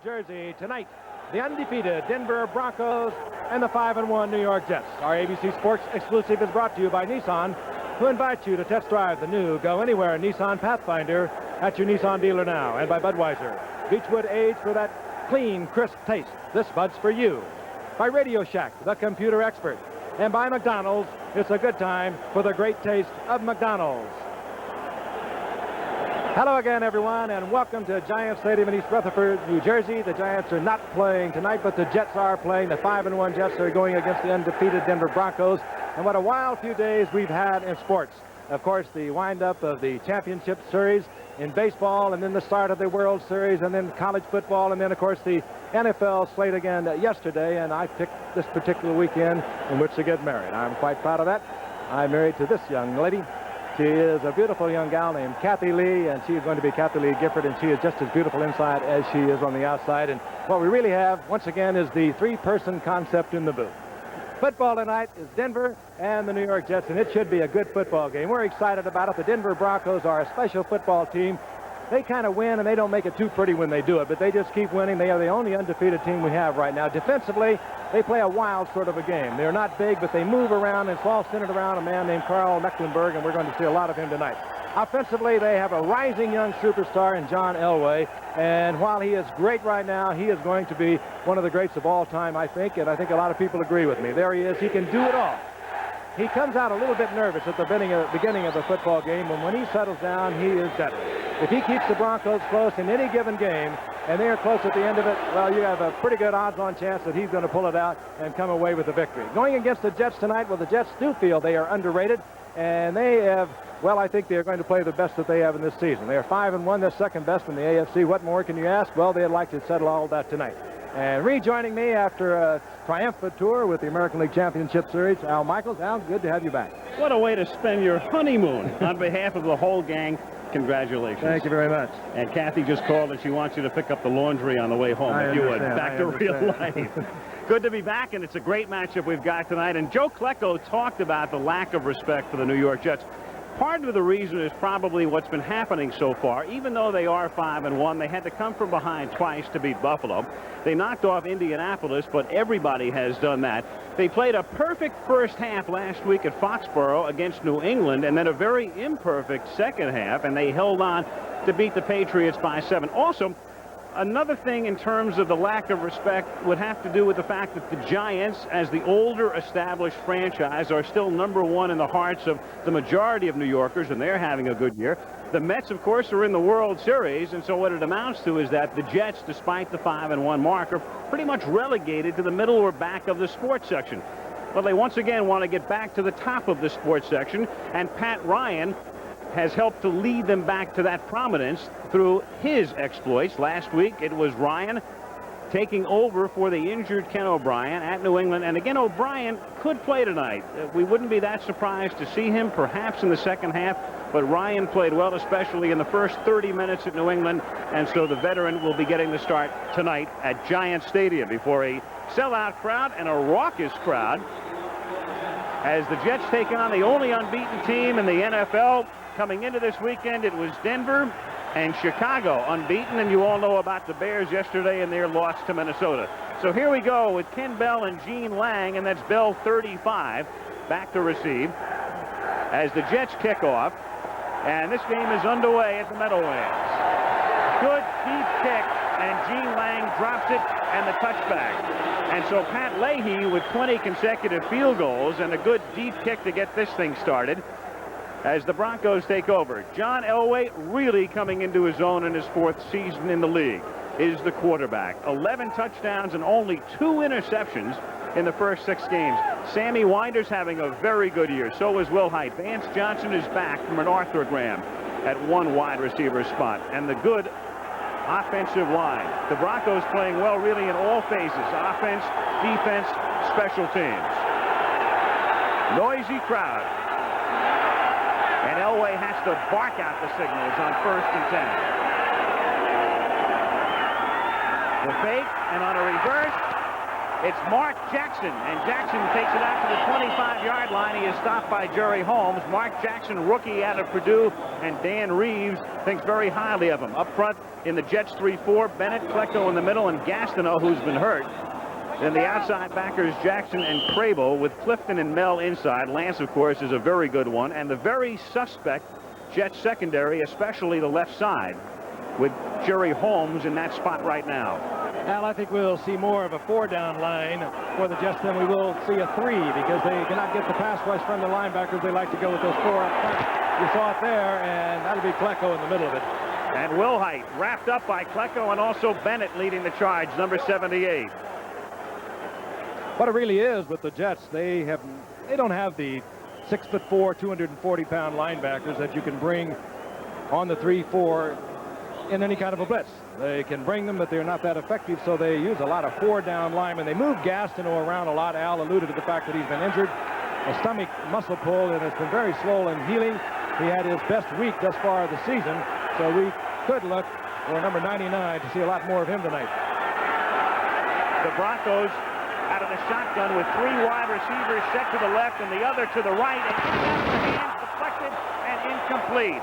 Jersey tonight. The undefeated Denver Broncos and the 5-1 New York Jets. Our ABC Sports exclusive is brought to you by Nissan, who invites you to test drive the new Go Anywhere Nissan Pathfinder at your Nissan dealer now. And by Budweiser, Beechwood aged for that clean, crisp taste. This Bud's for you. By Radio Shack, the computer expert. And by McDonald's, it's a good time for the great taste of McDonald's. Hello again, everyone, and welcome to Giants Stadium in East Rutherford, New Jersey. The Giants are not playing tonight, but the Jets are playing. The 5-1 Jets are going against the undefeated Denver Broncos. And what a wild few days we've had in sports. Of course, the wind-up of the championship series in baseball, and then the start of the World Series, and then college football, and then, of course, the NFL slate again yesterday. And I picked this particular weekend in which to get married. I'm quite proud of that. I'm married to this young lady. She is a beautiful young gal named Kathy Lee, and she is going to be Kathy Lee Gifford, and she is just as beautiful inside as she is on the outside. And what we really have, once again, is the three-person concept in the booth. Football tonight is Denver and the New York Jets, and it should be a good football game. We're excited about it. The Denver Broncos are a special football team. They kind of win, and they don't make it too pretty when they do it, but they just keep winning. They are the only undefeated team we have right now. Defensively, they play a wild sort of a game. They're not big, but they move around, and it's all centered around a man named Carl Mecklenburg, and we're going to see a lot of him tonight. Offensively, they have a rising young superstar in John Elway, and while he is great right now, he is going to be one of the greats of all time, I think, and I think a lot of people agree with me. There he is. He can do it all. He comes out a little bit nervous at the beginning of the football game, and when he settles down, he is deadly. If he keeps the Broncos close in any given game, and they are close at the end of it, well, you have a pretty good odds-on chance that he's going to pull it out and come away with the victory. Going against the Jets tonight, well, the Jets do feel they are underrated, and they have, well, I think they're going to play the best that they have in this season. They are 5-1, they're second best in the AFC. What more can you ask? Well, they'd like to settle all that tonight. And rejoining me after a triumphant tour with the American League Championship Series, Al Michaels. Al, good to have you back. What a way to spend your honeymoon. On behalf of the whole gang, congratulations. Thank you very much. And Kathy just called and she wants you to pick up the laundry on the way home, if you would. Back to real life. Good to be back, and it's a great matchup we've got tonight. And Joe Klecko talked about the lack of respect for the New York Jets. Part of the reason is probably what's been happening so far. Even though they are 5-1, they had to come from behind twice to beat Buffalo. They knocked off Indianapolis, but everybody has done that. They played a perfect first half last week at Foxborough against New England, and then a very imperfect second half, and they held on to beat the Patriots by 7. Also, another thing in terms of the lack of respect would have to do with the fact that the Giants, as the older established franchise, are still #1 in the hearts of the majority of New Yorkers, and they're having a good year. The Mets, of course, are in the World Series, and so what it amounts to is that the Jets, despite the 5-1 mark, are pretty much relegated to the middle or back of the sports section. But they once again want to get back to the top of the sports section, and Pat Ryan has helped to lead them back to that prominence through his exploits. Last week, it was Ryan taking over for the injured Ken O'Brien at New England. And again, O'Brien could play tonight. We wouldn't be that surprised to see him perhaps in the second half, but Ryan played well, especially in the first 30 minutes at New England. And so the veteran will be getting the start tonight at Giants Stadium before a sellout crowd and a raucous crowd as the Jets take on the only unbeaten team in the NFL. Coming into this weekend, it was Denver and Chicago unbeaten, and you all know about the Bears yesterday and their loss to Minnesota. So here we go with Ken Bell and Gene Lang, and that's Bell 35 back to receive as the Jets kick off, and this game is underway at the Meadowlands. Good deep kick, and Gene Lang drops it and the touchback. And so Pat Leahy with 20 consecutive field goals and a good deep kick to get this thing started as the Broncos take over. John Elway really coming into his own in his 4th season in the league is the quarterback. 11 touchdowns and only 2 interceptions in the first 6 games. Sammy Winder's having a very good year. So is Will Height. Vance Johnson is back from an arthrogram at 1 wide receiver spot. And the good offensive line. The Broncos playing well really in all phases. Offense, defense, special teams. Noisy crowd. And Elway has to bark out the signals on 1st and 10. The fake, and on a reverse, It's Mark Jackson, and Jackson takes it out to the 25-yard line. He is stopped by Jerry Holmes. Mark Jackson, rookie out of Purdue, and Dan Reeves thinks very highly of him. Up front in the Jets 3-4, Bennett, Klecko in the middle, and Gastineau, who's been hurt. Then the outside backers, Jackson and Crable, with Clifton and Mel inside. Lance, of course, is a very good one. And the very suspect Jets secondary, especially the left side, with Jerry Holmes in that spot right now. Al, I think we'll see more of a 4-down line for the Jets than we will see a 3, because they cannot get the pass rush from the linebackers. They like to go with those 4 up front. You saw it there, and that'll be Klecko in the middle of it. And Wilhite wrapped up by Klecko, and also Bennett leading the charge, number 78. What it really is with the Jets, they don't have the 6'4", 240-pound linebackers that you can bring on the 3-4 in any kind of a blitz. They can bring them, but they're not that effective, so they use a lot of 4-down linemen. They move Gastineau around a lot. Al alluded to the fact that he's been injured, a stomach muscle pull, and it's been very slow in healing. He had his best week thus far of the season, so we could look for number 99 to see a lot more of him tonight. The Broncos out of the shotgun with 3 wide receivers set to the left and the other to the right, and in and out of the hands, deflected and incomplete.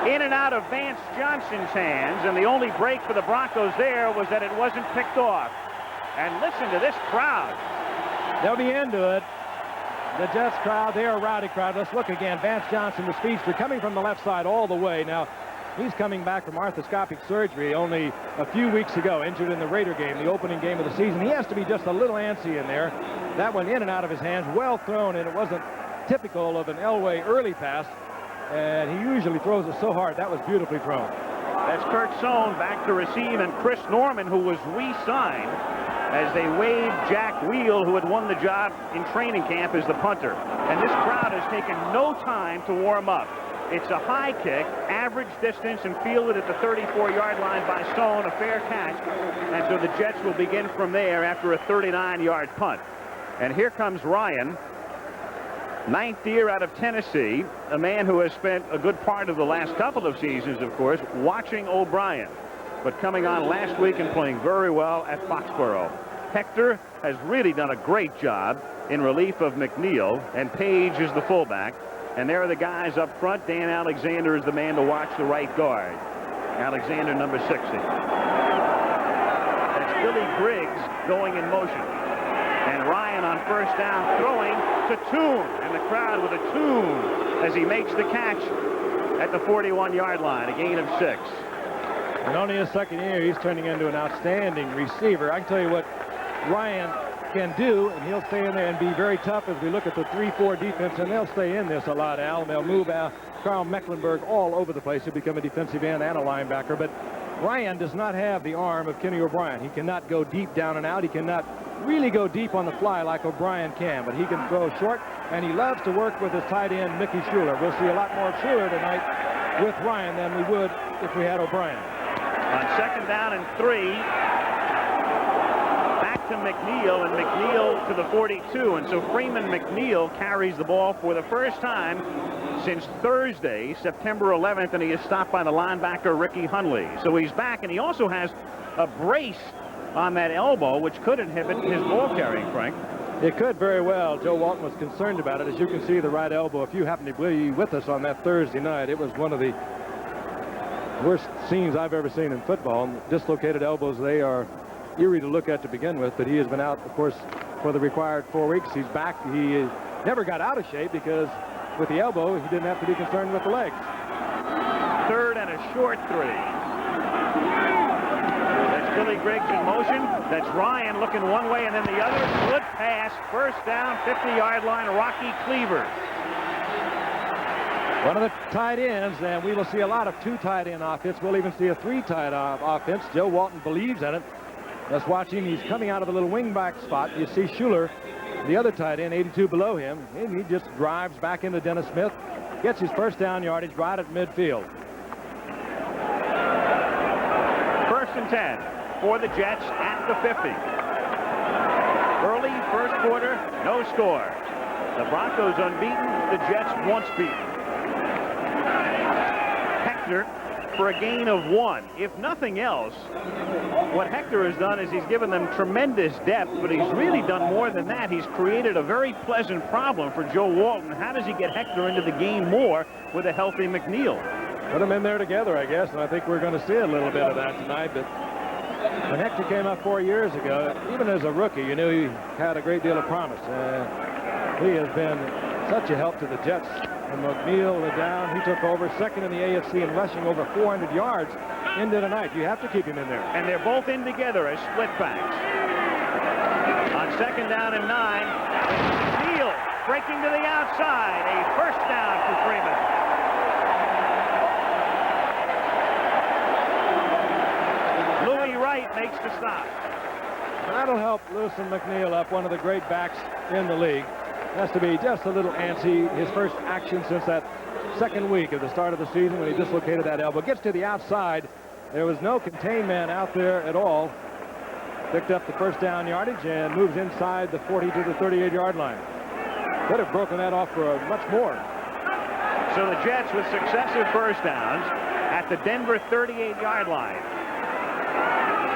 In and out of Vance Johnson's hands, and the only break for the Broncos there was that it wasn't picked off. And listen to this crowd. They'll be into it. The Jets crowd, they're a rowdy crowd. Let's look again. Vance Johnson, the speedster, coming from the left side all the way. Now, he's coming back from arthroscopic surgery only a few weeks ago, injured in the Raider game, the opening game of the season. He has to be just a little antsy in there. That went in and out of his hands, well thrown, and it wasn't typical of an Elway early pass. And he usually throws it so hard. That was beautifully thrown. That's Kurt Sohn back to receive, and Chris Norman, who was re-signed as they waved Jack Wheel, who had won the job in training camp as the punter. And this crowd has taken no time to warm up. It's a high kick, average distance, and fielded at the 34-yard line by Sohn, a fair catch. And so the Jets will begin from there after a 39-yard punt. And here comes Ryan, 9th year out of Tennessee, a man who has spent a good part of the last couple of seasons, of course, watching O'Brien, but coming on last week and playing very well at Foxborough. Hector has really done a great job in relief of McNeil, and Page is the fullback. And there are the guys up front. Dan Alexander is the man to watch the right guard. Alexander, number 60. That's Billy Griggs going in motion. And Ryan on first down throwing to Toon. And the crowd with a Toon as he makes the catch at the 41-yard line, a gain of 6. And only his second year, he's turning into an outstanding receiver. I can tell you what Ryan can do, and he'll stay in there and be very tough as we look at the 3-4 defense, and they'll stay in this a lot, Al. They'll move Carl Mecklenburg all over the place. He'll become a defensive end and a linebacker, but Ryan does not have the arm of Kenny O'Brien. He cannot go deep down and out. He cannot really go deep on the fly like O'Brien can, but he can throw short, and he loves to work with his tight end, Mickey Schuler. We'll see a lot more of Schuler tonight with Ryan than we would if we had O'Brien. On second down and 3, back to McNeil, and McNeil to the 42. And so Freeman McNeil carries the ball for the first time since Thursday, September 11th, and he is stopped by the linebacker, Ricky Hunley. So he's back, and he also has a brace on that elbow, which could inhibit his ball carrying, Frank. It could very well. Joe Walton was concerned about it. As you can see, the right elbow, if you happen to be with us on that Thursday night, it was one of the worst scenes I've ever seen in football. Dislocated elbows, they are eerie to look at to begin with, but he has been out, of course, for the required 4 weeks. He's back. He never got out of shape because with the elbow, he didn't have to be concerned with the legs. Third and a short 3. That's Billy Griggs in motion. That's Ryan looking one way and then the other. Good pass. First down, 50-yard line, Rocky Cleaver. One of the tight ends, and we will see a lot of 2 tight end offense. We'll even see a 3 tight end offense. Joe Walton believes in it. Let's watch him. He's coming out of the little wingback spot. You see Schuler, the other tight end, 82 below him, and he just drives back into Dennis Smith, gets his first down yardage right at midfield. First and 10 for the Jets at the 50. Early first quarter, no score. The Broncos unbeaten, the Jets once beaten. Hector for a gain of 1. If nothing else, what Hector has done is he's given them tremendous depth, but he's really done more than that. He's created a very pleasant problem for Joe Walton. How does he get Hector into the game more with a healthy McNeil? Put them in there together, I guess, and I think we're going to see a little bit of that tonight. But when Hector came up 4 years ago, even as a rookie, you knew he had a great deal of promise. He has been such a help to the Jets. And McNeil was down. He took over second in the AFC in rushing over 400 yards into tonight. You have to keep him in there. And they're both in together as split backs. On 2nd down and 9, McNeil breaking to the outside. A first down for Freeman. Louis Wright makes the stop. That'll help loosen McNeil up, one of the great backs in the league. Has to be just a little antsy. His first action since that second week of the start of the season when he dislocated that elbow. Gets to the outside. There was no contain man out there at all. Picked up the first down yardage and moves inside the 40 to the 38-yard line. Could have broken that off for much more. So the Jets with successive first downs at the Denver 38-yard line.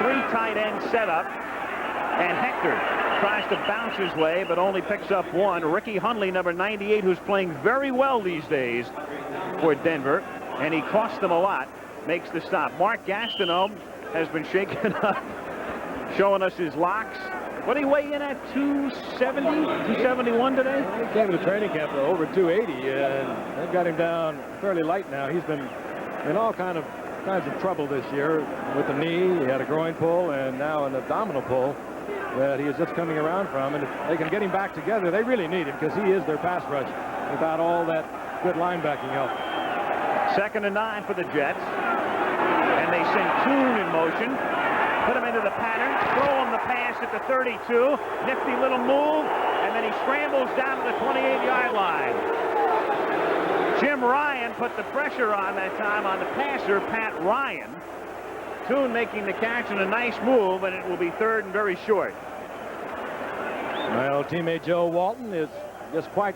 3 tight end setup, and Hector tries to bounce his way, but only picks up 1. Ricky Hundley, number 98, who's playing very well these days for Denver, and he cost them a lot, makes the stop. Mark Gastineau has been shaken up, showing us his locks. What did he weigh in at, 270, 271 today? He came to training camp to over 280, and they've got him down fairly light now. He's been in all kinds of trouble this year with the knee. He had a groin pull and now an abdominal pull that he is just coming around from. And if they can get him back together, they really need him because he is their pass rush without all that good linebacking help. 2nd and 9 for the Jets. And they send Toon in motion. Put him into the pattern. Throw him the pass at the 32. Nifty little move. And then he scrambles down to the 28-yard line. Jim Ryan put the pressure on that time on the passer, Pat Ryan. Toon making the catch and a nice move, and it will be 3rd and very short. Well, teammate Joe Walton is just quite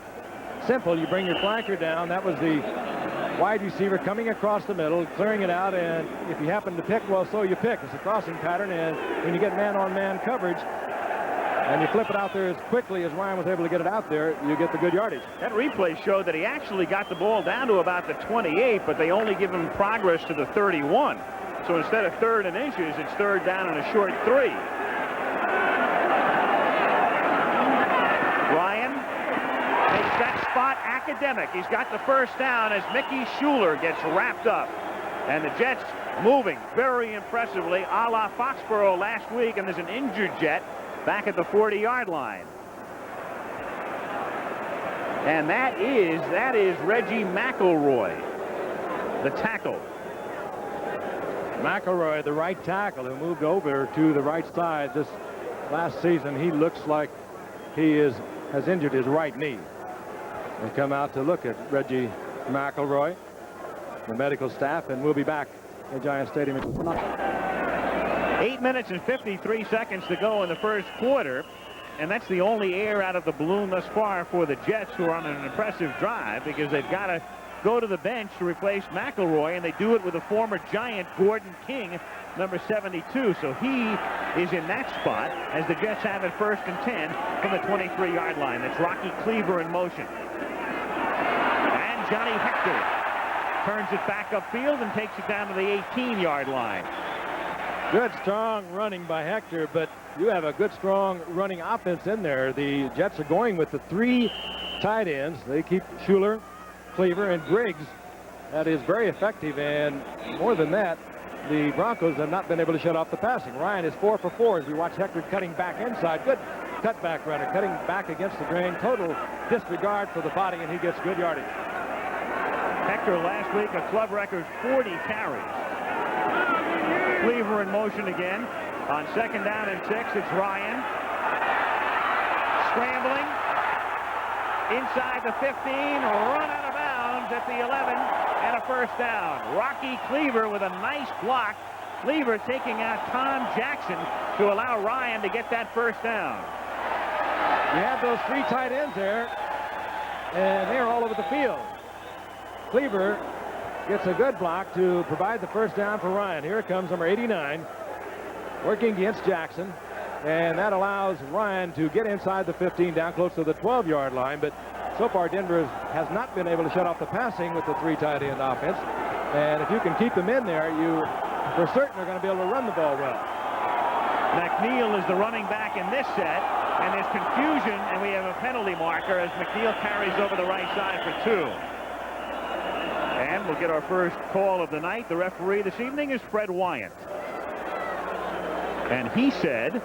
simple. You bring your flanker down. That was the wide receiver coming across the middle, clearing it out, and if you happen to pick, well, so you pick. It's a crossing pattern, and when you get man-on-man coverage, and you flip it out there as quickly as Ryan was able to get it out there, you get the good yardage. That replay showed that he actually got the ball down to about the 28, but they only give him progress to the 31. So instead of 3rd and inches, it's 3rd down and a short 3. Ryan makes that spot academic. He's got the first down as Mickey Schuler gets wrapped up. And the Jets moving very impressively, a la Foxborough last week, and there's an injured Jet back at the 40-yard line. And that is Reggie McElroy, the tackle. McElroy, the right tackle, who moved over to the right side this last season. He looks like he has injured his right knee. They come out to look at Reggie McElroy, the medical staff, and we'll be back at Giant Stadium. 8 minutes and 53 seconds to go in the first quarter, and that's the only air out of the balloon thus far for the Jets, who are on an impressive drive because they've got to go to the bench to replace McElroy, and they do it with a former Giant, Gordon King, number 72. So he is in that spot as the Jets have it 1st and 10 from the 23-yard line. That's Rocky Cleaver in motion. And Johnny Hector turns it back upfield and takes it down to the 18-yard line. Good, strong running by Hector, but you have a good, strong running offense in there. The Jets are going with the 3 tight ends. They keep Schuler, Cleaver, and Briggs. That is very effective, and more than that, the Broncos have not been able to shut off the passing. Ryan is 4 for 4 as we watch Hector cutting back inside. Good cutback runner, cutting back against the grain. Total disregard for the body, and he gets good yardage. Hector last week a club record 40 carries. Cleaver in motion again. On 2nd down and 6, it's Ryan. Scrambling. Inside the 15, run out of bounds at the 11, and a first down. Rocky Cleaver with a nice block. Cleaver taking out Tom Jackson to allow Ryan to get that first down. You have those 3 tight ends there, and they're all over the field. Cleaver gets a good block to provide the first down for Ryan. Here it comes, number 89, working against Jackson. And that allows Ryan to get inside the 15, down close to the 12-yard line. But so far, Denver has not been able to shut off the passing with the 3 tight end offense. And if you can keep them in there, you for certain are going to be able to run the ball well. McNeil is the running back in this set. And there's confusion, and we have a penalty marker as McNeil carries over the right side for 2. And we'll get our first call of the night. The referee this evening is Fred Wyant. And he said,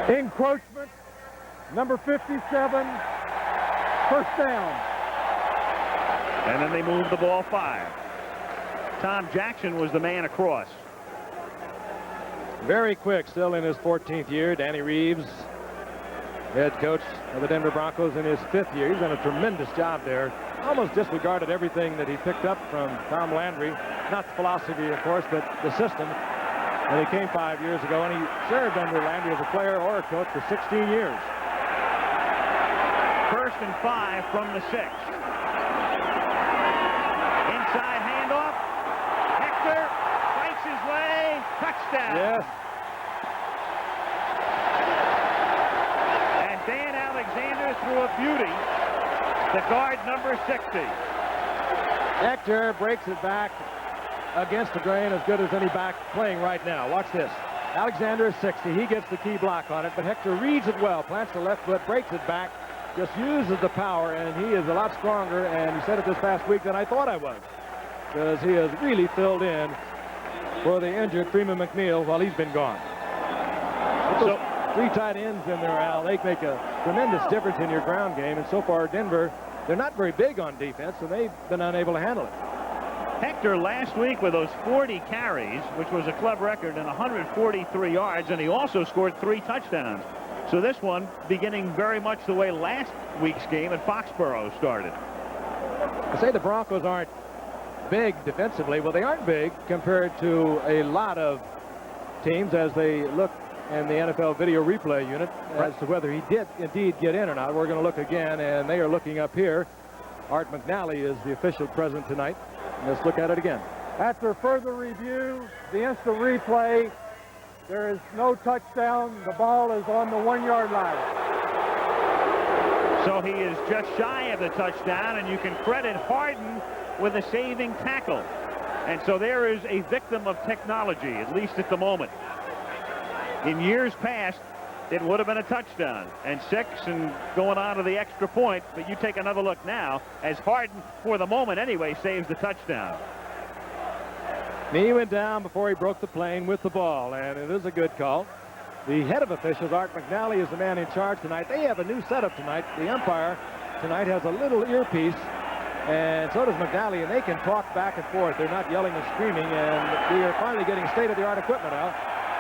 encroachment, number 57, first down. And then they moved the ball 5. Tom Jackson was the man across. Very quick, still in his 14th year. Danny Reeves, head coach of the Denver Broncos, in his 5th year. He's done a tremendous job there. Almost disregarded everything that he picked up from Tom Landry. Not the philosophy, of course, but the system. And he came 5 years ago, and he served under Landry as a player or a coach for 16 years. First and 5 from the 6. Inside handoff. Hector fights his way. Touchdown. Yes. And Dan Alexander threw a beauty. The guard, number 60. Hector breaks it back against the grain, as good as any back playing right now. Watch this. Alexander is 60. He gets the key block on it, but Hector reads it well, plants the left foot, breaks it back, just uses the power, and he is a lot stronger, and he said it this past week, than I thought I was, because he has really filled in for the injured Freeman McNeil while he's been gone. So 3 tight ends in there, Al, they make a tremendous difference in your ground game, and so far Denver, they're not very big on defense, and they've been unable to handle it. Hector last week with those 40 carries, which was a club record, and 143 yards, and he also scored 3 touchdowns. So this one beginning very much the way last week's game at Foxborough started. I say the Broncos aren't big defensively. Well, they aren't big compared to a lot of teams as they look in the NFL video replay unit as to whether he did indeed get in or not. We're going to look again, and they are looking up here. Art McNally is the official present tonight. Let's look at it again. After further review, the instant replay, there is no touchdown. The ball is on the 1-yard line. So he is just shy of the touchdown, and you can credit Harden with a saving tackle. And so there is a victim of technology, at least at the moment. In years past, it would have been a touchdown and 6 and going on to the extra point. But you take another look now as Harden, for the moment anyway, saves the touchdown. He went down before he broke the plane with the ball, and it is a good call. The head of officials, Art McNally, is the man in charge tonight. They have a new setup tonight. The umpire tonight has a little earpiece, and so does McNally, and they can talk back and forth. They're not yelling and screaming, and we are finally getting state-of-the-art equipment out.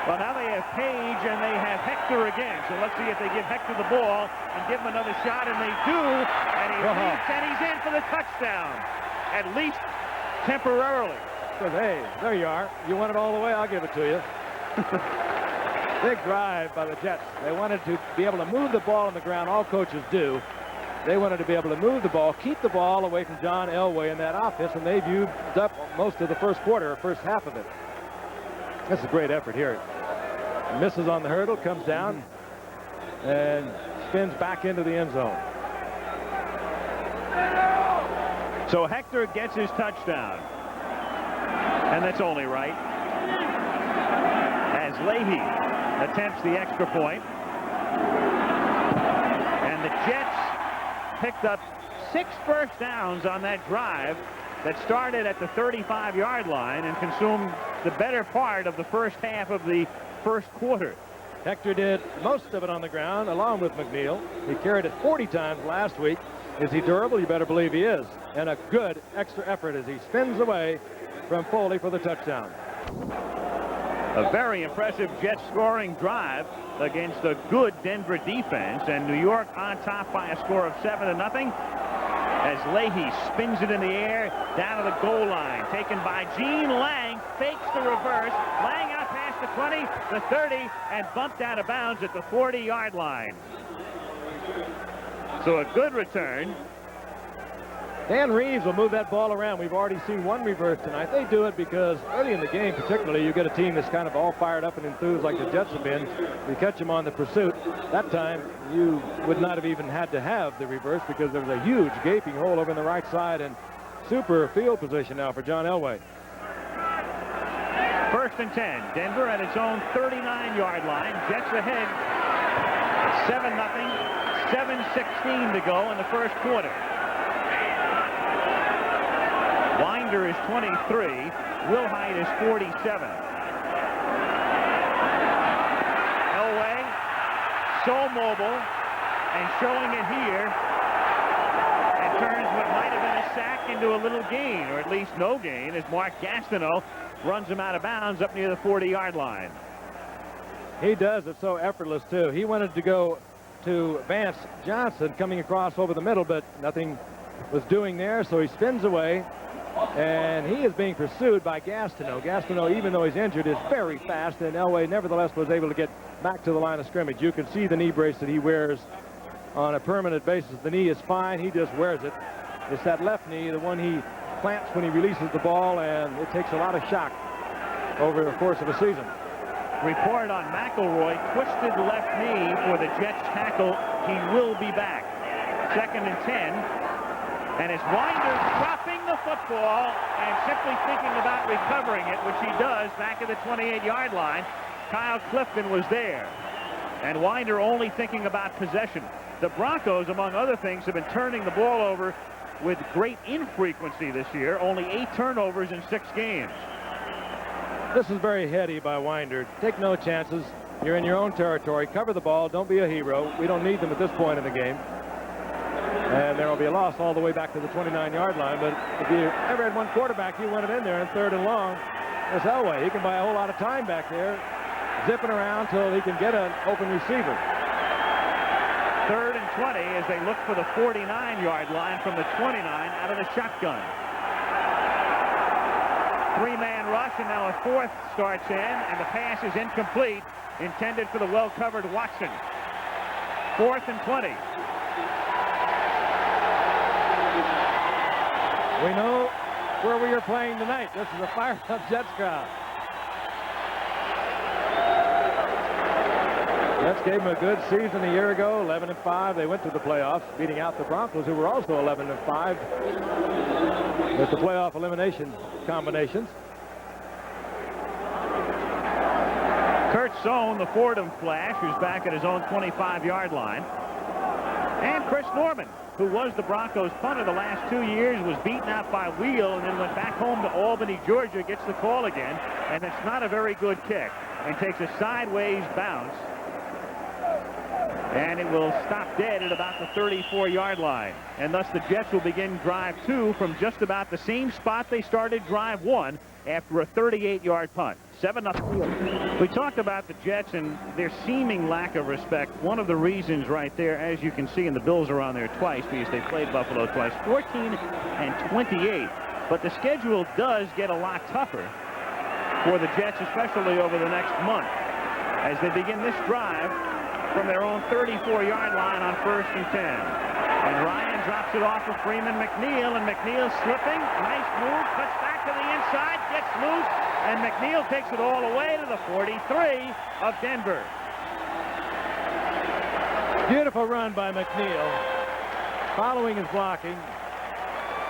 Well, now they have Page and they have Hector again. So let's see if they give Hector the ball and give him another shot, and they do. And he leaps, and he's in for the touchdown, at least temporarily. Says, hey, there you are. You want it all the way? I'll give it to you. Big drive by the Jets. They wanted to be able to move the ball on the ground. All coaches do. They wanted to be able to move the ball, keep the ball away from John Elway in that offense, and they've used up most of the first quarter, first half of it. That's a great effort here. Misses on the hurdle, comes down, and spins back into the end zone. So Hector gets his touchdown. And that's only right. As Leahy attempts the extra point. And the Jets picked up 6 first downs on that drive that started at the 35-yard line and consumed the better part of the first half of the first quarter. Hector did most of it on the ground, along with McNeil. He carried it 40 times last week. Is he durable? You better believe he is. And a good extra effort as he spins away from Foley for the touchdown. A very impressive Jet scoring drive against a good Denver defense, and New York on top by a score of 7-0. As Leahy spins it in the air down to the goal line, taken by Gene Lang, fakes the reverse. Lang out past the 20, the 30, and bumped out of bounds at the 40-yard line. So a good return. Dan Reeves will move that ball around. We've already seen one reverse tonight. They do it because early in the game, particularly, you get a team that's kind of all fired up and enthused like the Jets have been. You catch them on the pursuit. That time, you would not have even had to have the reverse because there was a huge gaping hole over in the right side and super field position now for John Elway. 1st and 10. Denver at its own 39-yard line. Jets ahead 7-0. 7:16 to go in the first quarter. Winder is 23. Wilhite is 47. Elway, so mobile, and showing it here, and turns what might have been a sack into a little gain, or at least no gain, as Mark Gastineau runs him out of bounds up near the 40-yard line. He does it so effortless, too. He wanted to go to Vance Johnson coming across over the middle, but nothing was doing there, so he spins away. And he is being pursued by Gastineau. Gastineau, even though he's injured, is very fast, and Elway nevertheless was able to get back to the line of scrimmage. You can see the knee brace that he wears on a permanent basis. The knee is fine. He just wears it. It's that left knee, the one he plants when he releases the ball, and it takes a lot of shock over the course of a season. Report on McElroy, twisted left knee for the Jets tackle. He will be back. 2nd and 10. And it's Winder dropping the football and simply thinking about recovering it, which he does back at the 28-yard line. Kyle Clifton was there. And Winder only thinking about possession. The Broncos, among other things, have been turning the ball over with great infrequency this year. Only 8 turnovers in 6 games. This is very heady by Winder. Take no chances. You're in your own territory. Cover the ball. Don't be a hero. We don't need them at this point in the game. And there will be a loss all the way back to the 29-yard line. But if you ever had one quarterback, you want it in there in 3rd and long. It's Elway. He can buy a whole lot of time back there, zipping around till he can get an open receiver. 3rd and 20 as they look for the 49-yard line from the 29 out of the shotgun. 3-man rush, and now a 4th starts in, and the pass is incomplete, intended for the well-covered Watson. 4th and 20. We know where we are playing tonight. This is a fired-up Jets crowd. Jets gave them a good season a year ago, 11-5. They went to the playoffs, beating out the Broncos, who were also 11-5 with the playoff elimination combinations. Kurt Sohn, the Fordham Flash, who's back at his own 25-yard line. And Chris Norman, who was the Broncos punter the last 2 years, was beaten out by Wheel and then went back home to Albany, Georgia, gets the call again, and it's not a very good kick, and takes a sideways bounce, and it will stop dead at about the 34-yard line. And thus the Jets will begin drive 2 from just about the same spot they started drive 1 after a 38-yard punt. 7-0. We talked about the Jets and their seeming lack of respect. One of the reasons right there, as you can see, and the Bills are on there twice because they played Buffalo twice, 14 and 28. But the schedule does get a lot tougher for the Jets, especially over the next month, as they begin this drive from their own 34-yard line on 1st and 10. And Ryan drops it off of Freeman McNeil, and McNeil slipping. Nice move, cuts back to the inside, gets loose, and McNeil takes it all the way to the 43 of Denver. Beautiful run by McNeil. Following his blocking,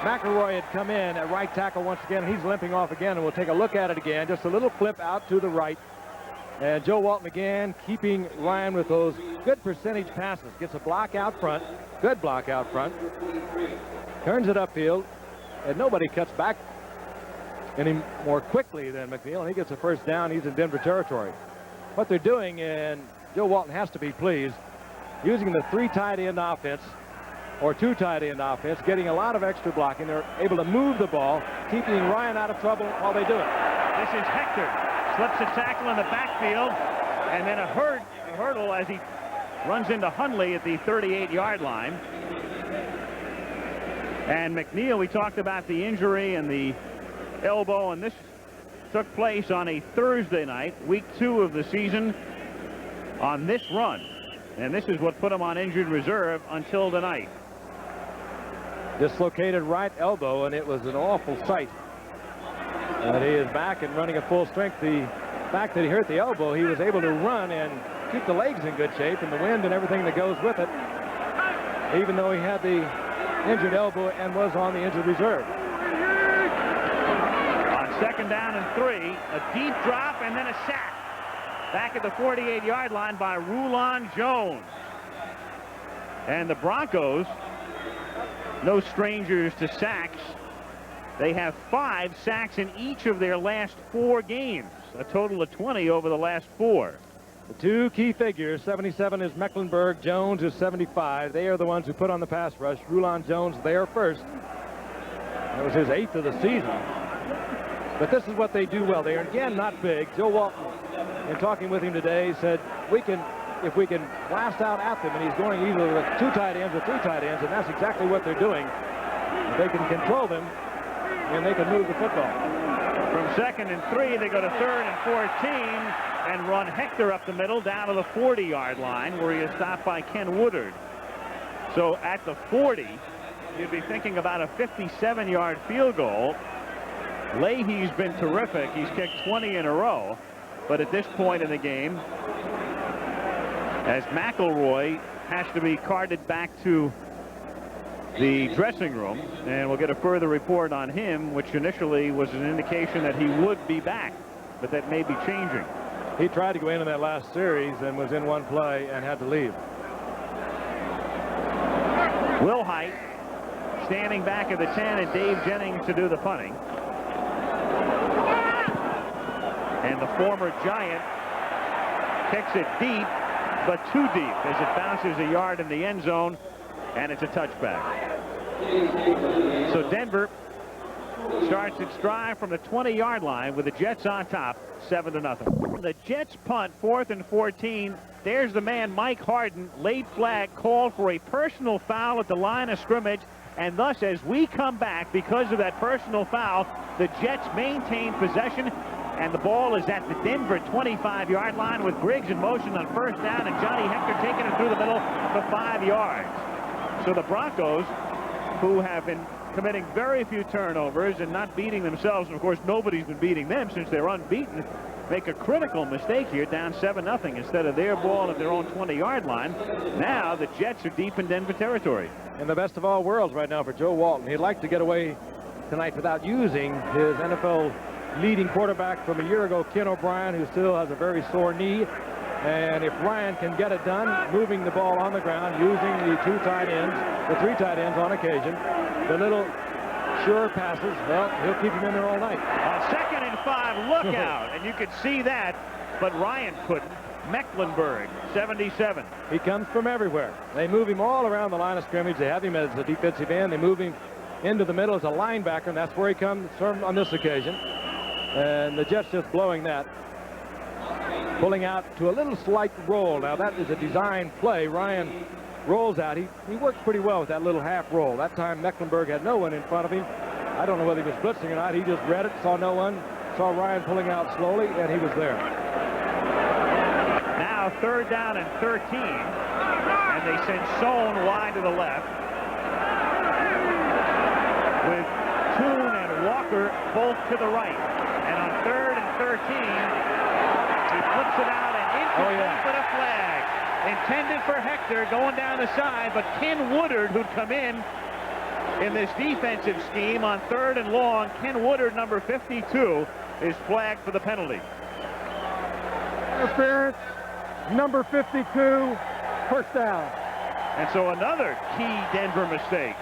McElroy had come in at right tackle once again. He's limping off again, and we'll take a look at it again. Just a little flip out to the right. And Joe Walton again keeping Ryan with those good percentage passes. Gets a block out front. Good block out front. Turns it upfield. And nobody cuts back any more quickly than McNeil. And he gets a first down. He's in Denver territory. What they're doing, and Joe Walton has to be pleased, using the 3 tight end offense or 2 tight end offense, getting a lot of extra blocking. They're able to move the ball, keeping Ryan out of trouble while they do it. This is Hector. Slips a tackle in the backfield, and then a hurdle as he runs into Hundley at the 38-yard line. And McNeil, we talked about the injury and the elbow, and this took place on a Thursday night, week 2 of the season, on this run. And this is what put him on injured reserve until tonight. dislocated right elbow, and it was an awful sight. But he is back and running at full strength. The fact that he hurt the elbow, he was able to run and keep the legs in good shape, and the wind and everything that goes with it, even though he had the injured elbow and was on the injured reserve. On 2nd down and 3, a deep drop and then a sack. Back at the 48-yard line by Rulon Jones. And the Broncos, no strangers to sacks. They have 5 sacks in each of their last 4 games, a total of 20 over the last 4. The 2 key figures, 77 is Mecklenburg, Jones is 75. They are the ones who put on the pass rush. Rulon Jones there first. That was his 8th of the season. But this is what they do well. They are, again, not big. Joe Walton, in talking with him today, said, if we can blast out at them, and he's going either with 2 tight ends or 3 tight ends, and that's exactly what they're doing. If they can control them, and they can move the football. From 2nd and 3, they go to 3rd and 14 and run Hector up the middle down to the 40-yard line, where he is stopped by Ken Woodard. So at the 40, you'd be thinking about a 57-yard field goal. Leahy's been terrific. He's kicked 20 in a row. But at this point in the game, as McElroy has to be carted back to the dressing room, and we'll get a further report on him, which initially was an indication that he would be back, but that may be changing. He tried to go in that last series and was in one play and had to leave. Will Height standing back at the 10, and Dave Jennings to do the punting. And the former Giant kicks it deep, but too deep as it bounces a yard in the end zone, and it's a touchback. So Denver starts its drive from the 20-yard line with the Jets on top, 7-0. The Jets punt, 4th and 14. There's the man, Mike Harden. Late flag called for a personal foul at the line of scrimmage, and thus as we come back because of that personal foul, the Jets maintain possession, and the ball is at the Denver 25-yard line with Griggs in motion on 1st down, and Johnny Hector taking it through the middle for 5 yards. So the Broncos, who have been committing very few turnovers and not beating themselves, and of course nobody's been beating them since they're unbeaten, make a critical mistake here, down 7-0 instead of their ball at their own 20-yard line. Now the Jets are deep in Denver territory. In the best of all worlds right now for Joe Walton. He'd like to get away tonight without using his NFL leading quarterback from a year ago, Ken O'Brien, who still has a very sore knee. And if Ryan can get it done, moving the ball on the ground, using the 2 tight ends, the 3 tight ends on occasion, the little sure passes, well, he'll keep him in there all night. On 2nd and 5, look out, and you could see that, but Ryan couldn't. Mecklenburg, 77. He comes from everywhere. They move him all around the line of scrimmage. They have him as a defensive end. They move him into the middle as a linebacker, and that's where he comes from on this occasion. And the Jets just blowing that. Pulling out to a little slight roll. Now that is a design play. Ryan rolls out. He works pretty well with that little half roll. That time Mecklenburg had no one in front of him. I don't know whether he was blitzing or not. He just read it, saw no one, saw Ryan pulling out slowly, and he was there. Now 3rd down and 13, and they send Sohn wide to the left, with Toon and Walker both to the right. And on 3rd and 13, he flips it out and incomplete with a flag. Intended for Hector going down the side, but Ken Woodard, who'd come in this defensive scheme on 3rd and long, Ken Woodard, number 52, is flagged for the penalty. Interference, number 52, 1st down. And so another key Denver mistake.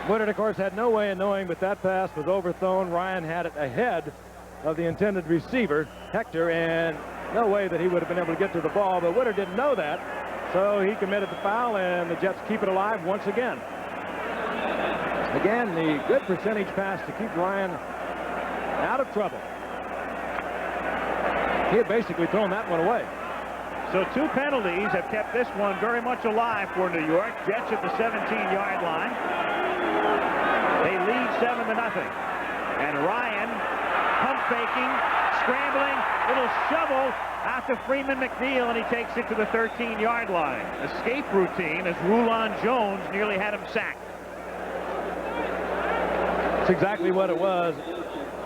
Woodard, of course, had no way of knowing, but that pass was overthrown. Ryan had it ahead of the intended receiver, Hector, and no way that he would have been able to get to the ball, but Woodard didn't know that, so he committed the foul, and the Jets keep it alive once again. Again, the good percentage pass to keep Ryan out of trouble. He had basically thrown that one away. So 2 penalties have kept this one very much alive for New York. Jets at the 17-yard line. They lead 7-0. And Ryan, pump faking, scrambling, little shovel out to Freeman McNeil, and he takes it to the 13-yard line. Escape routine as Rulon Jones nearly had him sacked. That's exactly what it was.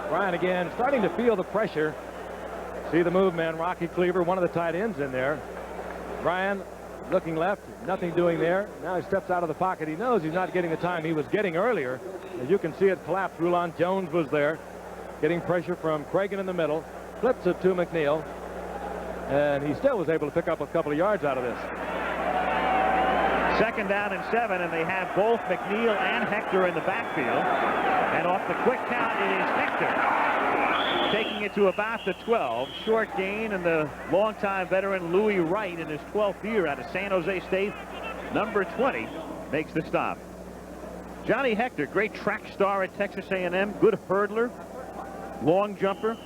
Brian again starting to feel the pressure. See the move, man. Rocky Cleaver, one of the tight ends in there. Brian looking left, nothing doing there. Now he steps out of the pocket. He knows he's not getting the time he was getting earlier. As you can see it collapse. Rulon Jones was there, getting pressure from Cragen in the middle. Flips it to McNeil. And he still was able to pick up a couple of yards out of this. 2nd down and 7, and they have both McNeil and Hector in the backfield. And off the quick count, it is Hector taking it to about the 12. Short gain, and the longtime veteran Louis Wright in his 12th year out of San Jose State, number 20, makes the stop. Johnny Hector, great track star at Texas A&M, good hurdler, long jumper.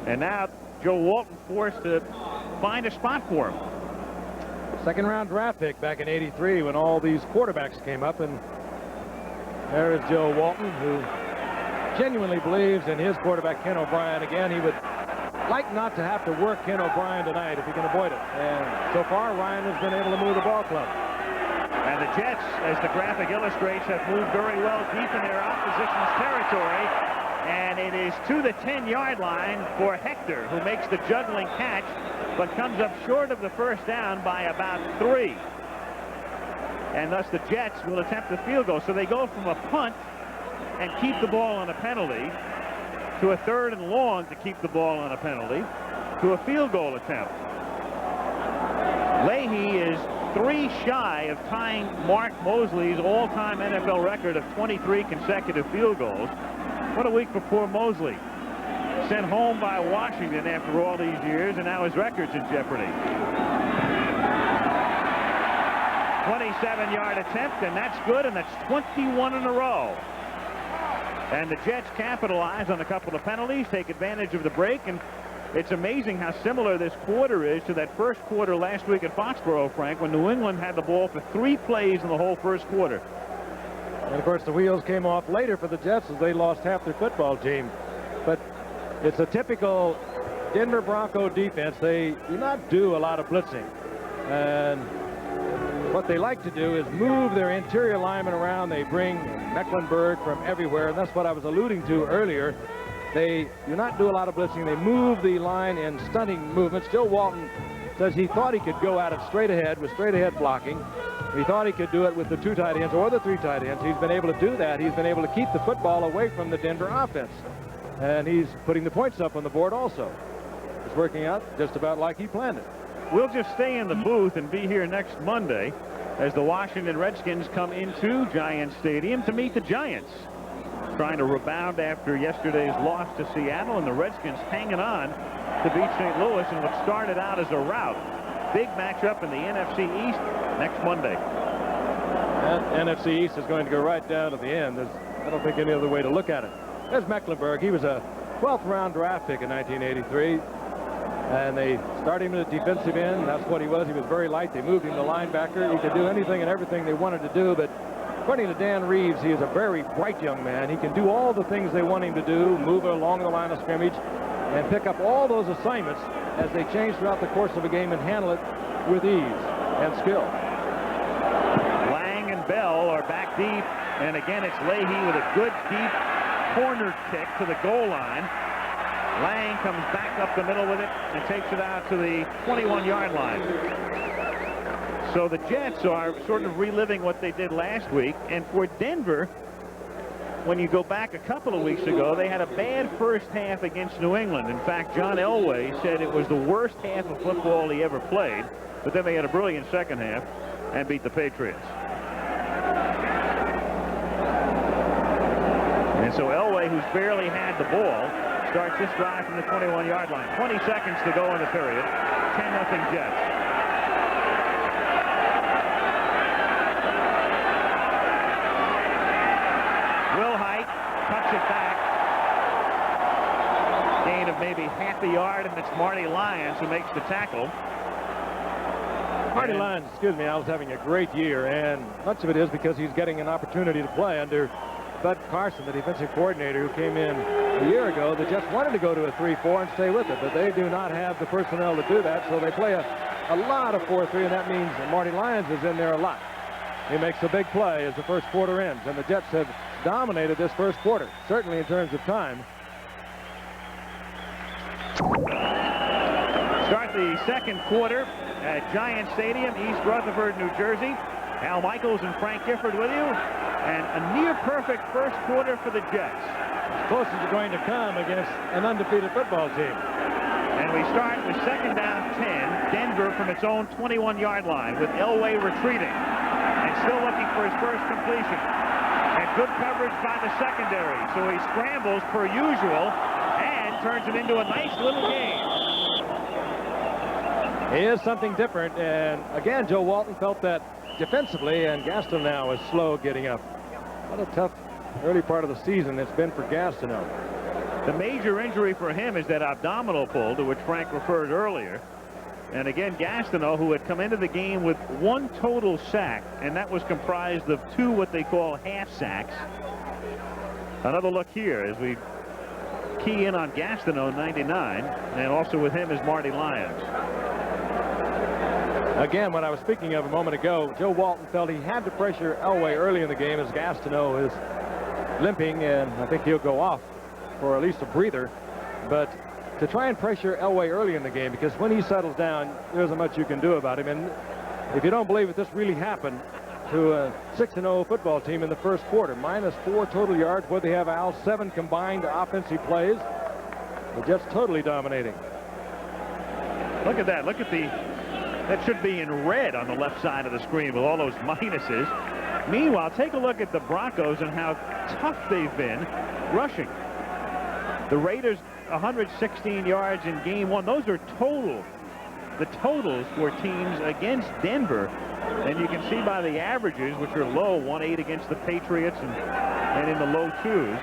And now Joe Walton forced to find a spot for him. 2nd round draft pick back in '83 when all these quarterbacks came up, and there is Joe Walton, who genuinely believes in his quarterback Ken O'Brien. Again, he would like not to have to work Ken O'Brien tonight if he can avoid it. And so far, Ryan has been able to move the ball club. And the Jets, as the graphic illustrates, have moved very well deep in their opposition's territory. And it is to the 10-yard line for Hector, who makes the juggling catch, but comes up short of the first down by about 3. And thus the Jets will attempt a field goal. So they go from a punt and keep the ball on a penalty to a 3rd and long to keep the ball on a penalty to a field goal attempt. Leahy is 3 shy of tying Mark Mosley's all-time NFL record of 23 consecutive field goals. What a week for poor Mosley. Sent home by Washington after all these years, and now his record's in jeopardy. 27-yard attempt, and that's good, and that's 21 in a row. And the Jets capitalize on a couple of penalties, take advantage of the break, and it's amazing how similar this quarter is to that first quarter last week at Foxborough, Frank, when New England had the ball for 3 plays in the whole first quarter. And of course the wheels came off later for the Jets as they lost half their football team. But it's a typical Denver Bronco defense. They do not do a lot of blitzing. And what they like to do is move their interior linemen around. They bring Mecklenburg from everywhere, and that's what I was alluding to earlier. They do not do a lot of blitzing. They move the line in stunning movements. Joe Walton says he thought he could go at it straight ahead with straight ahead blocking. He thought he could do it with the 2 tight ends or the 3 tight ends. He's been able to do that. He's been able to keep the football away from the Denver offense. And he's putting the points up on the board also. It's working out just about like he planned it. We'll just stay in the booth and be here next Monday as the Washington Redskins come into Giants Stadium to meet the Giants. Trying to rebound after yesterday's loss to Seattle, and the Redskins hanging on to beat St. Louis in what started out as a rout. Big matchup in the NFC East next Monday. That NFC East is going to go right down to the end. I don't think any other way to look at it. There's Mecklenburg. He was a 12th round draft pick in 1983. And they started him at defensive end. That's what he was. He was very light. They moved him to linebacker. He could do anything and everything they wanted to do. But according to Dan Reeves, he is a very bright young man. He can do all the things they want him to do, move along the line of scrimmage, and pick up all those assignments as they change throughout the course of a game and handle it with ease and skill. Lang and Bell are back deep, and again it's Leahy with a good deep corner kick to the goal line. Lang comes back up the middle with it and takes it out to the 21-yard line. So the Jets are sort of reliving what they did last week, and for Denver, when you go back a couple of weeks ago, they had a bad first half against New England. In fact, John Elway said it was the worst half of football he ever played, but then they had a brilliant second half and beat the Patriots. And so Elway, who's barely had the ball, starts this drive from the 21-yard line. 20 seconds to go in the period. 10-0 Jets. Cuts it back. Gain of maybe half a yard, and it's Marty Lyons who makes the tackle. Marty Lyons, excuse me, I was having a great year, and much of it is because he's getting an opportunity to play under Bud Carson, the defensive coordinator who came in a year ago. The Jets wanted to go to a 3-4 and stay with it, but they do not have the personnel to do that, so they play a lot of 4-3, and that means Marty Lyons is in there a lot. he makes a big play as the first quarter ends. And the Jets have dominated this first quarter, certainly in terms of time. Start the second quarter at Giant Stadium, East Rutherford, New Jersey. Al Michaels and Frank Gifford with you. And a near-perfect first quarter for the Jets. As close as you're going to come against an undefeated football team. And we start with second down 10, Denver from its own 21-yard line with Elway retreating and still looking for his first completion. And good coverage by the secondary. So he scrambles per usual and turns it into a nice little game. He is something different, and again, Joe Walton felt that defensively, and Gastineau now is slow getting up. What a tough early part of the season it's been for Gastineau. The major injury for him is that abdominal pull to which Frank referred earlier. And again, Gastineau, who had come into the game with 1 total sack, and that was comprised of 2 what they call half sacks. Another look here as we key in on Gastineau, 99, and also with him is Marty Lyons. Again, what I was speaking of a moment ago, Joe Walton felt he had to pressure Elway early in the game as Gastineau is limping, and I think he'll go off for at least a breather. But to try and pressure Elway early in the game, because when he settles down, there isn't much you can do about him. And if you don't believe it, this really happened to a 6-0 football team in the first quarter. -4 total yards, where they have Al 7 combined offensive plays. The Jets totally dominating. Look at that. Look at that should be in red on the left side of the screen with all those minuses. Meanwhile, take a look at the Broncos and how tough they've been rushing. The Raiders 116 yards in game 1. Those are the totals for teams against Denver. And you can see by the averages, which are low, 1-8 against the Patriots and in the low 2s.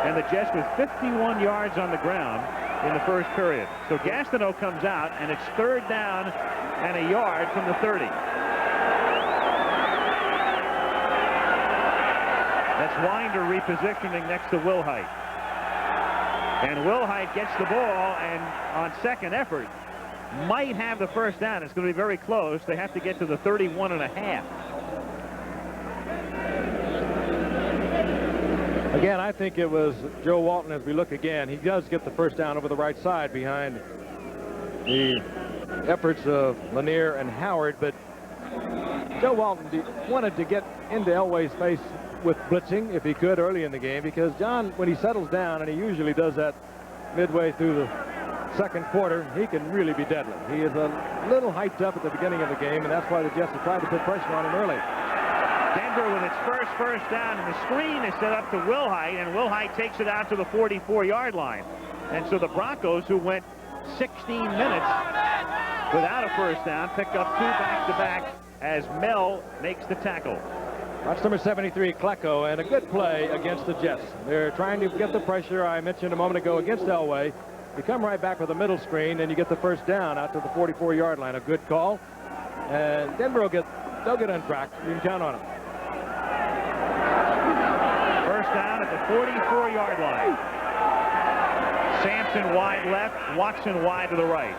And the Jets with 51 yards on the ground in the first period. So Gastineau comes out, and it's 3rd down and a yard from the 30. That's Winder repositioning next to Wilhite. And Wilhite gets the ball, and on second effort, might have the first down. It's going to be very close. They have to get to the 31.5. Again, I think it was Joe Walton. As we look again, he does get the first down over the right side behind the efforts of Lanier and Howard, but Joe Walton wanted to get into Elway's face with blitzing if he could early in the game, because John, when he settles down, and he usually does that midway through the second quarter, he can really be deadly. He is a little hyped up at the beginning of the game, and that's why the Jets have tried to put pressure on him early. Denver with its first down, and the screen is set up to Wilhite, and Wilhite takes it out to the 44-yard line. And so the Broncos, who went 16 minutes without a first down, pick up 2 back-to-back as Mel makes the tackle. That's number 73, Klecko, and a good play against the Jets. They're trying to get the pressure I mentioned a moment ago against Elway. You come right back with a middle screen, and you get the first down out to the 44-yard line. A good call. And Denver they'll get untracked. You can count on them. First down at the 44-yard line. Sampson wide left, Watson wide to the right.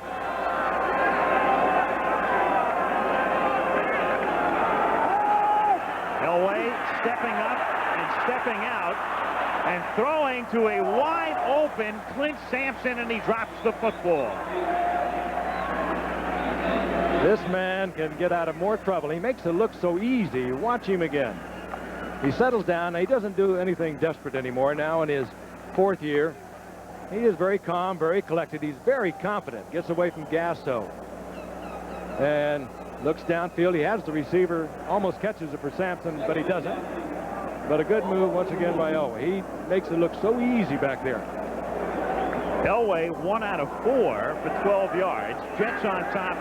Elway stepping up and stepping out and throwing to a wide open Clint Sampson, and he drops the football. This man can get out of more trouble. He makes it look so easy. Watch him again. He settles down. He doesn't do anything desperate anymore now in his 4th year. He is very calm, very collected. He's very confident. Gets away from Gastineau and looks downfield. He has the receiver, almost catches it for Sampson, but he doesn't. But a good move once again by Elway. He makes it look so easy back there. Elway 1 out of 4 for 12 yards. Jets on top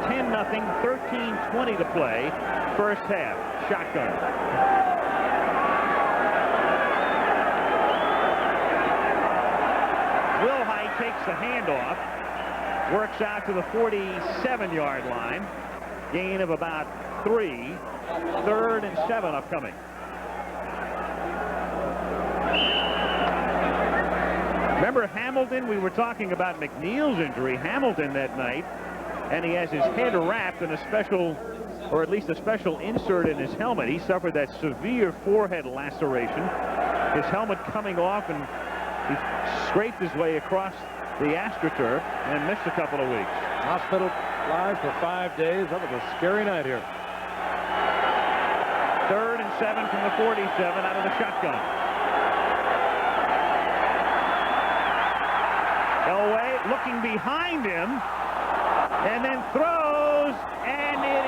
10-0, 13:20 to play. First half. Shotgun. Wilhite takes the handoff. Works out to the 47-yard line. Gain of about 3. 3rd and 7 upcoming. Remember Hamilton? We were talking about McNeil's injury. Hamilton that night, and he has his head wrapped in a special or at least a special insert in his helmet. He suffered that severe forehead laceration. His helmet coming off, and he scraped his way across the AstroTurf and missed a couple of weeks. Hospitalized for 5 days. That was a scary night here. 3rd and 7 from the 47 out of the shotgun. Elway looking behind him, and then throws, and it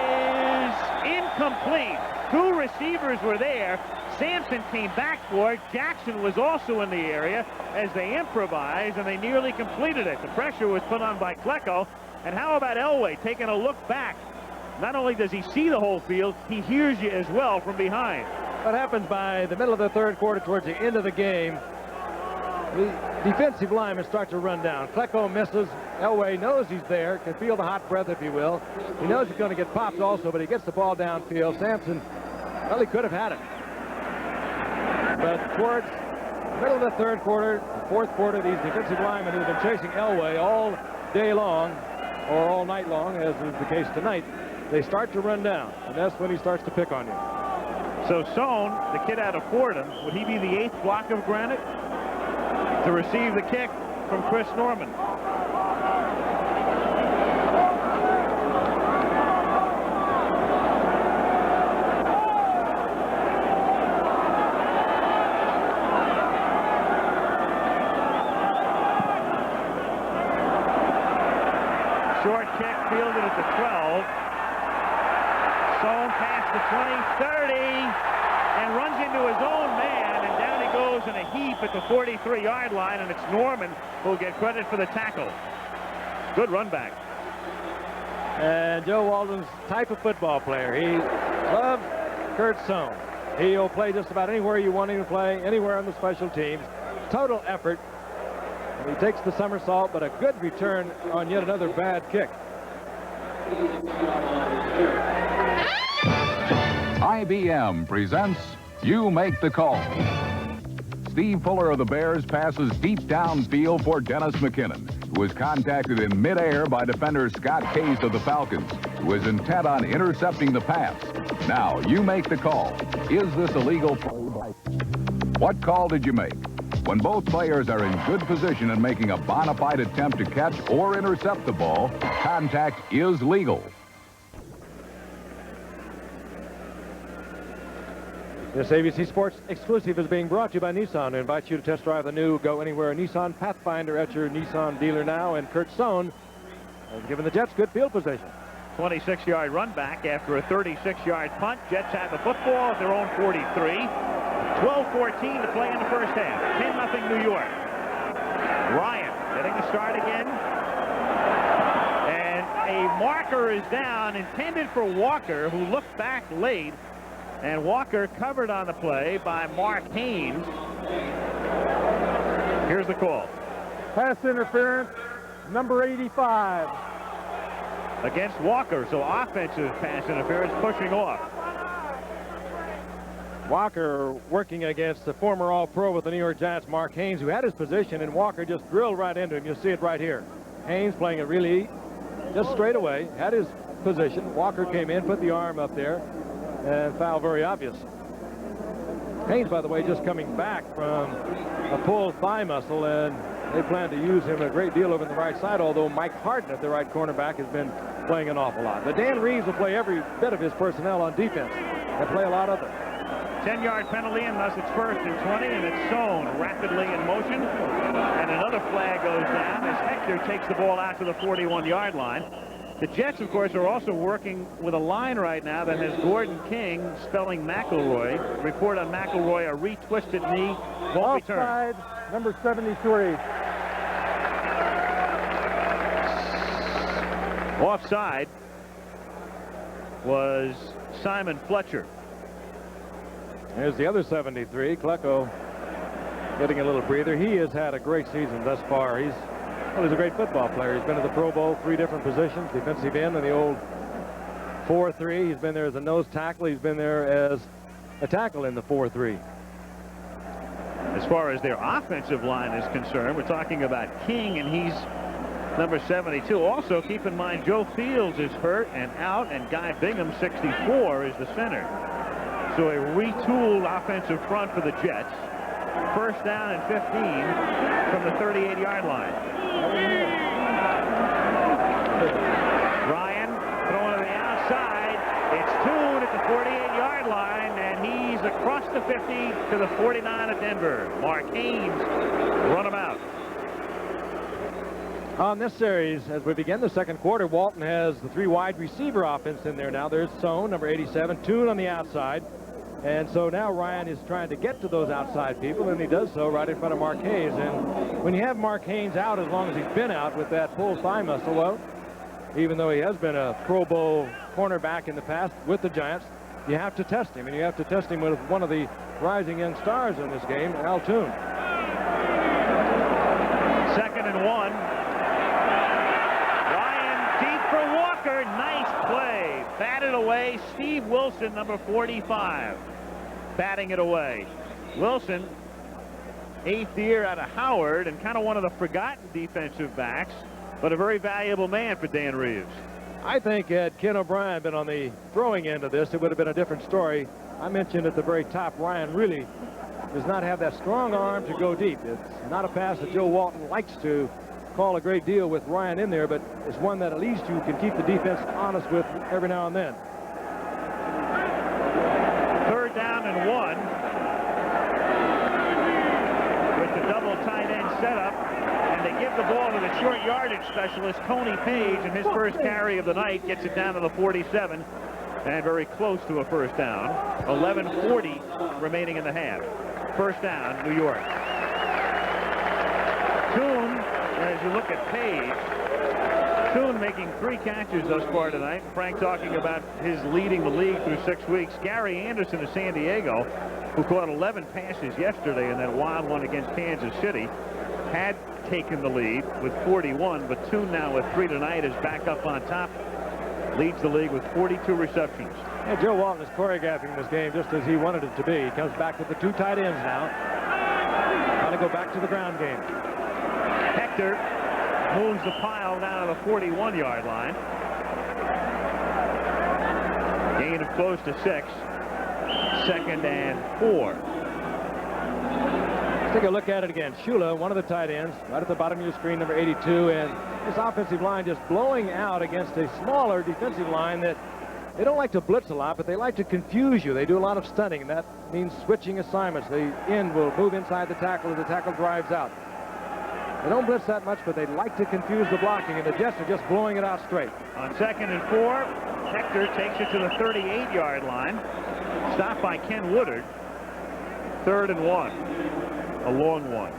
is incomplete. 2 receivers were there. Sampson came back for it. Jackson was also in the area as they improvised, and they nearly completed it. The pressure was put on by Klecko. And how about Elway taking a look back? Not only does he see the whole field, he hears you as well from behind. What happens by the middle of the 3rd quarter towards the end of the game, the defensive linemen start to run down. Klecko misses. Elway knows he's there, can feel the hot breath, if you will. He knows he's going to get popped also, but he gets the ball downfield. Sampson, well, he could have had it. But towards the middle of the 3rd quarter, the 4th quarter, these defensive linemen who have been chasing Elway all day long, or all night long, as is the case tonight, they start to run down, and that's when he starts to pick on you. So Sohn, the kid out of Fordham, would he be the 8th block of granite to receive the kick from Chris Norman? Short kick fielded at the 12. Sohn past the 20, 30, and runs into his own man, and down he goes in a heap at the 43-yard line, and it's Norman who'll get credit for the tackle. Good run back. And Joe Walden's type of football player. He loves Kurt Sohn. He'll play just about anywhere you want him to play, anywhere on the special teams. Total effort. And he takes the somersault, but a good return on yet another bad kick. IBM presents You Make the Call. Steve Fuller of the Bears passes deep downfield for Dennis McKinnon, who was contacted in midair by defender Scott Case of the Falcons, who is intent on intercepting the pass. Now, you make the call. Is this a legal play? What call did you make? When both players are in good position and making a bona fide attempt to catch or intercept the ball, contact is legal. This ABC Sports exclusive is being brought to you by Nissan. I invite you to test drive the new Go Anywhere Nissan Pathfinder at your Nissan dealer now. And Kurt Sohn has given the Jets good field position. 26-yard run back after a 36-yard punt. Jets have the football at their own 43. 12-14 to play in the first half. 10-0 New York. Ryan getting the start again. And a marker is down, intended for Walker, who looked back late. And Walker covered on the play by Mark Haynes. Here's the call. Pass interference, number 85. Against Walker, so offensive pass interference pushing off. Walker working against the former All-Pro with the New York Giants, Mark Haynes, who had his position, and Walker just drilled right into him. You'll see it right here. Haynes playing it really just straight away, had his position. Walker came in, put the arm up there, and foul very obvious. Haynes, by the way, just coming back from a pulled thigh muscle, and they plan to use him a great deal over on the right side, although Mike Harden at the right cornerback has been playing an awful lot. But Dan Reeves will play every bit of his personnel on defense and play a lot of it. 10-yard penalty, and thus it's 1st and 20, and it's Sohn rapidly in motion. And another flag goes down as Hector takes the ball out to the 41-yard line. The Jets, of course, are also working with a line right now that has Gordon King spelling McElroy. Report on McElroy, a retwisted knee, won't return. Offside, number 73. Offside was Simon Fletcher. Here's the other 73, Klecko, getting a little breather. He has had a great season thus far. He's a great football player. He's been to the Pro Bowl 3 different positions, defensive end in the old 4-3. He's been there as a nose tackle. He's been there as a tackle in the 4-3. As far as their offensive line is concerned, we're talking about King, and he's number 72. Also, keep in mind, Joe Fields is hurt and out, and Guy Bingham, 64, is the center. So a retooled offensive front for the Jets. First down and 15 from the 38-yard line. Ryan throwing to the outside. It's Toon at the 48-yard line, and he's across the 50 to the 49 of Denver. Mark Haynes run him out. On this series, as we begin the second quarter, Walton has the 3 wide receiver offense in there now. There's Sohn, number 87, Toon on the outside. And so now Ryan is trying to get to those outside people, and he does so right in front of Mark Haynes. And when you have Mark Haynes out as long as he's been out with that full thigh muscle, well, even though he has been a Pro Bowl cornerback in the past with the Giants, you have to test him, and you have to test him with one of the rising young stars in this game, Al Toon. 2nd and 1. Ryan deep for Walker. Nice play. Batted away. Steve Wilson, number 45. Batting it away. Wilson, 8th year out of Howard, and kind of one of the forgotten defensive backs, but a very valuable man for Dan Reeves. I think had Ken O'Brien been on the throwing end of this, it would have been a different story. I mentioned at the very top, Ryan really does not have that strong arm to go deep. It's not a pass that Joe Walton likes to call a great deal with Ryan in there, but it's one that at least you can keep the defense honest with every now and then. 3rd down and 1 with the double tight end setup, and they give the ball to the short yardage specialist Tony Page, and his first carry of the night gets it down to the 47 and very close to a first down. 11:40 remaining in the half. First down, New York. Toon, as you look at Page, Toon making 3 catches thus far tonight. Frank talking about his leading the league through 6 weeks. Gary Anderson of San Diego, who caught 11 passes yesterday in that wild one against Kansas City, had taken the lead with 41, but Toon now with 3 tonight is back up on top. Leads the league with 42 receptions. Yeah, Joe Walton is choreographing this game just as he wanted it to be. He comes back with the 2 tight ends now. Trying to go back to the ground game. Hector moves the pile down to the 41-yard line. Gain of close to 6. 2nd and 4. Let's take a look at it again. Shula, one of the tight ends, right at the bottom of your screen, number 82, and this offensive line just blowing out against a smaller defensive line that they don't like to blitz a lot, but they like to confuse you. They do a lot of stunning, and that means switching assignments. The end will move inside the tackle as the tackle drives out. They don't blitz that much, but they like to confuse the blocking, and the Jets are just blowing it out straight. On 2nd and 4, Hector takes it to the 38-yard line. Stopped by Ken Woodard. 3rd and 1. A long one.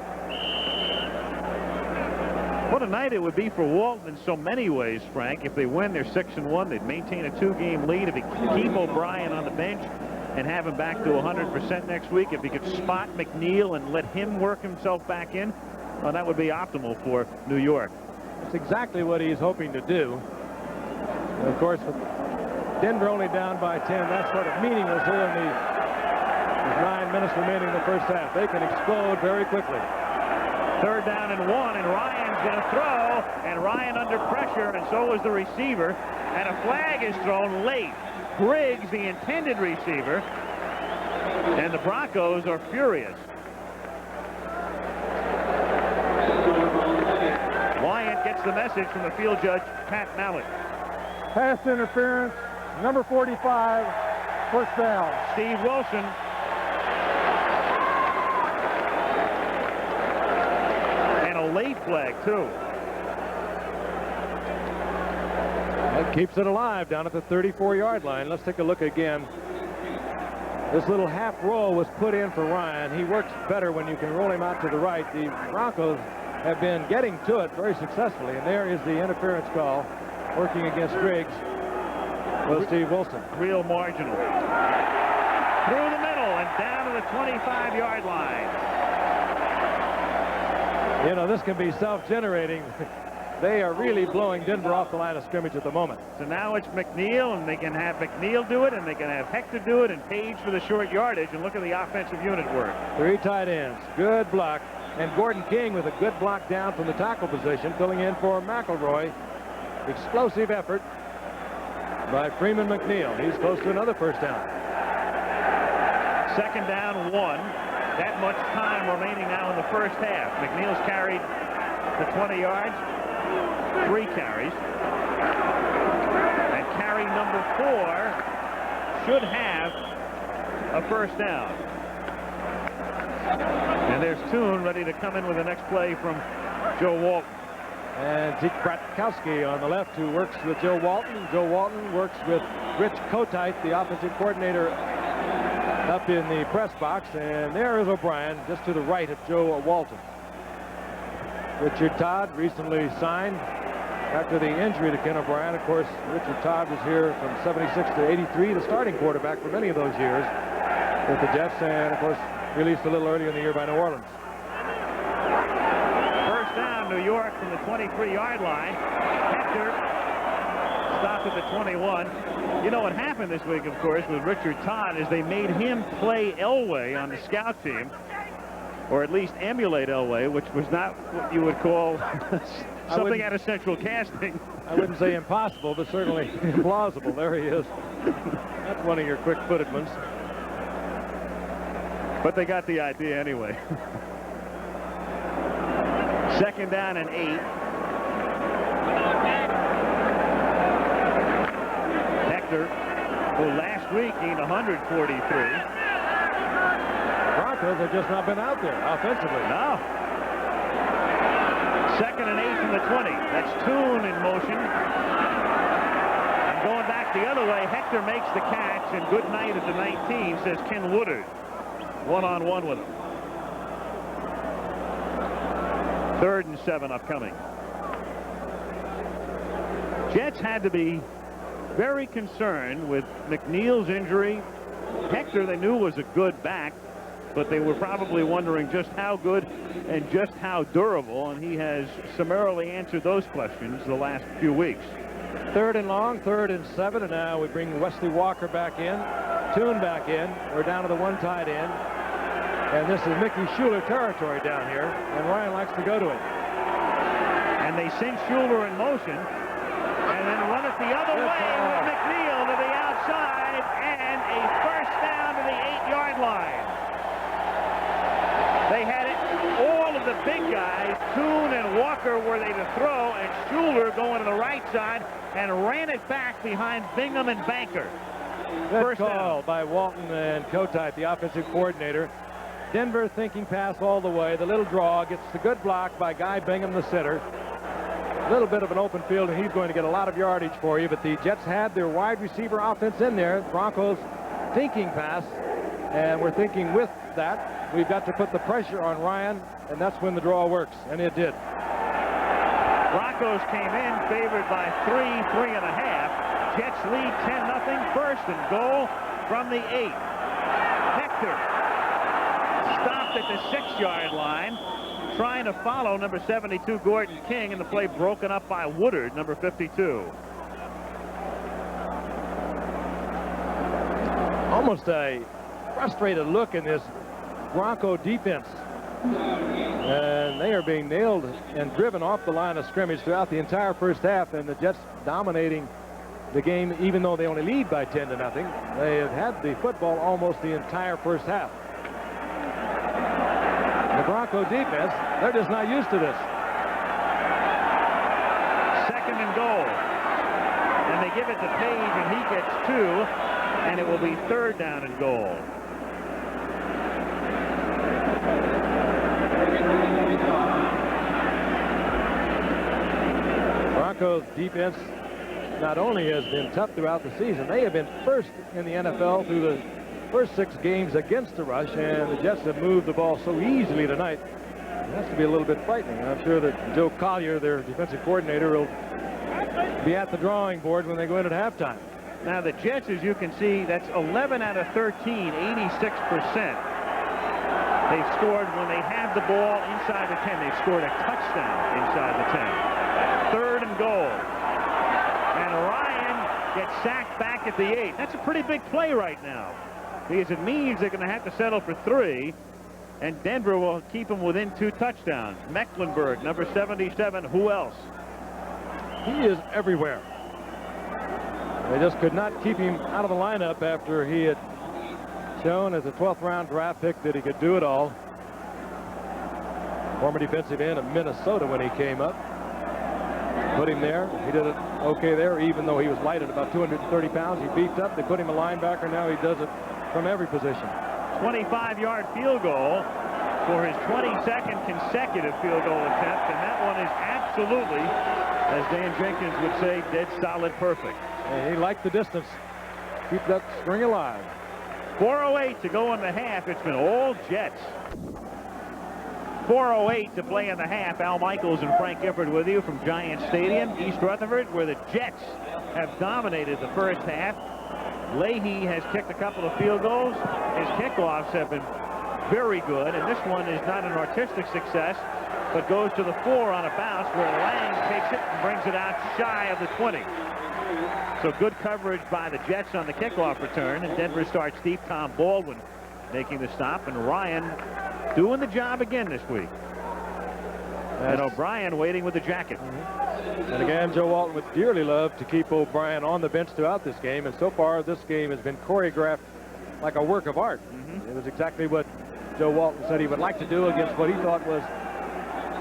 What a night it would be for Walton in so many ways, Frank. If they win, they're 6-1. They'd maintain a 2-game lead. If he could keep O'Brien on the bench and have him back to 100% next week, if he could spot McNeil and let him work himself back in, well, that would be optimal for New York. That's exactly what he's hoping to do. And of course, with Denver only down by 10, that's sort of meaningless here in the 9 minutes remaining in the first half. They can explode very quickly. 3rd down and 1, and Ryan's going to throw, and Ryan under pressure, and so is the receiver, and a flag is thrown late. Briggs, the intended receiver, and the Broncos are furious. Wyatt gets the message from the field judge, Pat Mallett. Pass interference, number 45, first down. Steve Wilson. And a late flag, too. That keeps it alive down at the 34-yard line. Let's take a look again. This little half roll was put in for Ryan. He works better when you can roll him out to the right. The Broncos have been getting to it very successfully, and there is the interference call working against Griggs. Well, Steve Wilson. Real marginal. Through the middle and down to the 25-yard line. You know, this can be self-generating. They are really blowing Denver off the line of scrimmage at the moment. So now it's McNeil, and they can have McNeil do it, and they can have Hector do it, and Page for the short yardage, and look at the offensive unit work. 3 tight ends. Good block. And Gordon King with a good block down from the tackle position, filling in for McElroy. Explosive effort by Freeman McNeil. He's close to another first down. Second down, 1. That much time remaining now in the first half. McNeil's carried the 20 yards, 3 carries. And carry number 4 should have a first down. And there's Toon ready to come in with the next play from Joe Walton. And Zeke Bratkowski on the left, who works with Joe Walton. Joe Walton works with Rich Kotite, the offensive coordinator, up in the press box. And there is O'Brien, just to the right of Joe Walton. Richard Todd recently signed after the injury to Ken O'Brien. Of course, Richard Todd was here from 76 to 83, the starting quarterback for many of those years with the Jets, and of course released a little earlier in the year by New Orleans. First down, New York from the 23-yard line. Hector stopped at the 21. You know what happened this week, of course, with Richard Todd is they made him play Elway on the scout team, or at least emulate Elway, which was not what you would call something out of central casting. I wouldn't say impossible, but certainly implausible. There he is. That's one of your quick-footed ones. But they got the idea anyway. Second down and 8. Hector, who last week gained 143. Broncos have just not been out there offensively. No. Second and 8 from the 20. That's Toon in motion. And going back the other way, Hector makes the catch, and good night at the 19, says Ken Woodard. One-on-one with him. 3rd and 7 upcoming. Jets had to be very concerned with McNeil's injury. Hector, they knew, was a good back, but they were probably wondering just how good and just how durable, and he has summarily answered those questions the last few weeks. 3rd and long, 3rd and 7, and now we bring Wesley Walker back in, Toon back in. We're down to the 1 tight end, and this is Mickey Schuler territory down here, and Ryan likes to go to it. And they send Schuler in motion, and then run it the other way with McNeil to the outside, and a first down to the 8-yard line. They had it, all of the big guys, Toon and Walker, were they to throw, and Schuler going to the right side and ran it back behind Bingham and Banker. Good First call down by Walton and Kotite, the offensive coordinator. Denver thinking pass all the way. The little draw gets the good block by Guy Bingham, the center. A little bit of an open field, and he's going to get a lot of yardage for you. But the Jets had their wide receiver offense in there. Broncos thinking pass, and we're thinking with that, we've got to put the pressure on Ryan, and that's when the draw works, and it did. Broncos came in favored by 3.5. Jets lead 10-0. First and goal from the 8. Hector stopped at the 6-yard line, trying to follow number 72, Gordon King, and the play broken up by Woodard, number 52. Almost a frustrated look in this Bronco defense. And they are being nailed and driven off the line of scrimmage throughout the entire first half, and the Jets dominating the game, even though they only lead by 10-0. They have had the football almost the entire first half. The Bronco defense, they're just not used to this. Second and goal. And they give it to Page, and he gets 2, and it will be 3rd down and goal. Broncos defense not only has been tough throughout the season, they have been first in the NFL through the first 6 games against the rush, and the Jets have moved the ball so easily tonight. It has to be a little bit frightening. I'm sure that Joe Collier, their defensive coordinator, will be at the drawing board when they go in at halftime. Now the Jets, as you can see, that's 11 out of 13, 86%. They've scored when they have the ball inside the 10. They've scored a touchdown inside the 10. 3rd and goal. And Ryan gets sacked back at the 8. That's a pretty big play right now, because it means they're going to have to settle for 3. and Denver will keep him within 2 touchdowns. Mecklenburg, number 77. Who else? He is everywhere. They just could not keep him out of the lineup after he had shown as a 12th round draft pick that he could do it all. Former defensive end of Minnesota when he came up. Put him there. He did it okay there, even though he was light at about 230 pounds. He beefed up. They put him a linebacker. Now he does it from every position. 25-yard field goal for his 22nd consecutive field goal attempt, and that one is absolutely, as Dan Jenkins would say, dead solid perfect. And he liked the distance. Keep that string alive. 4:08 to go in the half. It's been all Jets. 4:08 to play in the half. Al Michaels and Frank Gifford with you from Giant Stadium, East Rutherford, where the Jets have dominated the first half. Leahy has kicked a couple of field goals. His kickoffs have been very good, and this one is not an artistic success, but goes to the 4 on a bounce where Lang takes it and brings it out shy of the 20. So good coverage by the Jets on the kickoff return, and Denver starts deep. Tom Baldwin making the stop, and Ryan doing the job again this week. And O'Brien waiting with the jacket. And again, Joe Walton would dearly love to keep O'Brien on the bench throughout this game, and so far this game has been choreographed like a work of art. It was exactly what Joe Walton said he would like to do against what he thought was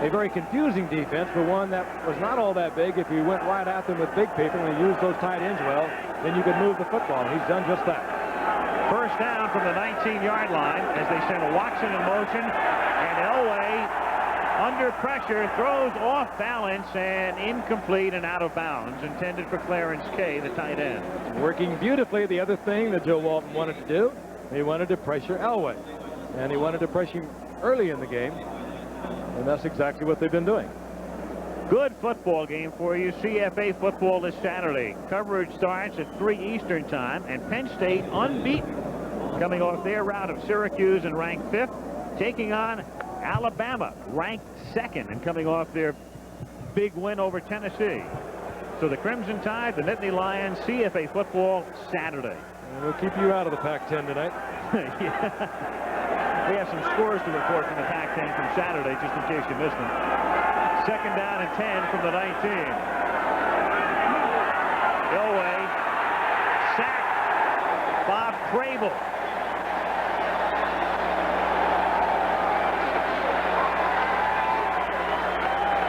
a very confusing defense, but one that was not all that big. If you went right at them with big people and used those tight ends well, then you could move the football. He's done just that. First down from the 19-yard line as they send Watson in motion, and Elway under pressure throws off balance and incomplete and out of bounds, intended for Clarence Kay, the tight end. Working beautifully. The other thing that Joe Walton wanted to do, he wanted to pressure Elway, and he wanted to pressure him early in the game, and that's exactly what they've been doing. Good football game for you. CFA football this Saturday. Coverage starts at 3 Eastern time, and Penn State unbeaten, coming off their rout of Syracuse and ranked 5th, taking on Alabama, ranked 2nd, and coming off their big win over Tennessee. So the Crimson Tide, the Nittany Lions, CFA football Saturday. And we'll keep you out of the Pac-10 tonight. We have some scores to report from the Pac-10 from Saturday, just in case you missed them. 2nd down and 10 from the 19. Elway, sack, Bob Crable.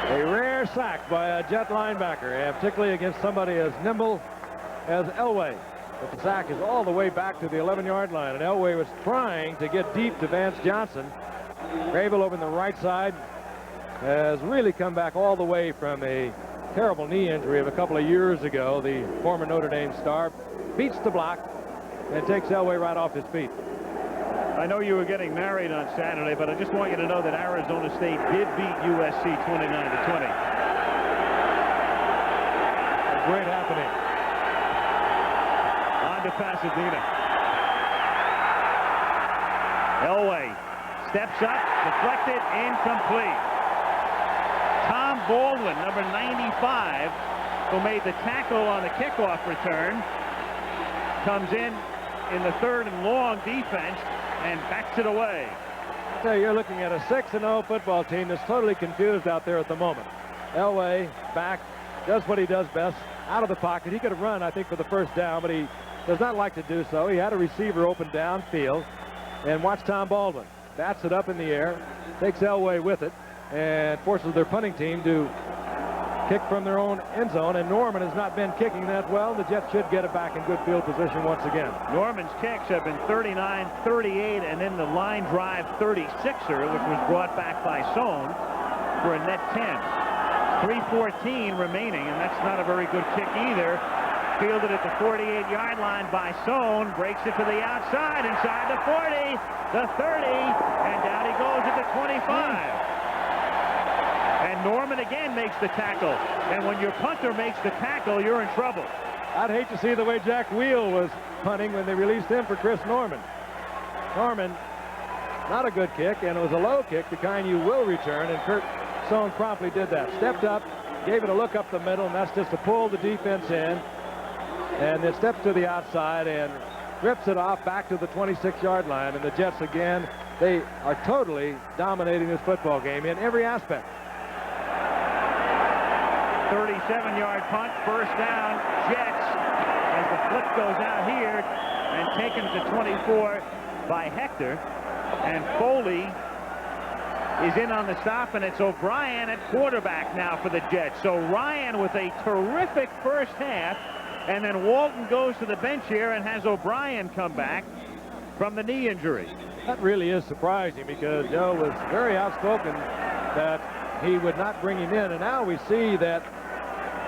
A rare sack by a Jet linebacker, and particularly against somebody as nimble as Elway. But the sack is all the way back to the 11-yard line, and Elway was trying to get deep to Vance Johnson. Crable over on the right side has really come back all the way from a terrible knee injury of a couple of years ago. The former Notre Dame star beats the block and takes Elway right off his feet. I know you were getting married on Saturday, but I just want you to know that Arizona State did beat USC 29-20. A great happening. On to Pasadena. Elway steps up, deflected, incomplete. Tom Baldwin, number 95, who made the tackle on the kickoff return, comes in the 3rd and long defense and backs it away. So you're looking at a 6-0 football team that's totally confused out there at the moment. Elway back, does what he does best, out of the pocket. He could have run, I think, for the first down, but he does not like to do so. He had a receiver open downfield, and watch Tom Baldwin. Bats it up in the air, takes Elway with it, and forces their punting team to kick from their own end zone, and Norman has not been kicking that well. The Jets should get it back in good field position once again. Norman's kicks have been 39, 38, and then the line drive 36er, which was brought back by Sohn for a net 10. 3:14 remaining, and that's not a very good kick either. Fielded at the 48-yard line by Sohn, breaks it to the outside, inside the 40, the 30, and down he goes at the 25. And Norman again makes the tackle. And when your punter makes the tackle, you're in trouble. I'd hate to see the way Jack Wheel was punting when they released him for Chris Norman. Norman, not a good kick, and it was a low kick, the kind you will return, and Kurt Sohn promptly did that. Stepped up, gave it a look up the middle, and that's just to pull the defense in. And then steps to the outside and rips it off back to the 26-yard line. And the Jets again They are totally dominating this football game in every aspect. 37-yard punt, first down, Jets, as the flip goes out here and taken to 24 by Hector. And Foley is in on the stop, and it's O'Brien at quarterback now for the Jets. So Ryan with a terrific first half, and then Walton goes to the bench here and has O'Brien come back from the knee injury. That really is surprising, because Joe was very outspoken that he would not bring him in, and now we see that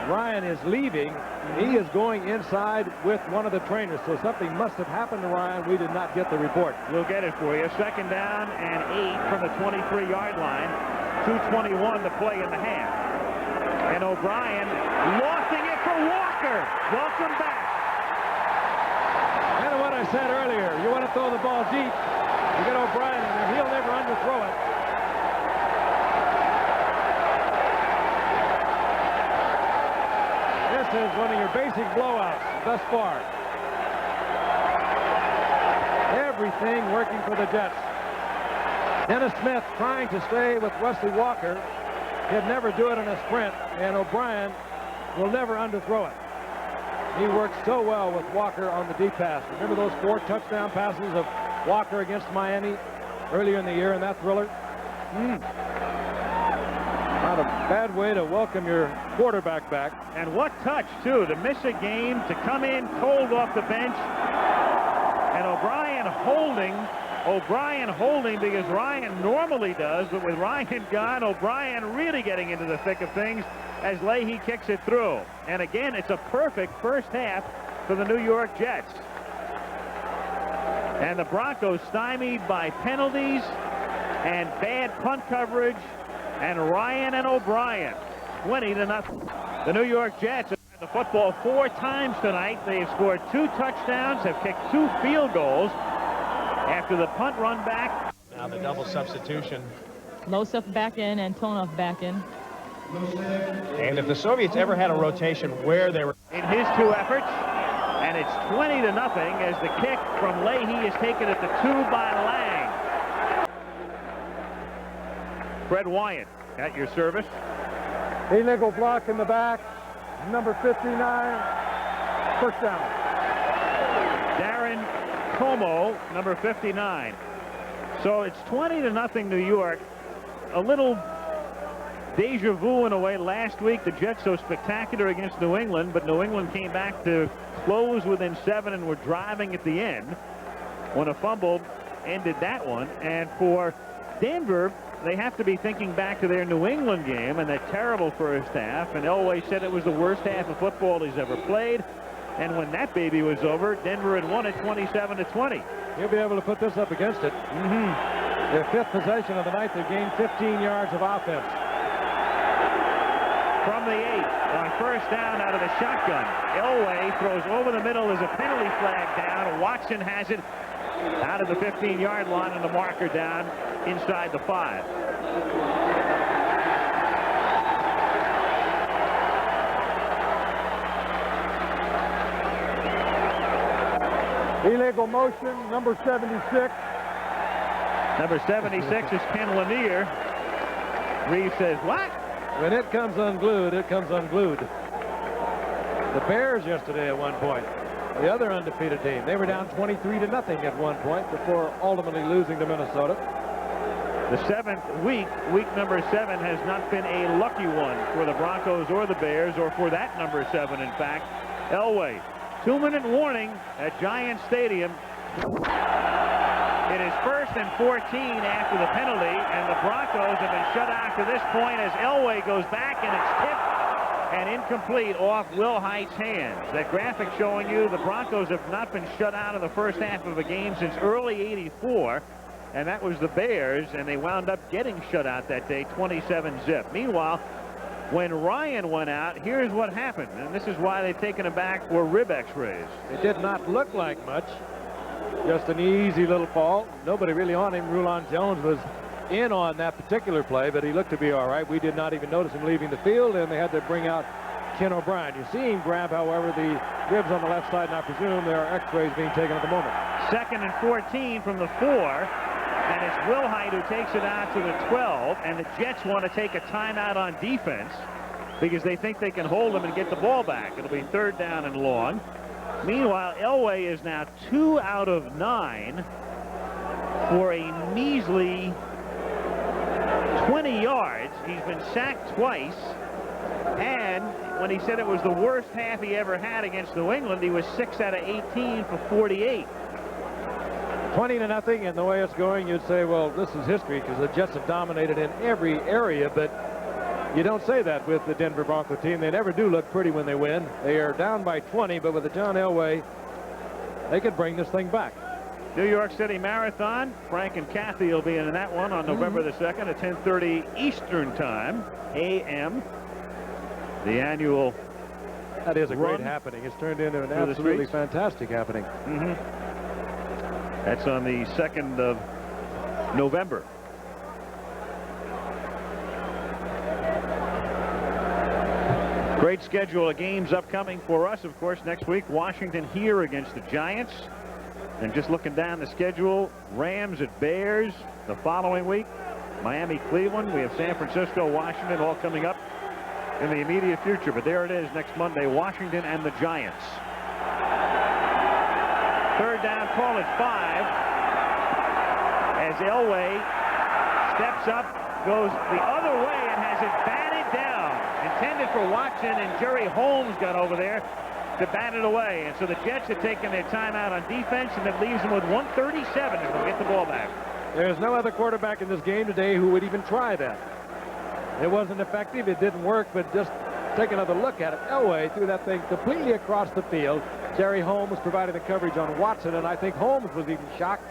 Ryan is leaving. He is going inside with one of the trainers, so something must have happened to Ryan. We did not get the report. We'll get it for you. Second down and 8 from the 23-yard line. 2:21 to play in the half. And O'Brien lofting it for Walker. Welcome back. And what I said earlier, you want to throw the ball deep, you get O'Brien in there. He'll never underthrow it. This is one of your basic blowouts thus far. Everything working for the Jets. Dennis Smith trying to stay with Wesley Walker. He'd never do it in a sprint, and O'Brien will never underthrow it. He works so well with Walker on the deep pass. Remember those 4 touchdown passes of Walker against Miami earlier in the year in that thriller? Not a bad way to welcome your quarterback back. And what touch, too, to miss a game, to come in cold off the bench. And O'Brien holding because Ryan normally does, but with Ryan gone, O'Brien really getting into the thick of things as Leahy kicks it through. And again, it's a perfect first half for the New York Jets. And the Broncos stymied by penalties and bad punt coverage, and Ryan and O'Brien 20-0. The New York Jets have had the football 4 times tonight. They have scored 2 touchdowns, have kicked 2 field goals after the punt run back. Now the double substitution. Losef back in and Tonov back in. And if the Soviets ever had a rotation where they were in his 2 efforts, and it's 20-0 as the kick from Leahy is taken at the 2 by Lang. Fred Wyatt at your service. Illegal block in the back, number 59, first down. Darren Como, number 59. So it's 20-0 New York. A little deja vu in a way. Last week the Jets so spectacular against New England, but New England came back to close within 7 and were driving at the end when a fumble ended that one. And for Denver, they have to be thinking back to their New England game and that terrible first half. And Elway said it was the worst half of football he's ever played. And when that baby was over, Denver had won it 27-20. He'll be able to put this up against it. Their 5th possession of the night, they gained 15 yards of offense. From the 8, on first down out of the shotgun, Elway throws over the middle as a penalty flag down. Watson has it out of the 15-yard line and the marker down inside the 5. Illegal motion, number 76. Number 76 is Ken Lanier. Reeves says, what? When it comes unglued, it comes unglued. The Bears yesterday at one point, the other undefeated team, they were down 23-0 at one point before ultimately losing to Minnesota. The 7th week number 7, has not been a lucky one for the Broncos or the Bears, or for that number 7, in fact. Elway, 2-minute warning at Giant Stadium. It is 1st and 14 after the penalty, and the Broncos have been shut out to this point as Elway goes back, and it's tipped and incomplete off Will Height's hands. That graphic showing you the Broncos have not been shut out in the first half of a game since early '84, and that was the Bears, and they wound up getting shut out that day, 27-0. Meanwhile, when Ryan went out, here's what happened, and this is why they've taken him back for rib x-rays. It did not look like much. Just an easy little fall. Nobody really on him. Rulon Jones was in on that particular play, but he looked to be all right. We did not even notice him leaving the field, and they had to bring out Ken O'Brien. You see him grab, however, the ribs on the left side, and I presume there are x-rays being taken at the moment. 2nd and 14 from the 4. And it's Wilhite who takes it out to the 12, and the Jets want to take a timeout on defense because they think they can hold them and get the ball back. It'll be 3rd down and long. Meanwhile, Elway is now 2 out of 9 for a measly 20 yards. He's been sacked twice, and when he said it was the worst half he ever had against New England, he was 6 out of 18 for 48. 20-0, and the way it's going, you'd say, well, this is history because the Jets have dominated in every area, but you don't say that with the Denver Bronco team. They never do look pretty when they win. They are down by 20, but with the John Elway, they could bring this thing back. New York City Marathon. Frank and Kathy will be in that one on November the 2nd at 10:30 Eastern Time, a.m. The annual That is a run great happening. It's turned into an absolutely fantastic happening. That's on the 2nd of November. Great schedule of games upcoming for us, of course. Next week, Washington here against the Giants. And just looking down the schedule, Rams at Bears the following week. Miami, Cleveland. We have San Francisco, Washington all coming up in the immediate future. But there it is next Monday, Washington and the Giants. 3rd down, call it 5. As Elway steps up, goes the other way and has it batted down. Intended for Watson, and Jerry Holmes got over there to bat it away. And so the Jets have taken their timeout on defense, and that leaves them with 1:37 and they'll get the ball back. There's no other quarterback in this game today who would even try that. It wasn't effective. It didn't work, but just take another look at it. Elway threw that thing completely across the field. Jerry Holmes provided the coverage on Watson, and I think Holmes was even shocked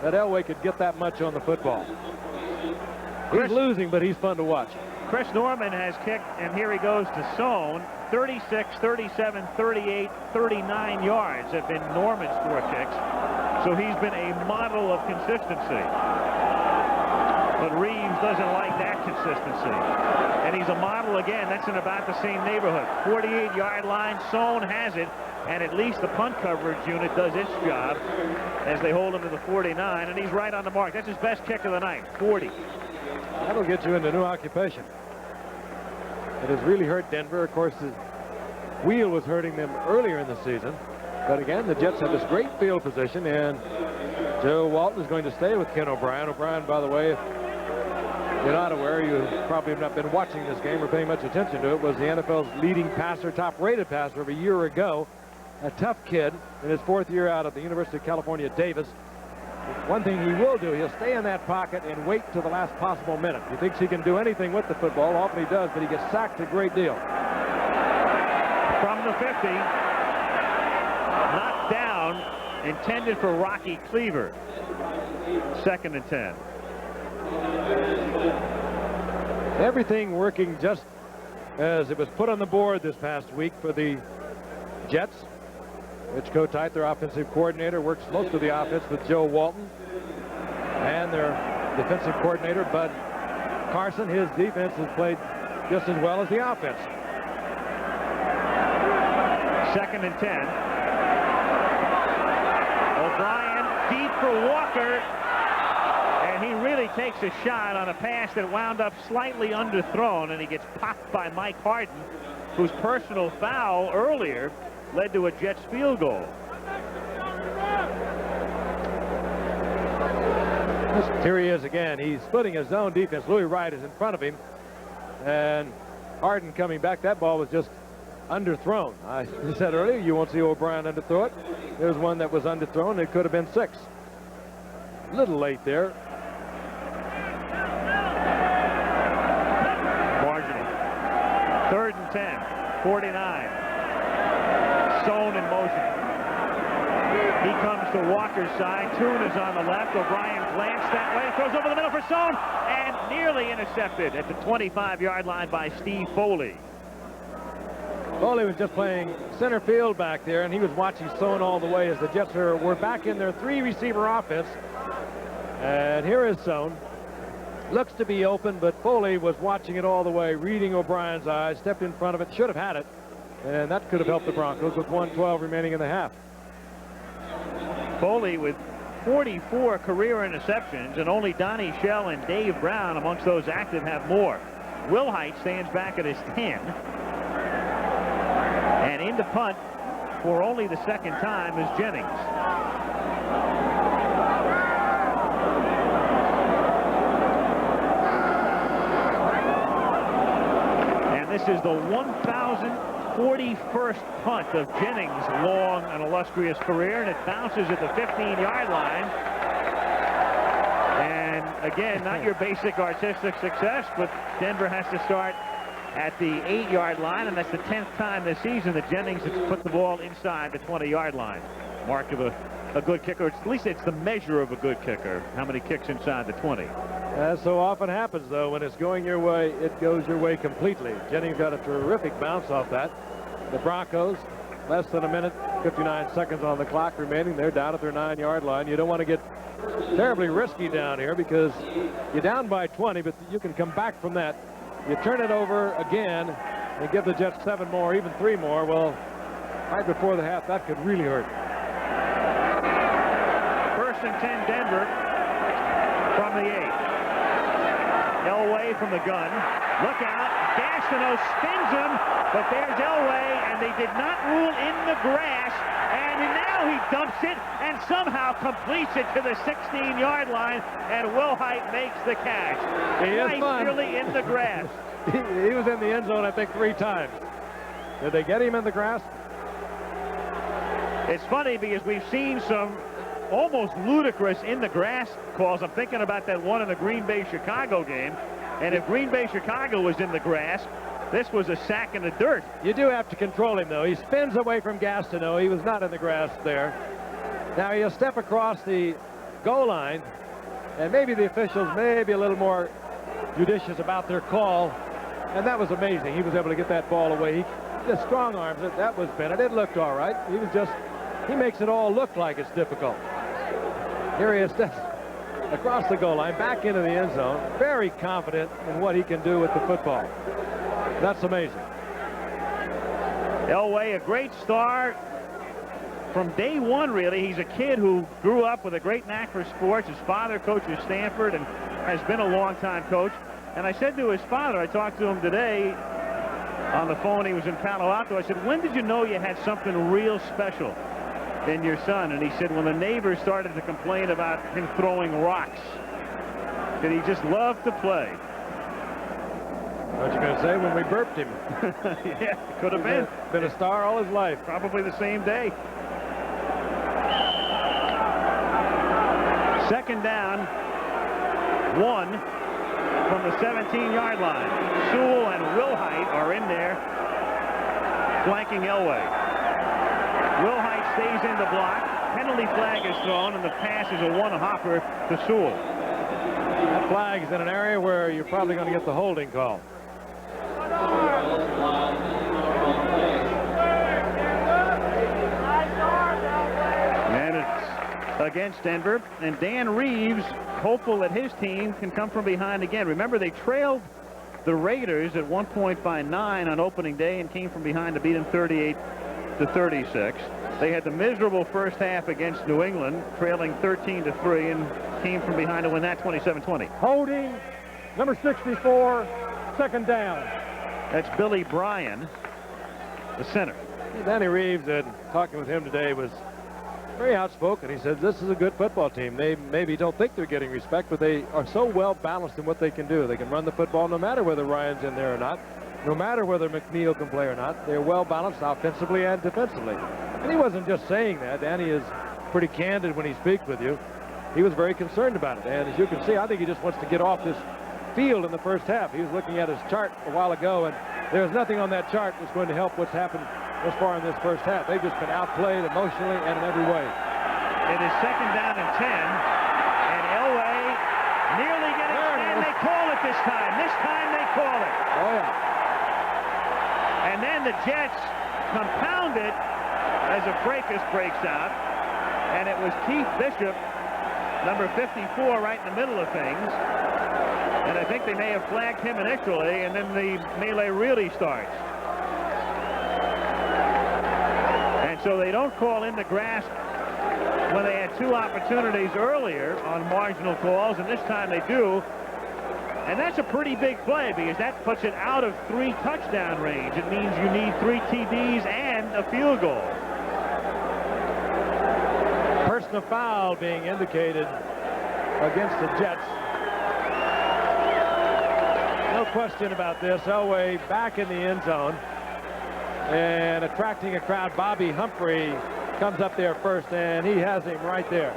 that Elway could get that much on the football. He's losing, but he's fun to watch. Chris Norman has kicked, and here he goes to Sohn. 36, 37, 38, 39 yards have been Norman's 4 kicks. So he's been a model of consistency. But Reeves doesn't like that consistency. And he's a model again. That's in about the same neighborhood. 48-yard line. Sohn has it. And at least the punt coverage unit does its job as they hold him to the 49. And he's right on the mark. That's his best kick of the night. 40. That'll get you into new occupation. It has really hurt Denver. Of course, the wheel was hurting them earlier in the season. But again, the Jets have this great field position, and Joe Walton is going to stay with Ken O'Brien. O'Brien, by the way, if you're not aware, you probably have not been watching this game or paying much attention to it, was the NFL's leading passer, top-rated passer of a year ago. A tough kid in his 4th year out at the University of California, Davis. One thing he will do, he'll stay in that pocket and wait till the last possible minute. He thinks he can do anything with the football. Often he does, but he gets sacked a great deal. From the 50, knocked down, intended for Rocky Cleaver. 2nd and 10. Everything working just as it was put on the board this past week for the Jets. Rich Kotite, their offensive coordinator, works most of the offense with Joe Walton. And their defensive coordinator, Bud Carson, his defense has played just as well as the offense. 2nd and 10. O'Brien deep for Walker. And he really takes a shot on a pass that wound up slightly underthrown, and he gets popped by Mike Harden, whose personal foul earlier led to a Jets field goal. Here he is again. He's splitting his zone defense. Louis Wright is in front of him. And Harden coming back. That ball was just underthrown. I said earlier, you won't see O'Brien underthrow it. There's one that was underthrown. It could have been 6. A little late there. Margining. 3rd and 10. 49. Sohn in motion. He comes to Walker's side. Toon is on the left. O'Brien glanced that way. Throws over the middle for Sohn. And nearly intercepted at the 25-yard line by Steve Foley. Foley was just playing center field back there, and he was watching Sohn all the way as the Jets were back in their 3-receiver offense. And here is Sohn. Looks to be open, but Foley was watching it all the way, reading O'Brien's eyes, stepped in front of it, should have had it. And that could have helped the Broncos with 1:12 remaining in the half. Foley with 44 career interceptions, and only Donnie Shell and Dave Brown amongst those active have more. Wilhite stands back at his 10. And into punt for only the second time is Jennings. And this is the 1,041st punt of Jennings' long and illustrious career, and it bounces at the 15-yard line. And again, not your basic artistic success, but Denver has to start at the 8-yard line, and that's the 10th time this season that Jennings has put the ball inside the 20-yard line. Mark of a good kicker. At least it's the measure of a good kicker, how many kicks inside the 20. As so often happens, though, when it's going your way, it goes your way completely. Jennings got a terrific bounce off that. The Broncos, less than a minute, 59 seconds on the clock remaining. They're down at their 9-yard line. You don't want to get terribly risky down here because you're down by 20, but you can come back from that. You turn it over again and give the Jets 7 more, even 3 more. Well, right before the half, that could really hurt. 1st and 10 Denver from the 8. Elway from the gun. Look out. Gastineau spins him, but there's Elway, and they did not rule in the grass. And now he dumps it and somehow completes it to the 16-yard line, and Wilhite makes the catch. He is fun. Really in the grass. He was in the end zone, I think, 3 times. Did they get him in the grass? It's funny because we've seen some almost ludicrous in the grass calls. I'm thinking about that one in the Green Bay-Chicago game. And if Green Bay-Chicago was in the grass, this was a sack in the dirt. You do have to control him, though. He spins away from Gastineau. He was not in the grass there. Now he'll step across the goal line, and maybe the officials may be a little more judicious about their call. And that was amazing. He was able to get that ball away. He just strong arms it. That was Bennett. It looked all right. He makes it all look like it's difficult. Here he is across the goal line, back into the end zone. Very confident in what he can do with the football. That's amazing. Elway, a great star from day one, really. He's a kid who grew up with a great knack for sports. His father coaches Stanford and has been a long-time coach. And I said to his father, I talked to him today on the phone. He was in Palo Alto. I said, when did you know you had something real special in your son? And he said, when the neighbors started to complain about him throwing rocks, that he just loved to play. What you going to say? When we burped him. Yeah, could have been. Been a star all his life. Probably the same day. 2nd down, 1 from the 17-yard line. Sewell and Wilhite are in there flanking Elway. Wilhite stays in the block. Penalty flag is thrown, and the pass is a one-hopper to Sewell. That flag is in an area where you're probably going to get the holding call. And it's against Denver, and Dan Reeves hopeful that his team can come from behind again. Remember, they trailed the Raiders at one point by 9 on opening day and came from behind to beat them 38-36. They had the miserable first half against New England, trailing 13-3, and came from behind to win that 27-20. Holding, number 64, 2nd down. That's Billy Bryan, the center. Danny Reeves, talking with him today, was very outspoken. He said this is a good football team. They maybe don't think they're getting respect, but they are so well balanced in what they can do. They can run the football no matter whether Ryan's in there or not, no matter whether McNeil can play or not. They're well balanced offensively and defensively. And he wasn't just saying that. Danny is pretty candid when he speaks with you. He was very concerned about it. And as you can see, I think he just wants to get off this field in the first half. He was looking at his chart a while ago, and there's nothing on that chart that's going to help what's happened thus far in this first half. They've just been outplayed emotionally and in every way. It is 2nd down and 10, and Elway nearly getting it, and they call it this time. This time they call it. Oh, yeah. And then the Jets compound it as a fracas breaks out, and it was Keith Bishop, number 54, right in the middle of things. And I think they may have flagged him initially, and then the melee really starts. And so they don't call in the grass when they had 2 opportunities earlier on marginal calls, and this time they do. And that's a pretty big play because that puts it out of 3 touchdown range. It means you need 3 TDs and a field goal. Personal foul being indicated against the Jets. No question about this. Elway back in the end zone and attracting a crowd. Bobby Humphrey comes up there first, and he has him right there.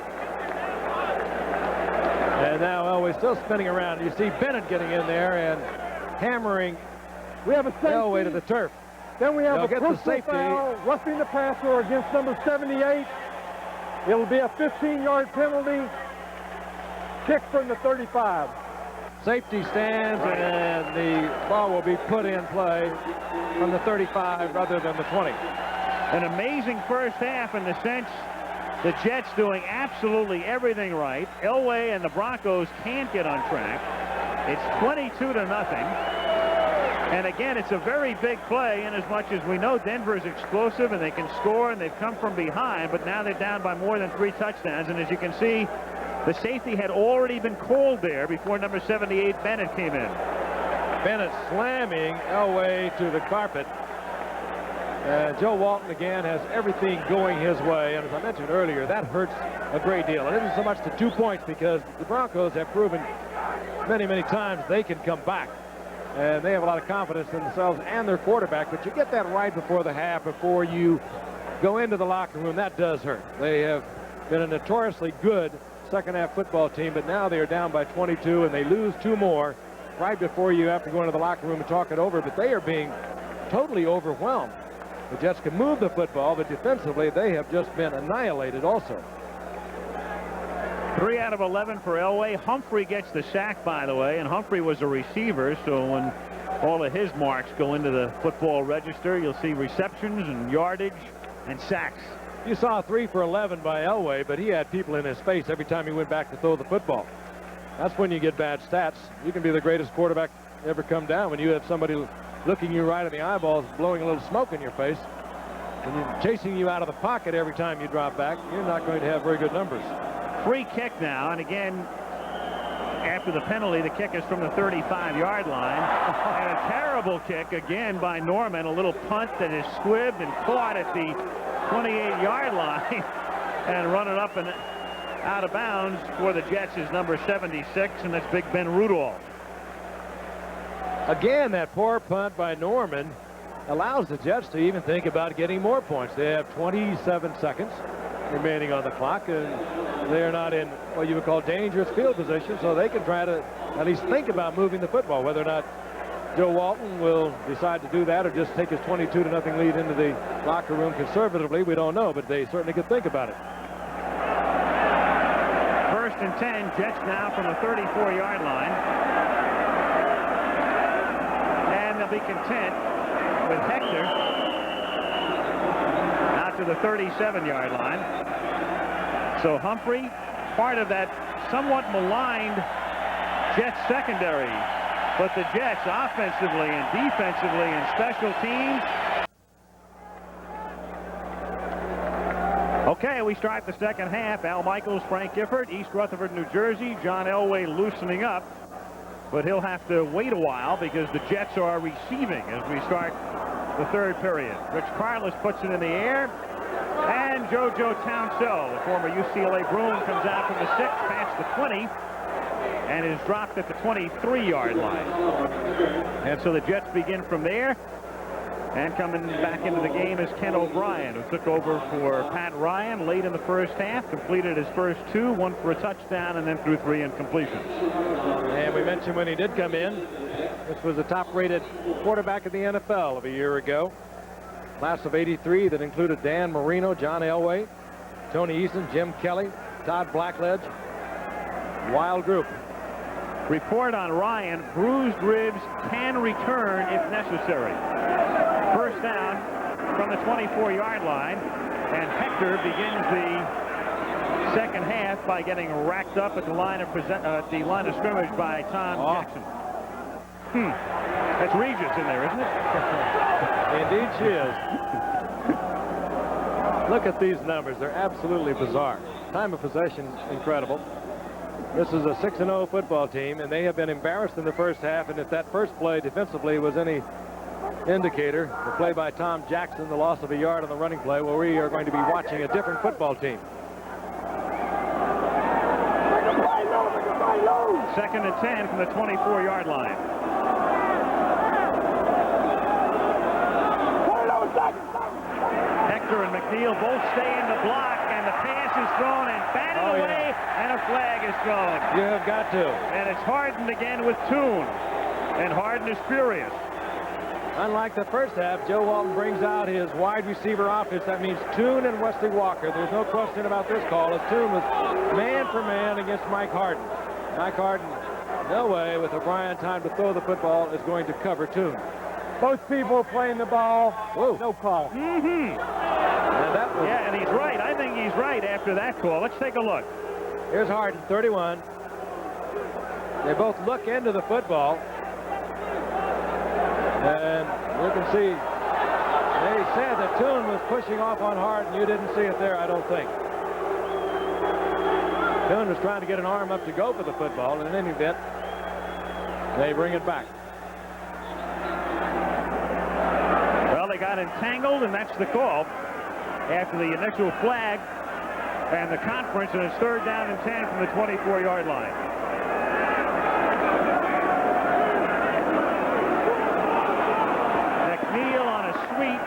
And now Elway still spinning around. You see Bennett getting in there and hammering We have a safety. Elway to the turf. Then we have They'll a get the personal safety. foul, roughing the passer against number 78. It'll be a 15-yard penalty. Kick from the 35. Safety stands, and the ball will be put in play from the 35 rather than the 20. An amazing first half in the sense the Jets doing absolutely everything right. Elway and the Broncos can't get on track. It's 22-0. And again, it's a very big play in as much as we know Denver is explosive and they can score and they've come from behind, but now they're down by more than 3 touchdowns. And as you can see, the safety had already been called there before number 78 Bennett came in. Bennett slamming Elway to the carpet. Joe Walton again has everything going his way, and as I mentioned earlier, that hurts a great deal. It isn't so much the 2 points because the Broncos have proven many times they can come back, and they have a lot of confidence in themselves and their quarterback, but you get that right before the half, before you go into the locker room. That does hurt. They have been a notoriously good second half football team, but now they are down by 22 and they lose 2 more right before you have to go into the locker room and talk it over, but they are being totally overwhelmed. The Jets can move the football, but defensively they have just been annihilated also. 3 out of 11 for Elway. Humphrey gets the sack, by the way, and Humphrey was a receiver, so when all of his marks go into the football register, you'll see receptions and yardage and sacks. You saw 3 for 11 by Elway, but he had people in his face every time he went back to throw the football. That's when you get bad stats. You can be the greatest quarterback ever come down when you have somebody looking you right in the eyeballs, blowing a little smoke in your face, and chasing you out of the pocket every time you drop back. You're not going to have very good numbers. Free kick now, and again, after the penalty, the kick is from the 35-yard line. And a terrible kick again by Norman, a little punt that is squibbed and caught at the 28-yard line and running up and out of bounds for the Jets is number 76, and that's Big Ben Rudolph. Again, that poor punt by Norman allows the Jets to even think about getting more points. They have 27 seconds remaining on the clock, and they're not in what you would call dangerous field position, so they can try to at least think about moving the football. Whether or not Joe Walton will decide to do that or just take his 22-0 lead into the locker room conservatively, we don't know, but they certainly could think about it. 1st and 10, Jets now from the 34-yard line. And they'll be content with Hector out to the 37-yard line. So Humphrey, part of that somewhat maligned Jets secondary. But the Jets offensively and defensively and special teams. Okay, we start the second half. Al Michaels, Frank Gifford, East Rutherford, New Jersey. John Elway loosening up, but he'll have to wait a while because the Jets are receiving as we start the 3rd period. Rich Karlis puts it in the air, and JoJo Townsell, the former UCLA Bruin, comes out from the 6 past the 20 and is dropped at the 23-yard line. And so the Jets begin from there. And coming back into the game is Ken O'Brien, who took over for Pat Ryan late in the first half, completed his first 2, 1 for a touchdown, and then threw 3 incompletions. And we mentioned when he did come in, this was the top-rated quarterback in the NFL of a year ago. Class of '83 that included Dan Marino, John Elway, Tony Eason, Jim Kelly, Todd Blackledge. Wild group. Report on Ryan: bruised ribs, can return if necessary. First down from the 24-yard line, and Hector begins the second half by getting racked up at the line of scrimmage by Tom Jackson. That's Regis in there, isn't it? Indeed she is. Look at these numbers. They're absolutely bizarre. Time of possession, incredible. This is a 6-0 football team, and they have been embarrassed in the first half. And if that first play defensively was any indicator, the play by Tom Jackson, the loss of a yard on the running play, well, we are going to be watching a different football team. 2nd and 10 from the 24-yard line. Hector and McNeil both stay in the block, and the pass is thrown and batted away, and a flag is thrown. You have got to. And it's Harden again with Toon, and Harden is furious. Unlike the first half, Joe Walton brings out his wide receiver offense. That means Toon and Wesley Walker. There's no question about this call, as Toon was man for man against Mike Harden. Mike Harden, no way, with O'Brien time to throw the football, is going to cover Toon. Both people playing the ball. Whoa. No call. Yeah, and he's right. I think he's right after that call. Let's take a look. Here's Harden, 31. They both look into the football. And you can see they said that Toon was pushing off on Harden. You didn't see it there, I don't think. Toon was trying to get an arm up to go for the football, and in any event, they bring it back. Well, they got entangled, and that's the call after the initial flag and the conference, and it's 3rd down and 10 from the 24-yard line. McNeil on a sweep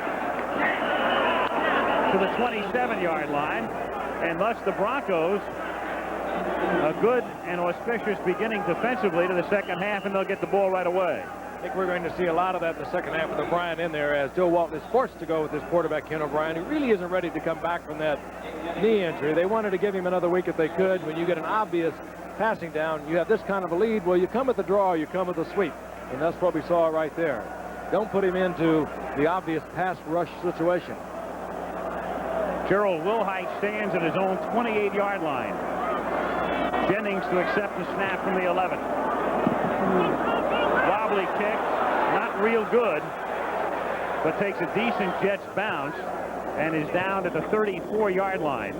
to the 27-yard line, and thus the Broncos a good and auspicious beginning defensively to the second half, and they'll get the ball right away. I think we're going to see a lot of that in the second half with O'Brien in there, as Joe Walton is forced to go with his quarterback, Ken O'Brien, who really isn't ready to come back from that knee injury. They wanted to give him another week if they could. When you get an obvious passing down, you have this kind of a lead. Well, you come with the draw, you come with the sweep, and that's what we saw right there. Don't put him into the obvious pass rush situation. Gerald Wilhite stands at his own 28-yard line. Jennings to accept the snap from the 11. Wobbly kick, not real good, but takes a decent Jets bounce and is down at the 34-yard line.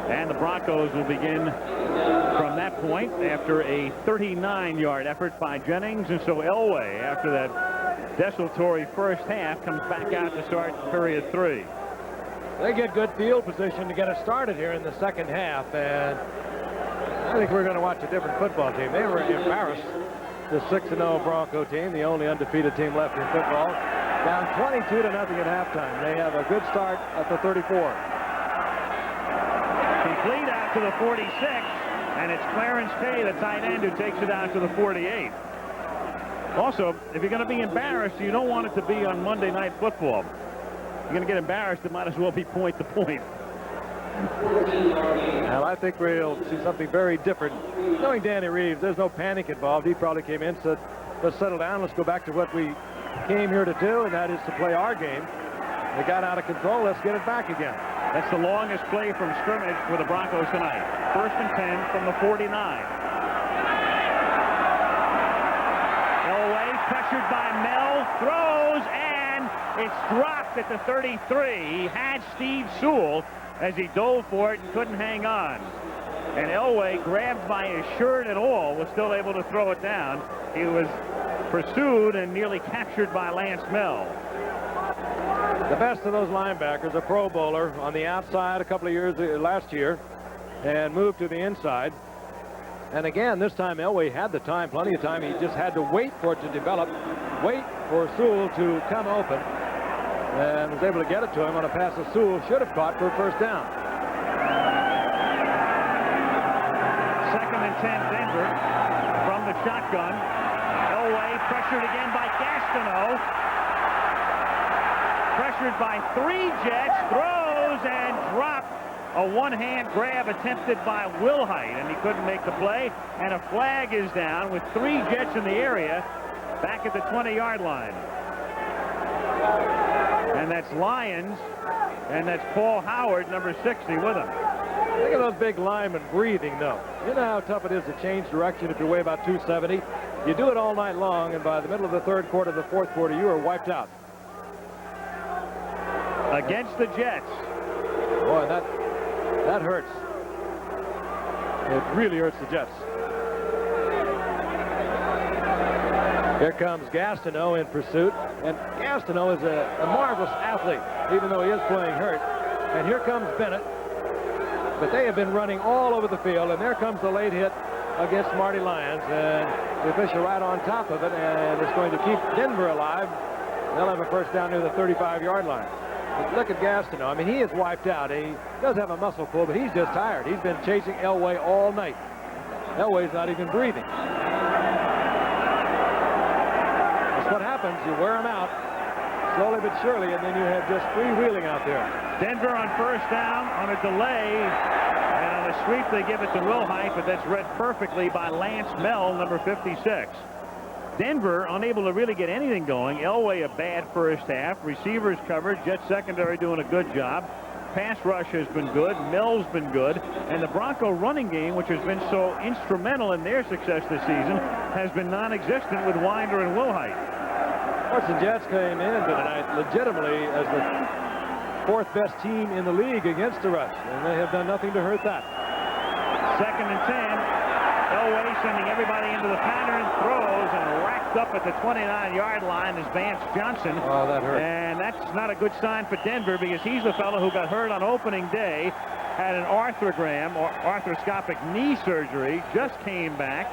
And the Broncos will begin from that point after a 39-yard effort by Jennings. And so Elway, after that desultory first half, comes back out to start period 3. They get good field position to get us started here in the second half, and I think we're going to watch a different football team. They were embarrassed, the 6-0 Bronco team, the only undefeated team left in football, down 22-0 at halftime. They have a good start at the 34. Complete out to the 46, and it's Clarence Kay, the tight end, who takes it out to the 48. Also, if you're going to be embarrassed, you don't want it to be on Monday Night Football. You're going to get embarrassed, it might as well be point to point. Well, I think we'll see something very different. Knowing Danny Reeves, there's no panic involved. He probably came in, said, let's settle down, let's go back to what we came here to do, and that is to play our game. They got out of control, let's get it back again. That's the longest play from scrimmage for the Broncos tonight. 1st and 10 from the 49. Elway pressured by Mel, throws, and it's dropped at the 33. He had Steve Sewell as he dove for it and couldn't hang on. And Elway, grabbed by his shirt and all, was still able to throw it down. He was pursued and nearly captured by Lance Mel. The best of those linebackers, a Pro Bowler on the outside a couple of years last year, and moved to the inside. And again, this time Elway had the time, plenty of time. He just had to wait for it to develop, wait for Sewell to come open, and was able to get it to him on a pass that Sewell should have caught for a first down. 2nd and 10 Denver from the shotgun. Elway pressured again by Gastineau. Pressured by 3 Jets, throws and dropped. A one-hand grab attempted by Wilhite, and he couldn't make the play. And a flag is down with 3 Jets in the area back at the 20-yard line. And that's Lyons, and that's Paul Howard, number 60, with him. Look at those big linemen breathing, though. You know how tough it is to change direction if you weigh about 270. You do it all night long, and by the middle of the third quarter, the fourth quarter, you are wiped out. Against the Jets, Boy, that hurts. It really hurts the Jets. Here comes Gastineau in pursuit. And Gastineau is a marvelous athlete, even though he is playing hurt. And here comes Bennett. But they have been running all over the field, and there comes the late hit against Marty Lyons, and the official right on top of it, and it's going to keep Denver alive. They'll have a first down near the 35-yard line. But look at Gastineau. I mean, he is wiped out. He does have a muscle pull, but he's just tired. He's been chasing Elway all night. Elway's not even breathing. That's what happens. You wear them out slowly but surely, and then you have just freewheeling out there. Denver on first down on a delay, and on a sweep they give it to Wilhite, but that's read perfectly by Lance Mell, number 56. Denver unable to really get anything going. Elway a bad first half. Receivers covered. Jet secondary doing a good job. Pass rush has been good. Mill's been good. And the Bronco running game, which has been so instrumental in their success this season, has been non-existent with Winder and Wilhite. Of course, the Jets came in tonight legitimately as the fourth best team in the league against the rush, and they have done nothing to hurt that. 2nd and 10. Elway sending everybody into the pattern, throws, and racked up at the 29-yard line is Vance Johnson. Oh, that hurt. And that's not a good sign for Denver, because he's the fellow who got hurt on opening day, had an arthrogram or arthroscopic knee surgery, just came back,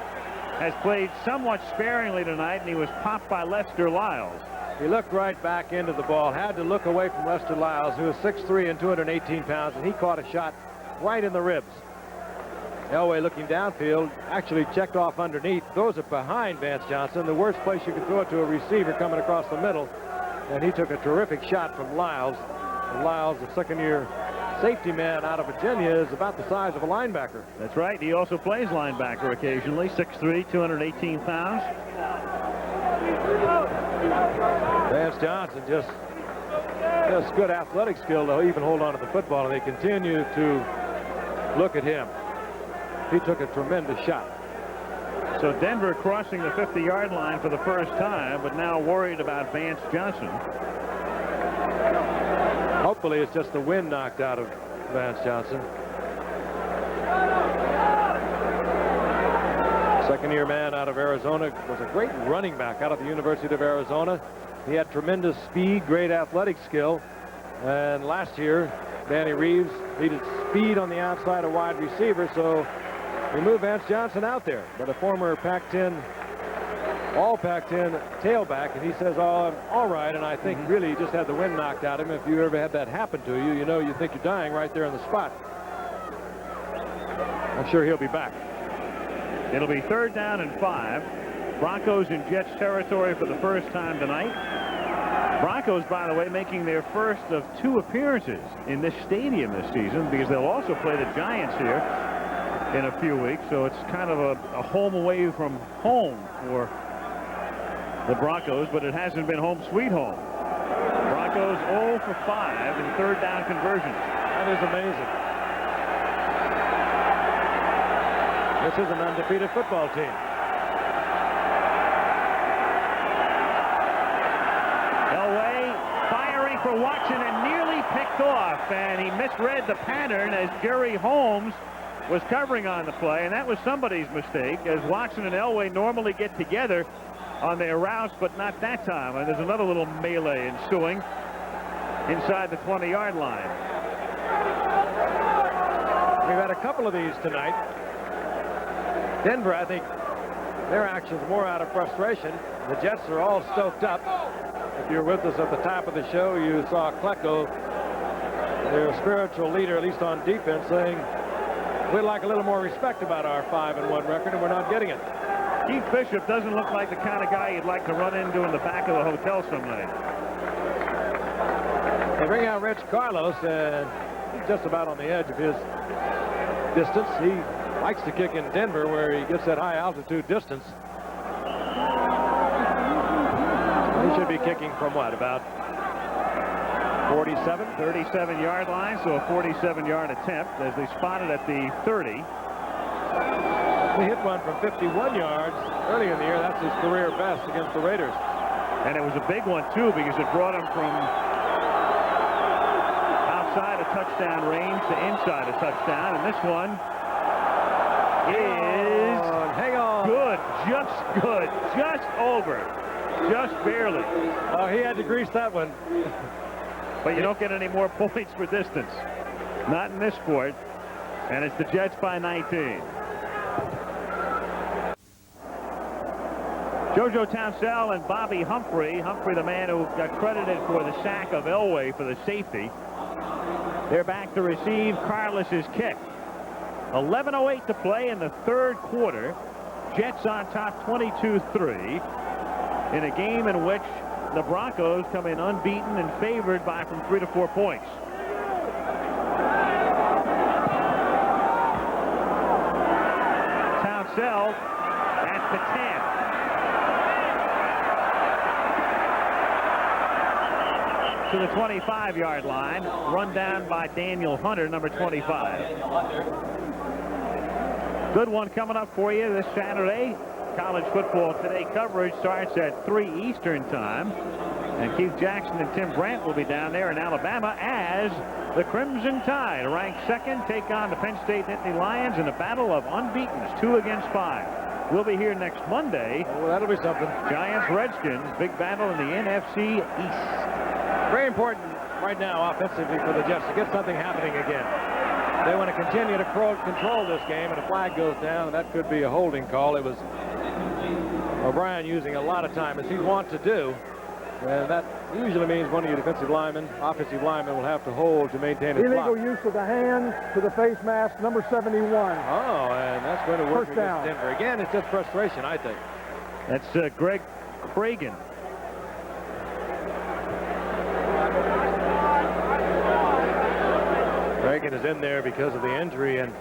has played somewhat sparingly tonight, and he was popped by Lester Lyles. He looked right back into the ball, had to look away from Lester Lyles, who is 6'3" and 218 pounds, and he caught a shot right in the ribs. Elway looking downfield, actually checked off underneath. Those are behind Vance Johnson, the worst place you could throw it to a receiver coming across the middle. And he took a terrific shot from Lyles. And Lyles, the second-year safety man out of Virginia, is about the size of a linebacker. That's right. He also plays linebacker occasionally. 6'3", 218 pounds. Vance Johnson just good athletic skill to even hold on to the football, and they continue to look at him. He took a tremendous shot. So Denver crossing the 50-yard line for the first time, but now worried about Vance Johnson. Hopefully it's just the wind knocked out of Vance Johnson. Second-year man out of Arizona, was a great running back out of the University of Arizona. He had tremendous speed, great athletic skill. And last year, Danny Reeves needed speed on the outside of wide receiver, so we moved Vance Johnson out there. But a former Pac-10, all Pac-10 tailback, and he says, oh, I'm all right. And I think really he just had the wind knocked out of him. If you ever had that happen to you, you know you think you're dying right there on the spot. I'm sure he'll be back. It'll be 3rd down and 5. Broncos in Jets territory for the first time tonight. Broncos, by the way, making their first of 2 appearances in this stadium this season, because they'll also play the Giants here in a few weeks. So it's kind of a home away from home for the Broncos, but it hasn't been home sweet home. Broncos 0 for 5 in 3rd down conversions. That is amazing. This is an undefeated football team. Elway firing for Watson and nearly picked off, and he misread the pattern as Jerry Holmes was covering on the play, and that was somebody's mistake, as Watson and Elway normally get together on their routes, but not that time. And there's another little melee ensuing inside the 20-yard line. We've had a couple of these tonight. Denver, I think their action's more out of frustration. The Jets are all stoked up. If you were with us at the top of the show, you saw Klecko, their spiritual leader, at least on defense, saying, we'd like a little more respect about our 5-1 record, and we're not getting it. Keith Bishop doesn't look like the kind of guy you'd like to run into in the back of the hotel some night. They bring out Rich Carlos, and he's just about on the edge of his distance. He likes to kick in Denver, where he gets that high altitude distance. He should be kicking from what, about 47? 37-yard line, so a 47-yard attempt as they spotted at the 30. He hit one from 51 yards early in the year. That's his career best against the Raiders. And it was a big one, too, because it brought him from outside of touchdown range to inside a touchdown, and this one is hang on. good, just over, just barely. Oh, he had to grease that one. But you don't get any more points for distance. Not in this sport. And it's the Jets by 19. JoJo Townsell and Bobby Humphrey. Humphrey, the man who got credited for the sack of Elway for the safety. They're back to receive Carlos's kick. 11:08 to play in the third quarter. Jets on top 22-3 in a game in which the Broncos come in unbeaten and favored by from 3 to 4 points. Townsell at the 10. To the 25-yard line, run down by Daniel Hunter, number 25. Good one coming up for you this Saturday. College Football Today coverage starts at 3 Eastern time. And Keith Jackson and Tim Brandt will be down there in Alabama as the Crimson Tide, ranked second, take on the Penn State Nittany Lions in a battle of unbeatens, 2 against 5. We'll be here next Monday. Oh, that'll be something. Giants-Redskins, big battle in the NFC East. Very important right now offensively for the Jets to get something happening again. They want to continue to control this game, and a flag goes down, and that could be a holding call. It was O'Brien using a lot of time, as he wants to do. And that usually means one of your defensive linemen, offensive linemen, will have to hold to maintain his block. Illegal use of the hands to the face mask, number 71. Oh, and that's going to work First down. against Denver. Again, it's just frustration, I think. That's Greg Cragen. Cragen is in there because of the injury in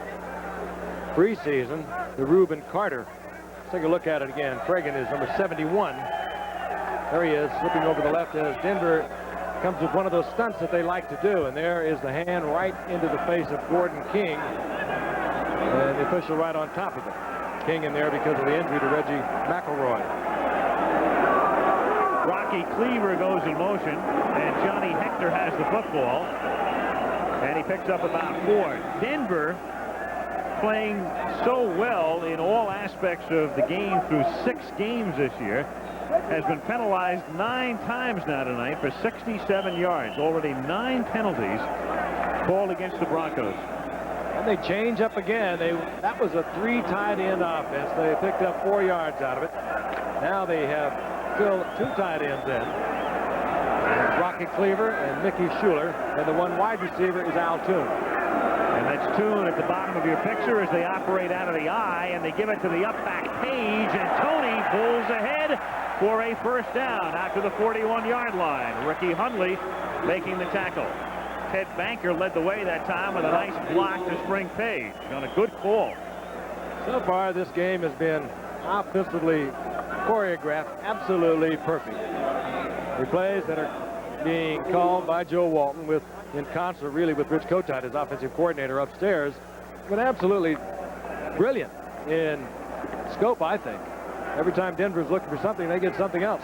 preseason to Reuben Carter. Let's take a look at it again. Cragen is number 71. There he is, slipping over the left as Denver comes with one of those stunts that they like to do. And there is the hand right into the face of Gordon King. And the official right on top of it. King in there because of the injury to Reggie McElroy. Rocky Cleaver goes in motion, and Johnny Hector has the football. And he picks up about 4. Denver playing so well in all aspects of the game through 6 games this year. Has been penalized 9 times now tonight for 67 yards. Already 9 penalties called against the Broncos. And they change up again. That was a 3 tight end offense. They picked up 4 yards out of it. Now they have still 2 tight ends in. Rocky Cleaver and Mickey Schuler. And the one wide receiver is Al Toon. And that's Toon at the bottom of your picture as they operate out of the eye, and they give it to the up back Page, and Tony pulls ahead for a first down out to the 41-yard line. Ricky Hundley making the tackle. Ted Banker led the way that time with a nice block to Spring Page. On a good call. So far, this game has been offensively choreographed absolutely perfect. The plays that are being called by Joe Walton in concert really with Rich Kotite, his offensive coordinator upstairs, but absolutely brilliant in scope, I think. Every time Denver's looking for something, they get something else.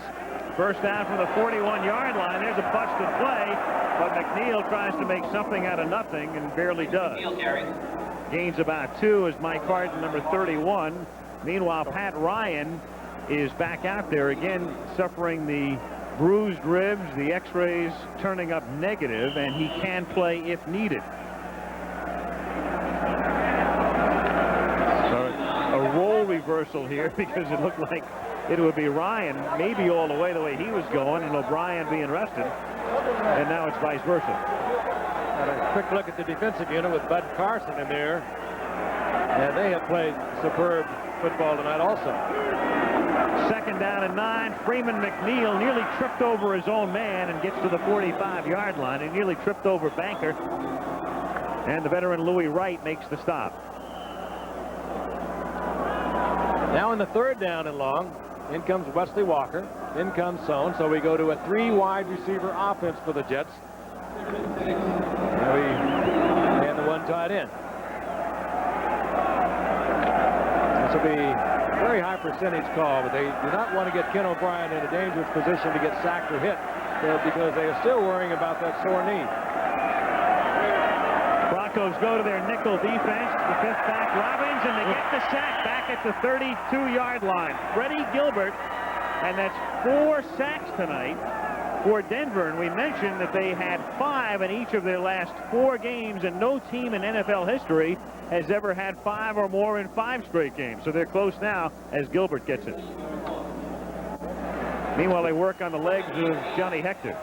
First down from the 41-yard line. There's a busted play, but McNeil tries to make something out of nothing and barely does. Gains about 2 as Mike Harden, number 31. Meanwhile, Pat Ryan is back out there again, suffering the bruised ribs, the x-rays turning up negative, and he can play if needed. A role reversal here because it looked like it would be Ryan maybe all the way he was going and O'Brien being rested, and now it's vice versa. Got a quick look at the defensive unit with Bud Carson in there, and they have played superb football tonight also. Second down and 9. Freeman McNeil nearly tripped over his own man and gets to the 45-yard line. He nearly tripped over Banker, and the veteran Louis Wright makes the stop. Now in the third down and long, in comes Wesley Walker, in comes Sohn, so we go to a 3 wide receiver offense for the Jets. And the 1 tight end. This will be a very high percentage call, but they do not want to get Ken O'Brien in a dangerous position to get sacked or hit because they are still worrying about that sore knee. Broncos go to their nickel defense. The fifth back, Robbins, and they get the sack back at the 32-yard line. Freddie Gilbert, and that's 4 sacks tonight for Denver. And we mentioned that they had 5 in each of their last 4 games, and no team in NFL history has ever had 5 or more in 5 straight games. So they're close now as Gilbert gets it. Meanwhile, they work on the legs of Johnny Hector.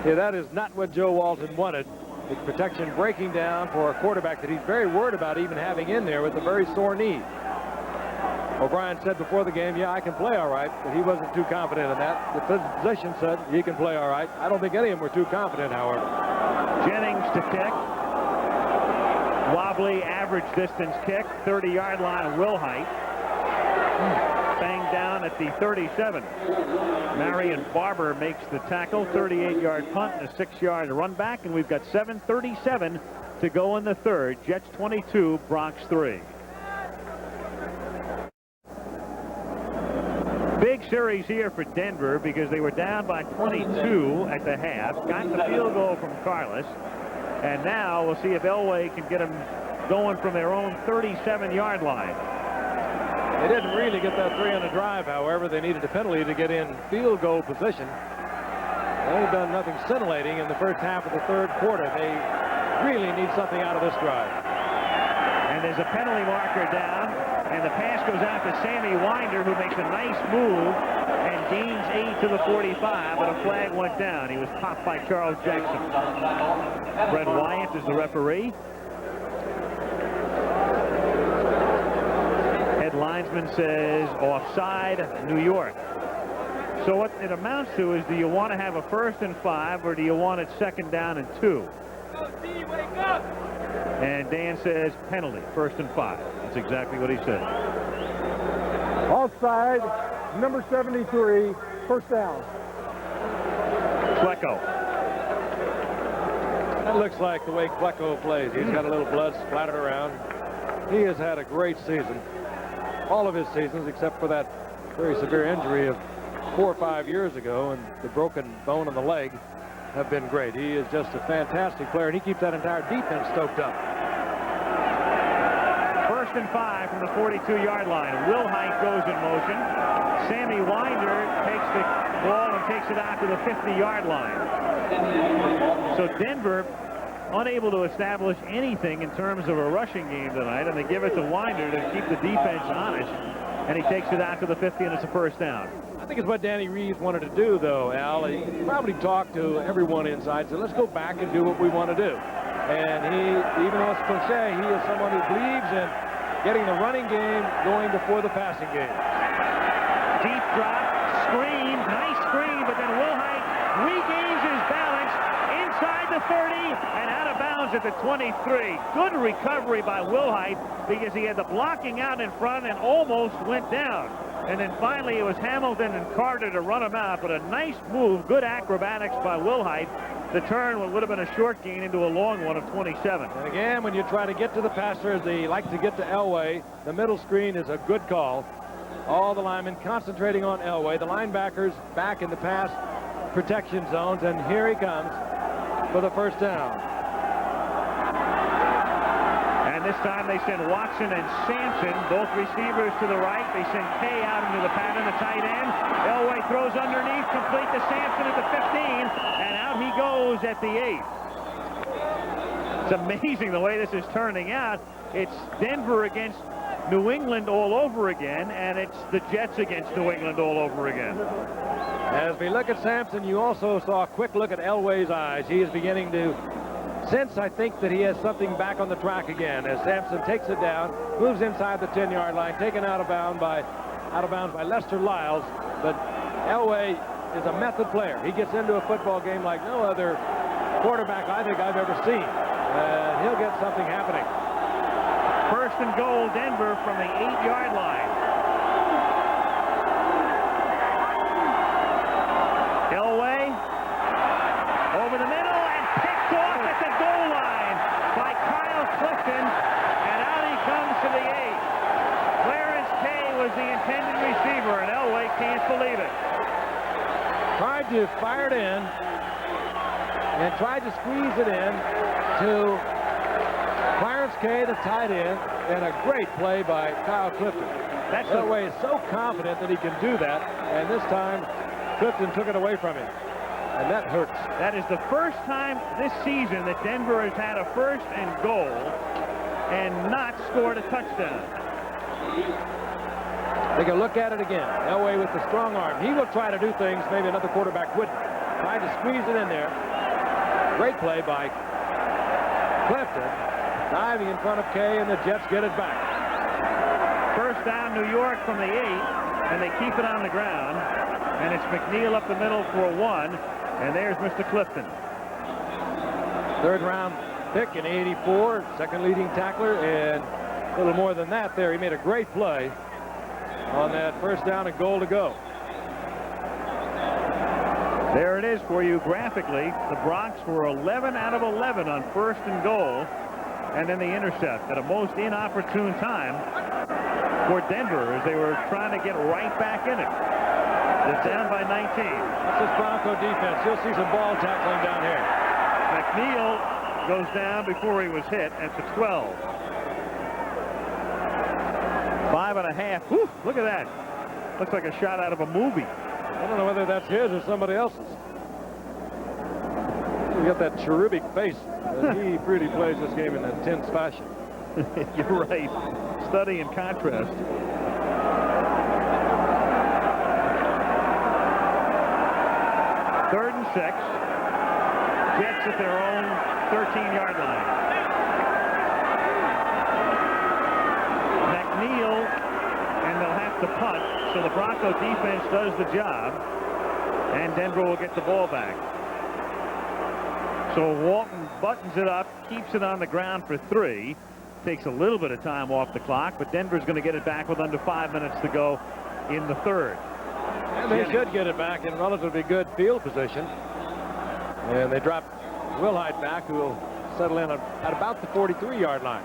Yeah, that is not what Joe Walton wanted. The protection breaking down for a quarterback that he's very worried about even having in there with a very sore knee. O'Brien said before the game, yeah, I can play all right, but he wasn't too confident in that. The physician said he can play all right. I don't think any of them were too confident, however. Jennings to kick. Wobbly average distance kick, 30-yard line, Wilhite. Banged down at the 37. Marion Barber makes the tackle, 38-yard punt and a 6-yard run back, and we've got 7:37 to go in the third. Jets 22, Bronx 3. Big series here for Denver because they were down by 22 at the half, got the field goal from Carlos, and now we'll see if Elway can get them going from their own 37-yard line. They didn't really get that 3 on the drive, however. They needed a penalty to get in field goal position. They've done nothing scintillating in the first half of the third quarter. They really need something out of this drive. And there's a penalty marker down, and the pass goes out to Sammy Winder, who makes a nice move and gains 8 to the 45, but a flag went down. He was popped by Charles Jackson. Fred Wyant is the referee. Head linesman says offside, New York. So what it amounts to is, do you want to have a 1st and 5, or do you want it 2nd down and 2? And Dan says penalty, 1st and 5. That's exactly what he said. Offside, number 73, 1st down. Klecko. That looks like the way Klecko plays. He's got a little blood splattered around. He has had a great season. All of his seasons, except for that very severe injury of 4 or 5 years ago and the broken bone in the leg, have been great. He is just a fantastic player, and he keeps that entire defense stoked up. 1st and 5 from the 42-yard line. Wilhite goes in motion. Sammy Winder takes the ball and takes it out to the 50-yard line. So Denver unable to establish anything in terms of a rushing game tonight, and they give it to Winder to keep the defense honest, and he takes it out to the 50, and it's a 1st down. I think it's what Danny Reeves wanted to do, though, Al. He probably talked to everyone inside, said, let's go back and do what we want to do. And he, even though it's cliche, he is someone who believes in getting the running game going before the passing game. Deep drop, screen, nice screen, but then Wilhite regains his balance inside the 30 and out of bounds at the 23. Good recovery by Wilhite because he had the blocking out in front and almost went down. And then finally it was Hamilton and Carter to run him out, but a nice move, good acrobatics by Wilhite. The turn would have been a short gain into a long one of 27. And again, when you try to get to the passer, as they like to get to Elway, the middle screen is a good call. All the linemen concentrating on Elway. The linebackers back in the pass protection zones, and here he comes for the 1st down. And this time they send Watson and Sampson, both receivers to the right. They send Kay out into the pattern, the tight end. Elway throws underneath, complete to Sampson at the 15, and out he goes at the 8. It's amazing the way this is turning out. It's Denver against New England all over again, and it's the Jets against New England all over again. As we look at Sampson, you also saw a quick look at Elway's eyes. He is beginning to sense, I think, that he has something back on the track again as Sampson takes it down, moves inside the 10-yard line, taken out of bounds by Lester Lyles. But Elway is a method player. He gets into a football game like no other quarterback I think I've ever seen. He'll get something happening. 1st and goal, Denver from the 8-yard line. Elway over the middle and picked off at the goal line by Kyle Clifton, and out he comes to the 8. Clarence Kay was the intended receiver, and Elway can't believe it. Tried to fire it in and tried to squeeze it in. to Clarence Kay, the tight end, and a great play by Kyle Clifton. Elway is so confident that he can do that, and this time Clifton took it away from him, and that hurts. That is the first time this season that Denver has had a first and goal and not scored a touchdown. Take a look at it again. Elway with the strong arm. He will try to do things maybe another quarterback wouldn't. Tried to squeeze it in there. Great play by Clifton. Diving in front of Kay, and the Jets get it back. First down, New York from the 8, and they keep it on the ground. And it's McNeil up the middle for a 1, and there's Mr. Clifton. Third round pick in 84, second leading tackler, and a little more than that there. He made a great play on that first down and goal to go. There it is for you graphically. The Bronx were 11 out of 11 on first and goal, and then the intercept at a most inopportune time for Denver as they were trying to get right back in it. It's down by 19. That's this Bronco defense. You'll see some ball tackling down here. McNeil goes down before he was hit at the 12. 5.5. Whew, look at that. Looks like a shot out of a movie. I don't know whether that's his or somebody else's. You got that cherubic face. He really plays this game in a tense fashion. You're right. Study and contrast. Third and 6. Jets at their own 13-yard line. McNeil, and they'll have to punt, so the Bronco defense does the job, and Denver will get the ball back. So Walton buttons it up, keeps it on the ground for 3. Takes a little bit of time off the clock, but Denver's going to get it back with under 5 minutes to go in the third. And they should get it back in relatively good field position. And they drop Wilhite back, who will settle in at about the 43-yard line.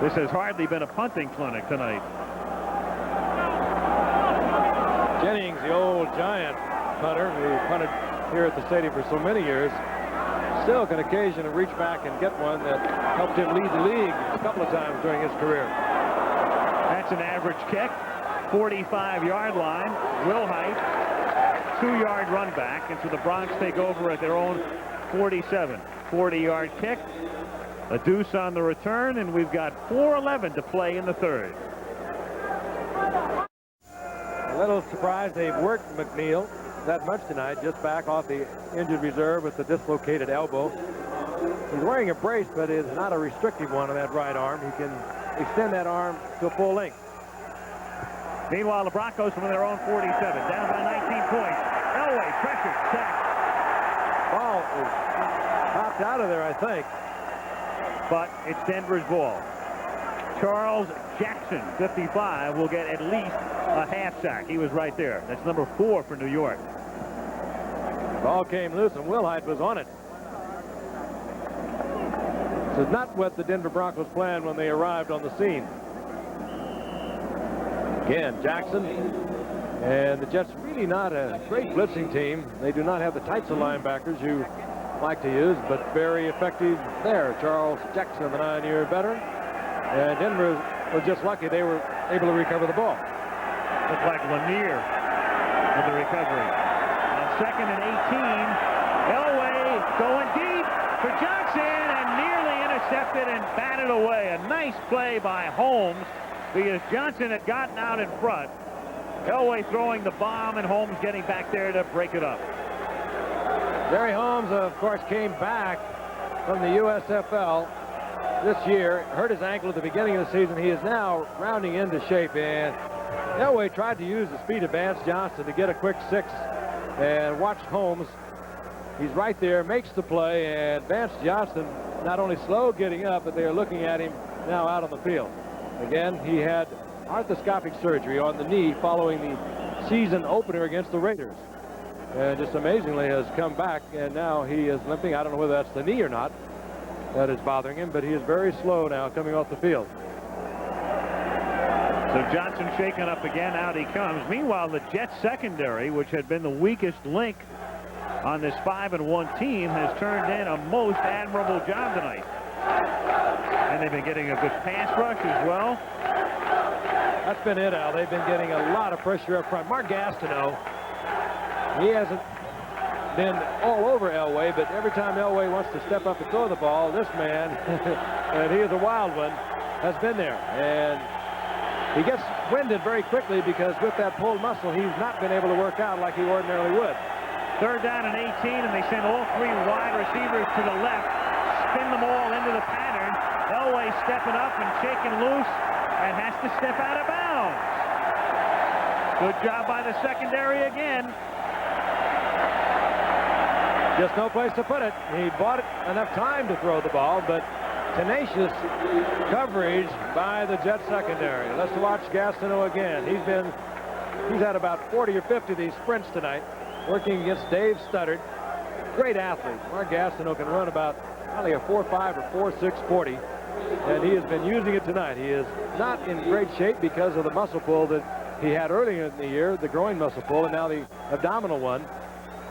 This has hardly been a punting clinic tonight. Jennings, the old Giant punter who punted here at the stadium for so many years, still can occasionally reach back and get one that helped him lead the league a couple of times during his career. That's an average kick. 45-yard line. Wilhite, 2-yard run back, and so the Bronx take over at their own 47. 40-yard kick, a deuce on the return, and we've got 4:11 to play in the third. A little surprised they've worked McNeil that much tonight, just back off the injured reserve with the dislocated elbow. He's wearing a brace, but it is not a restrictive one on that right arm. He can extend that arm to full length. Meanwhile, the Broncos from their own 47, down by 19 points. Elway, pressure, sack. Ball is popped out of there, I think. But it's Denver's ball. Charles Jackson, 55, will get at least a half sack. He was right there. That's number 4 for New York. Ball came loose, and Wilhite was on it. This is not what the Denver Broncos planned when they arrived on the scene. Again, Jackson, and the Jets really not a great blitzing team. They do not have the types of linebackers you like to use, but very effective there. Charles Jackson, the 9-year veteran, and Denver was just lucky they were able to recover the ball. Looked like Lanier with the recovery. On 2nd and 18, Elway going deep for Johnson, and nearly intercepted and batted away. A nice play by Holmes, because Johnson had gotten out in front. Elway throwing the bomb, and Holmes getting back there to break it up. Jerry Holmes, of course, came back from the USFL this year, hurt his ankle at the beginning of the season. He is now rounding into shape, and Elway tried to use the speed of Vance Johnson to get a quick 6, and watch Holmes. He's right there, makes the play, and Vance Johnson not only slow getting up, but they are looking at him now out on the field. Again, he had arthroscopic surgery on the knee following the season opener against the Raiders. And just amazingly has come back, and now he is limping. I don't know whether that's the knee or not that is bothering him, but he is very slow now coming off the field. So Johnson shaken up again. Out he comes. Meanwhile, the Jets secondary, which had been the weakest link on this 5-1 team has turned in a most admirable job tonight. And they've been getting a good pass rush as well. That's been it, Al. They've been getting a lot of pressure up front. Mark Gastineau, he hasn't been all over Elway, but every time Elway wants to step up and throw the ball, this man, and he is a wild one, has been there. And he gets winded very quickly because with that pulled muscle, he's not been able to work out like he ordinarily would. 3rd down and 18, and they send all 3 wide receivers to the left, spin them all into the pattern. Elway stepping up and shaking loose and has to step out of bounds. Good job by the secondary again. Just no place to put it. He bought enough time to throw the ball, but tenacious coverage by the Jet secondary. Let's watch Gastineau again. He's had about 40 or 50 of these sprints tonight, working against Dave Studdard. Great athlete. Mark Gastineau can run about probably a 4.5 or 4.6 40, and he has been using it tonight. He is not in great shape because of the muscle pull that he had earlier in the year, the groin muscle pull, and now the abdominal one.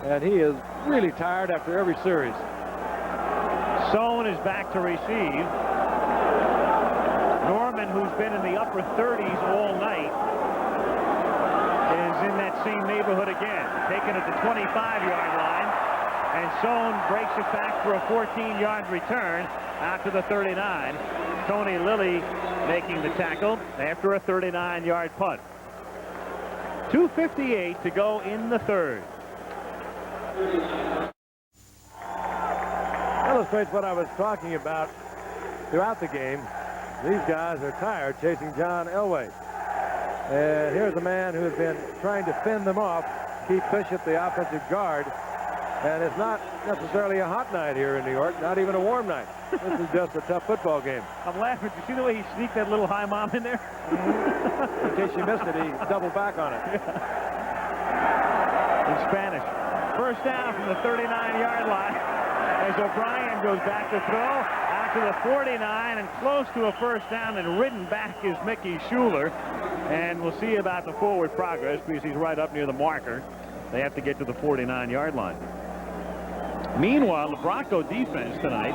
And he is really tired after every series. Sohn is back to receive. Norman, who's been in the upper 30s all night, is in that same neighborhood again, taking it to the 25-yard line. And Sohn breaks it back for a 14-yard return out to the 39. Tony Lilly making the tackle after a 39-yard punt. 2:58 to go in the 3rd. Illustrates what I was talking about throughout the game. These guys are tired chasing John Elway. And here's a man who has been trying to fend them off, Keith Bishop, the offensive guard. And it's not necessarily a hot night here in New York, not even a warm night. This is just a tough football game. I'm laughing. Did you see the way he sneaked that little high mom in there? In case you missed it, he doubled back on it. In Spanish. 1st down from the 39-yard line as O'Brien goes back to throw out to the 49 and close to a 1st down, and ridden back is Mickey Schuler. And we'll see about the forward progress because he's right up near the marker. They have to get to the 49-yard line. Meanwhile, the Bronco defense tonight,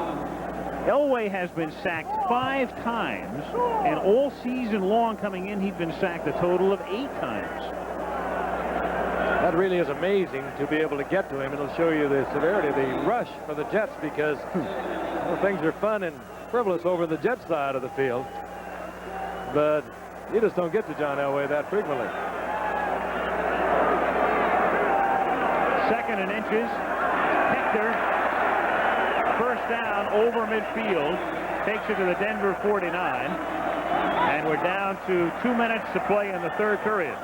Elway has been sacked 5 times, and all season long coming in, he'd been sacked a total of 8 times. That really is amazing to be able to get to him. It'll show you the severity of the rush for the Jets because things are fun and frivolous over the Jet side of the field. But you just don't get to John Elway that frequently. 2nd and inches. Hector, 1st down over midfield, takes it to the Denver 49. And we're down to 2 minutes to play in the 3rd period.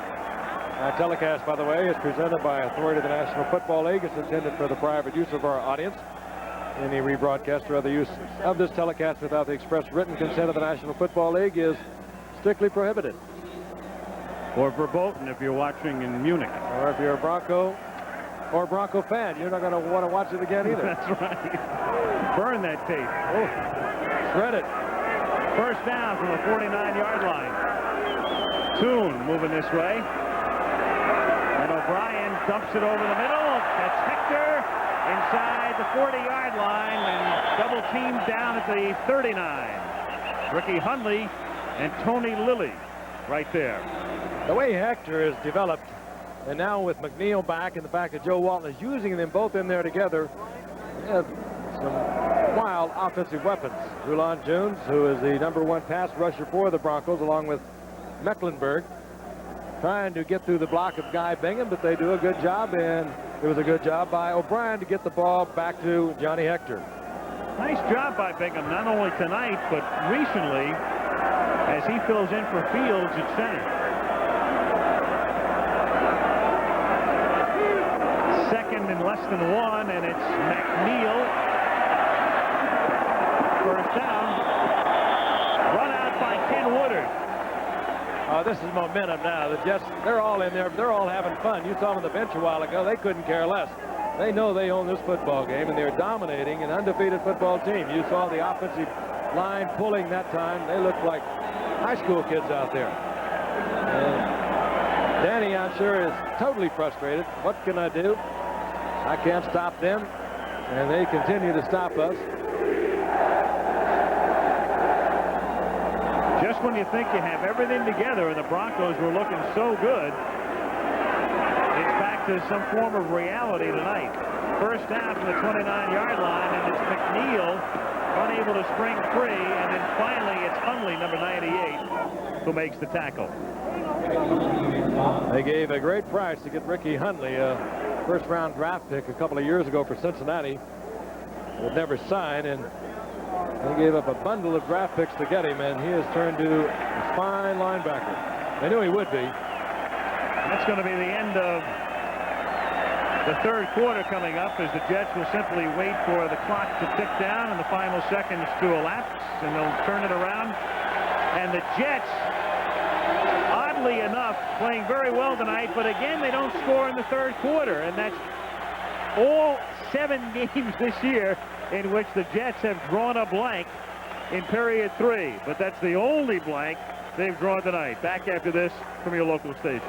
Our telecast, by the way, is presented by authority of the National Football League. It's intended for the private use of our audience. Any rebroadcast or other use of this telecast without the express written consent of the National Football League is strictly prohibited. Or verboten if you're watching in Munich. Or if you're a Bronco or Bronco fan, you're not going to want to watch it again either. That's right. Burn that tape. Oh, shred it. 1st down from the 49-yard line. Toon moving this way. And O'Brien dumps it over the middle. That's Hector inside the 40-yard line and double teamed down at the 39. Ricky Hundley and Tony Lilly right there. The way Hector is developed, and now with McNeil back and the fact that Joe Walton is using them both in there together, they have some wild offensive weapons. Rulon Jones, who is the #1 pass rusher for the Broncos, along with Mecklenburg, trying to get through the block of Guy Bingham, but they do a good job, and it was a good job by O'Brien to get the ball back to Johnny Hector. Nice job by Bingham, not only tonight, but recently, as he fills in for Fields at center. 2nd and less than 1, and it's McNeil. 1st down. Run out by Ken Woodard. This is momentum now. The Jets, they're all in there. They're all having fun. You saw them on the bench a while ago. They couldn't care less. They know they own this football game, and they're dominating an undefeated football team. You saw the offensive line pulling that time. They looked like high school kids out there. And Danny, I'm sure, is totally frustrated. What can I do? I can't stop them, and they continue to stop us. Just when you think you have everything together and the Broncos were looking so good, it's back to some form of reality tonight. First down from the 29-yard line, and it's McNeil unable to spring free, and then finally it's Hundley, number 98, who makes the tackle. They gave a great price to get Ricky Hundley, a first-round draft pick a couple of years ago for Cincinnati. Would never sign, and they gave up a bundle of draft picks to get him, and he has turned to a fine linebacker. They knew he would be. That's going to be the end of the third quarter coming up, as the Jets will simply wait for the clock to tick down and the final seconds to elapse, and they'll turn it around. And the Jets, oddly enough, playing very well tonight, but again, they don't score in the third quarter, and that's all 7 games this year in which the Jets have drawn a blank in period 3. But that's the only blank they've drawn tonight. Back after this from your local station.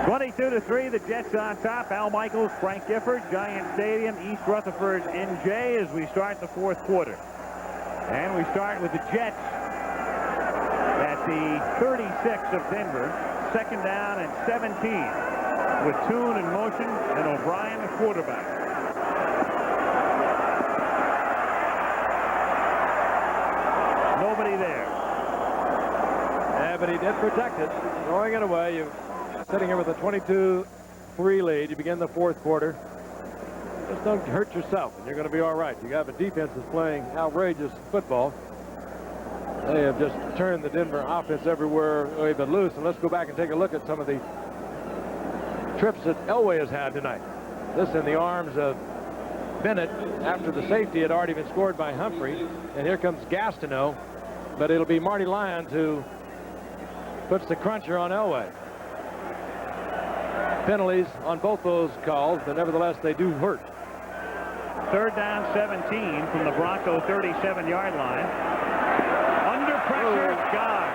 22-3, the Jets on top. Al Michaels, Frank Gifford, Giant Stadium, East Rutherford, NJ, as we start the fourth quarter. And we start with the Jets at the 36 of Denver. Second down and 17 with Toon in motion and O'Brien, the quarterback. Nobody there. Yeah, but he did protect it. Throwing it away. You're sitting here with a 22-3 lead. You begin the fourth quarter. Just don't hurt yourself, and you're going to be all right. You have a defense that's playing outrageous football. They have just turned the Denver offense everywhere they've been loose. And let's go back and take a look at some of the trips that Elway has had tonight. This in the arms of Bennett after the safety had already been scored by Humphrey. And here comes Gastineau. But it'll be Marty Lyons who puts the cruncher on Elway. Penalties on both those calls, but nevertheless they do hurt. Third down 17 from the Bronco 37-yard line. Under pressure, gone.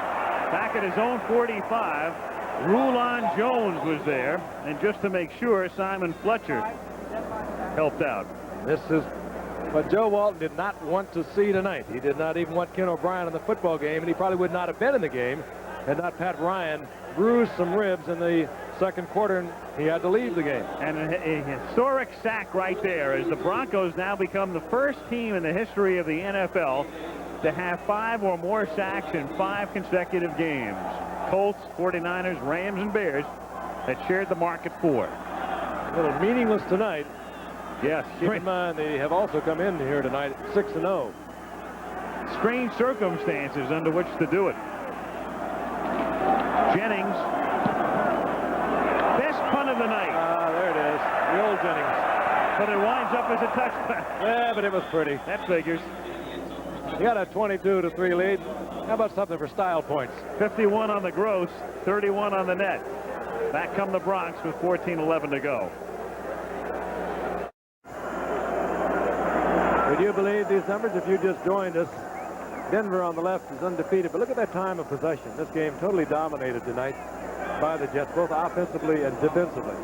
Back at his own 45, Rulon Jones was there, and just to make sure, Simon Fletcher helped out. This is what Joe Walton did not want to see tonight. He did not even want Ken O'Brien in the football game, and he probably would not have been in the game had not Pat Ryan bruised some ribs in the second quarter, and he had to leave the game. And a historic sack right there, as the Broncos now become the first team in the history of the NFL to have 5 or more sacks in 5 consecutive games. Colts, 49ers, Rams, and Bears had shared the mark at 4. A little meaningless tonight. Yes. Keep in mind they have also come in here tonight at 6-0. Strange circumstances under which to do it. Jennings. Best punt of the night. There it is. The old Jennings. But it winds up as a touchdown. Yeah, but it was pretty. That figures. You got a 22-3 lead. How about something for style points? 51 on the gross, 31 on the net. Back come the Bronx with 14:11 to go. Would you believe these numbers if you just joined us? Denver on the left is undefeated, but look at that time of possession. This game totally dominated tonight by the Jets, both offensively and defensively.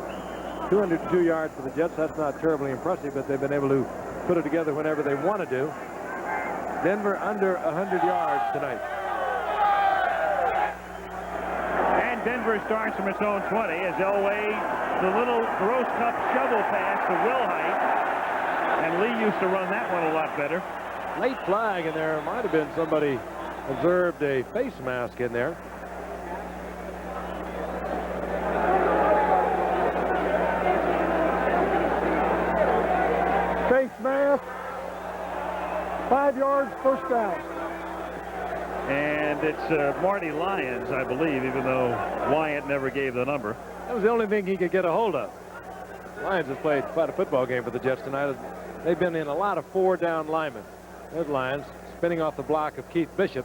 202 yards for the Jets. That's not terribly impressive, but they've been able to put it together whenever they want to do. Denver under 100 yards tonight. And Denver starts from its own 20 as Elway, the little Gross Cup shovel pass to Wilhite. And Lee used to run that one a lot better. Late flag, and there might have been somebody observed a face mask in there. Face mask. 5 yards, first down. And it's Marty Lyons, I believe, even though Wyatt never gave the number. That was the only thing he could get a hold of. Lyons has played quite a football game for the Jets tonight. They've been in a lot of 4-down linemen. There's Lyons spinning off the block of Keith Bishop.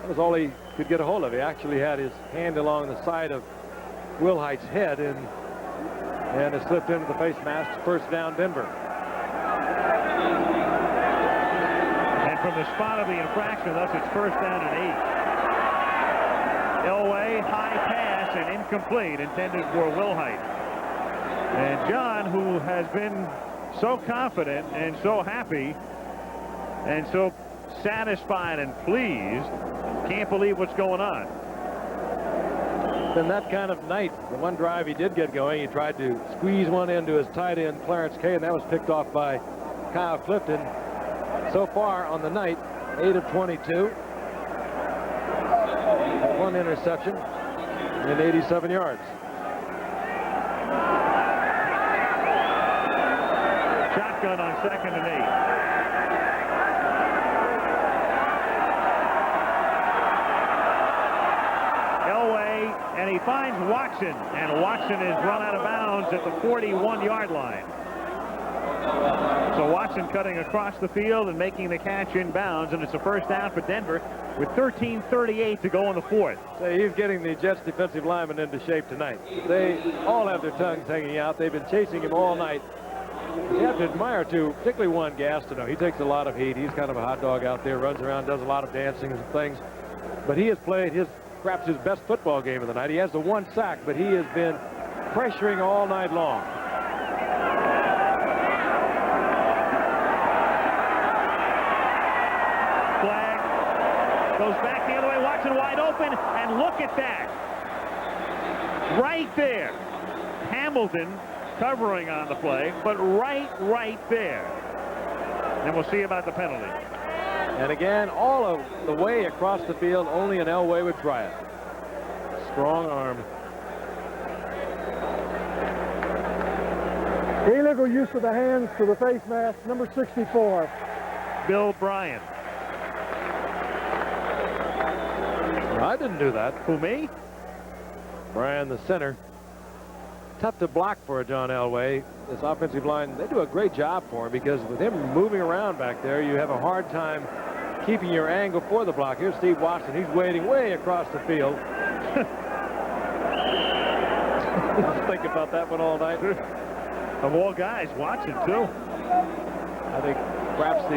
That was all he could get a hold of. He actually had his hand along the side of Wilhite's head, and it slipped into the face mask. First down, Denver. And from the spot of the infraction, thus it's first down and 8. Elway, high pass and incomplete, intended for Wilhite. And John, who has been so confident and so happy and so satisfied and pleased, can't believe what's going on. It's been that kind of night. The one drive he did get going, he tried to squeeze one into his tight end, Clarence Kay, and that was picked off by Kyle Clifton. So far on the night, 8 of 22. One interception and 87 yards. Shotgun on 2nd and 8. Elway, and he finds Watson, and Watson is run out of bounds at the 41-yard line. So Watson cutting across the field and making the catch in bounds, and it's a first down for Denver with 13:38 to go in the 4th. So he's getting the Jets defensive linemen into shape tonight. They all have their tongues hanging out. They've been chasing him all night. You have to admire, too, particularly one Gastineau. He takes a lot of heat. He's kind of a hot dog out there, runs around, does a lot of dancing and things. But he has played perhaps his best football game of the night. He has the 1 sack, but he has been pressuring all night long. Flag goes back the other way. Watson wide open, and look at that. Right there. Hamilton covering on the play, but right there. And we'll see about the penalty. And again, all of the way across the field, only an Elway would try it. Strong arm. Illegal use of the hands to the face mask, number 64. Bill Bryant. I didn't do that. Who, me? Brian, the center. Tough to block for John Elway. This offensive line, they do a great job for him, because with him moving around back there, you have a hard time keeping your angle for the block. Here's Steve Watson. He's waiting way across the field. Think about that one all night. Of all guys, Watson, too. I think perhaps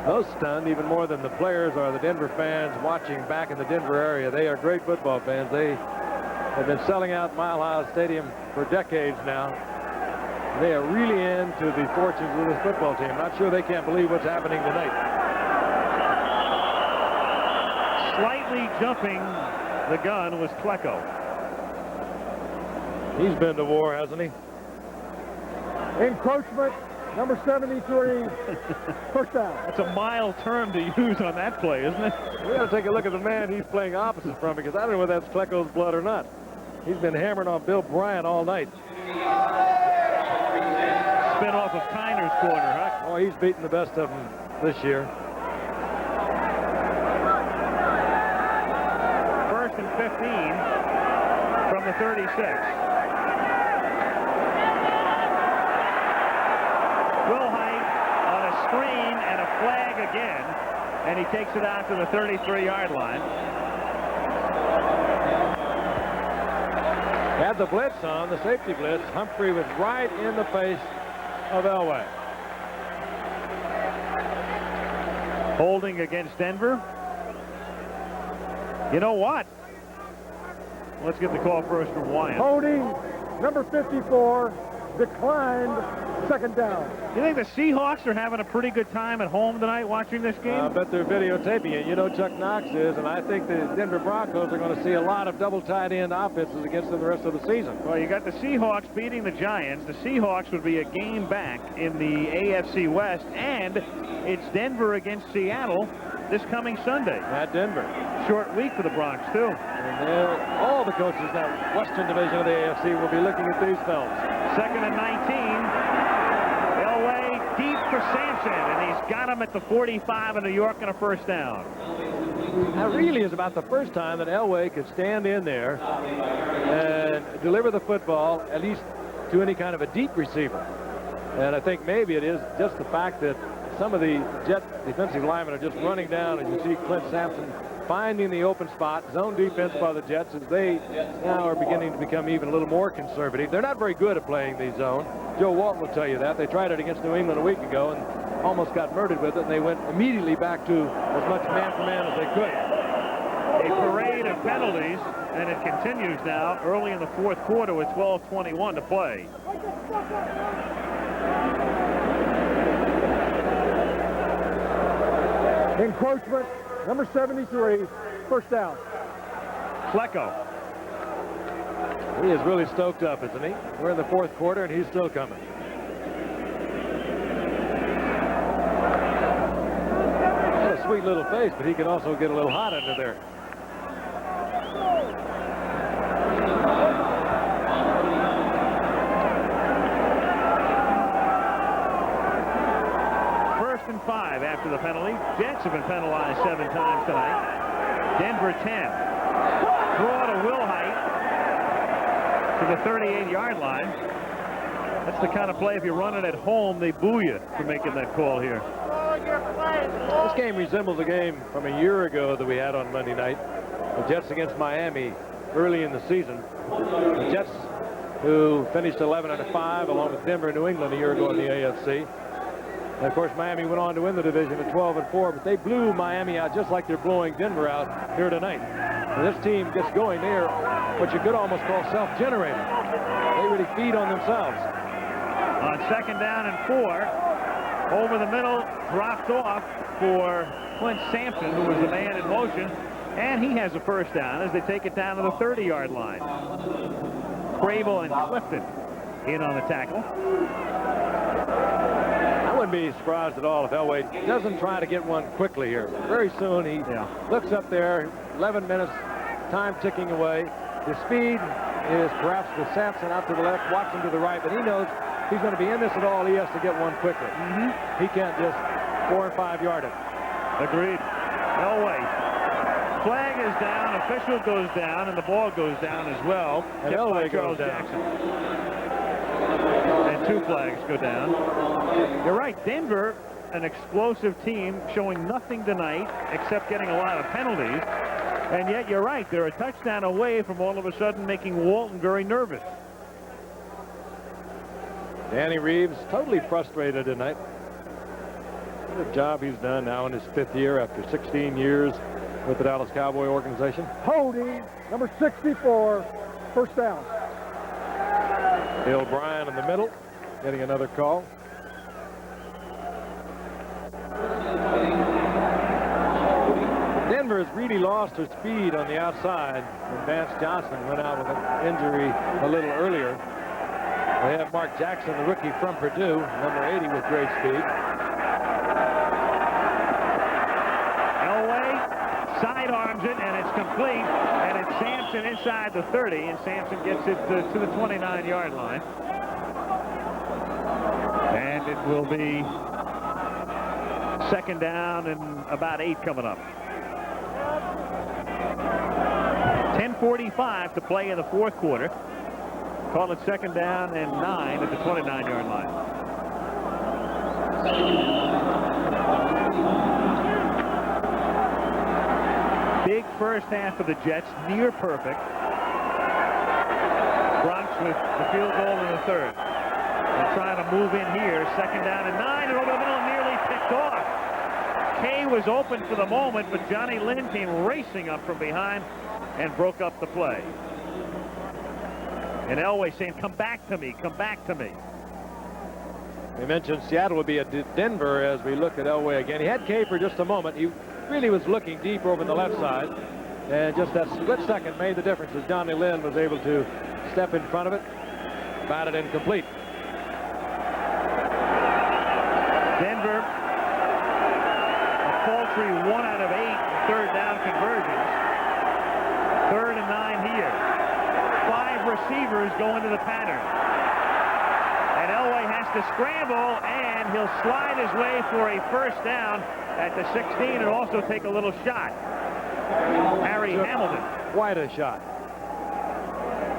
most stunned, even more than the players, are the Denver fans watching back in the Denver area. They are great football fans. They have been selling out Mile High Stadium for decades now. They are really into the fortunes of this football team. I'm not sure they can't believe what's happening tonight. Slightly jumping the gun was Klecko. He's been to war, hasn't he? Encroachment, number 73. First down. That's a mild term to use on that play, isn't it? We got to take a look at the man he's playing opposite from, because I don't know whether that's Klecko's blood or not. He's been hammering on Bill Bryant all night. Spin off of Kiner's corner, huh? Oh, he's beaten the best of them this year. 1st and 15 from the 36. Wilhite on a screen and a flag again, and he takes it out to the 33-yard line. Had the blitz on, the safety blitz. Humphrey was right in the face of Elway. Holding against Denver. You know what? Let's get the call first from Wyatt. Holding, number 54, declined, 2nd down. You think the Seahawks are having a pretty good time at home tonight watching this game? I bet they're videotaping it. You know Chuck Knox is, and I think the Denver Broncos are going to see a lot of double tight end offenses against them the rest of the season. Well, you got the Seahawks beating the Giants. The Seahawks would be a game back in the AFC West, and it's Denver against Seattle this coming Sunday. At Denver. Short week for the Bronx, too. And all the coaches in that Western Division of the AFC will be looking at these films. 2nd and 19. Elway deep for Sampson, and he's got him at the 45 of New York and a first down. That really is about the first time that Elway could stand in there and deliver the football, at least to any kind of a deep receiver. And I think maybe it is just the fact that some of the Jet defensive linemen are just running down, and you see Clint Sampson finding the open spot. Zone defense by the Jets, as they now are beginning to become even a little more conservative. They're not very good at playing the zone. Joe Walton will tell you that. They tried it against New England a week ago and almost got murdered with it, and they went immediately back to as much man-for-man as they could. a parade of penalties, and it continues now early in the fourth quarter with 12:21 to play. Encroachment, number 73, first down. Klecko. He is really stoked up, isn't he? We're in the fourth quarter, and he's still coming. Got a sweet little face, but he can also get a little hot under there. First and 5 after the penalty. Jets have been penalized 7 times tonight. Denver 10. Draw to Wilhite to the 38-yard line. That's the kind of play, if you run it at home, they boo you for making that call here. This game resembles a game from a year ago that we had on Monday night. The Jets against Miami early in the season. The Jets, who finished 11-5 along with Denver and New England a year ago in the AFC. And of course, Miami went on to win the division at 12-4, but they blew Miami out just like they're blowing Denver out here tonight. When this team gets going, they're what you could almost call self-generated. They really feed on themselves. On second down and 4, over the middle, dropped off for Clint Sampson, who was the man in motion, and he has a first down as they take it down to the 30-yard line. Crable and Clifton in on the tackle. I wouldn't be surprised at all if Elway doesn't try to get one quickly here. Very soon he looks up there, 11 minutes, time ticking away. His speed is perhaps with Sampson out to the left, Watson to the right, but he knows if he's going to be in this at all, he has to get one quickly. He can't just 4 or 5 yard it. Agreed. Elway. Flag is down, official goes down, and the ball goes down as well. And Elway goes down. Jackson. And 2 flags go down. You're right, Denver, an explosive team, showing nothing tonight except getting a lot of penalties. And yet, you're right, they're a touchdown away from all of a sudden making Walton very nervous. Danny Reeves totally frustrated tonight. What a job he's done now in his 5th year after 16 years with the Dallas Cowboy organization. Holding, number 64, first down. Bill Bryan in the middle, getting another call. Denver has really lost her speed on the outside. And Vance Johnson went out with an injury a little earlier. They have Mark Jackson, the rookie from Purdue, number 80 with great speed. Elway sidearms it, and it's complete. And it's Sampson inside the 30, and Sampson gets it to the 29-yard line. And it will be second down and about 8 coming up. 10:45 to play in the fourth quarter. Call it second down and 9 at the 29-yard line. Big first half of the Jets, near perfect. Bronx with the field goal in the 3rd. They're trying to move in here. Second down and 9, and over the middle, nearly picked off. Kay was open for the moment, but Johnny Lynn came racing up from behind and broke up the play. And Elway saying, come back to me, come back to me. We mentioned Seattle would be at Denver as we look at Elway again. He had Kay for just a moment. He really was looking deep over the left side. And just that split second made the difference as Johnny Lynn was able to step in front of it. Batted incomplete. Denver, a paltry 1 out of 8 third down conversions. 3rd and 9 here. 5 receivers go into the pattern. And Elway has to scramble, and he'll slide his way for a first down at the 16 and also take a little shot. Harry Hamilton. Quite a shot.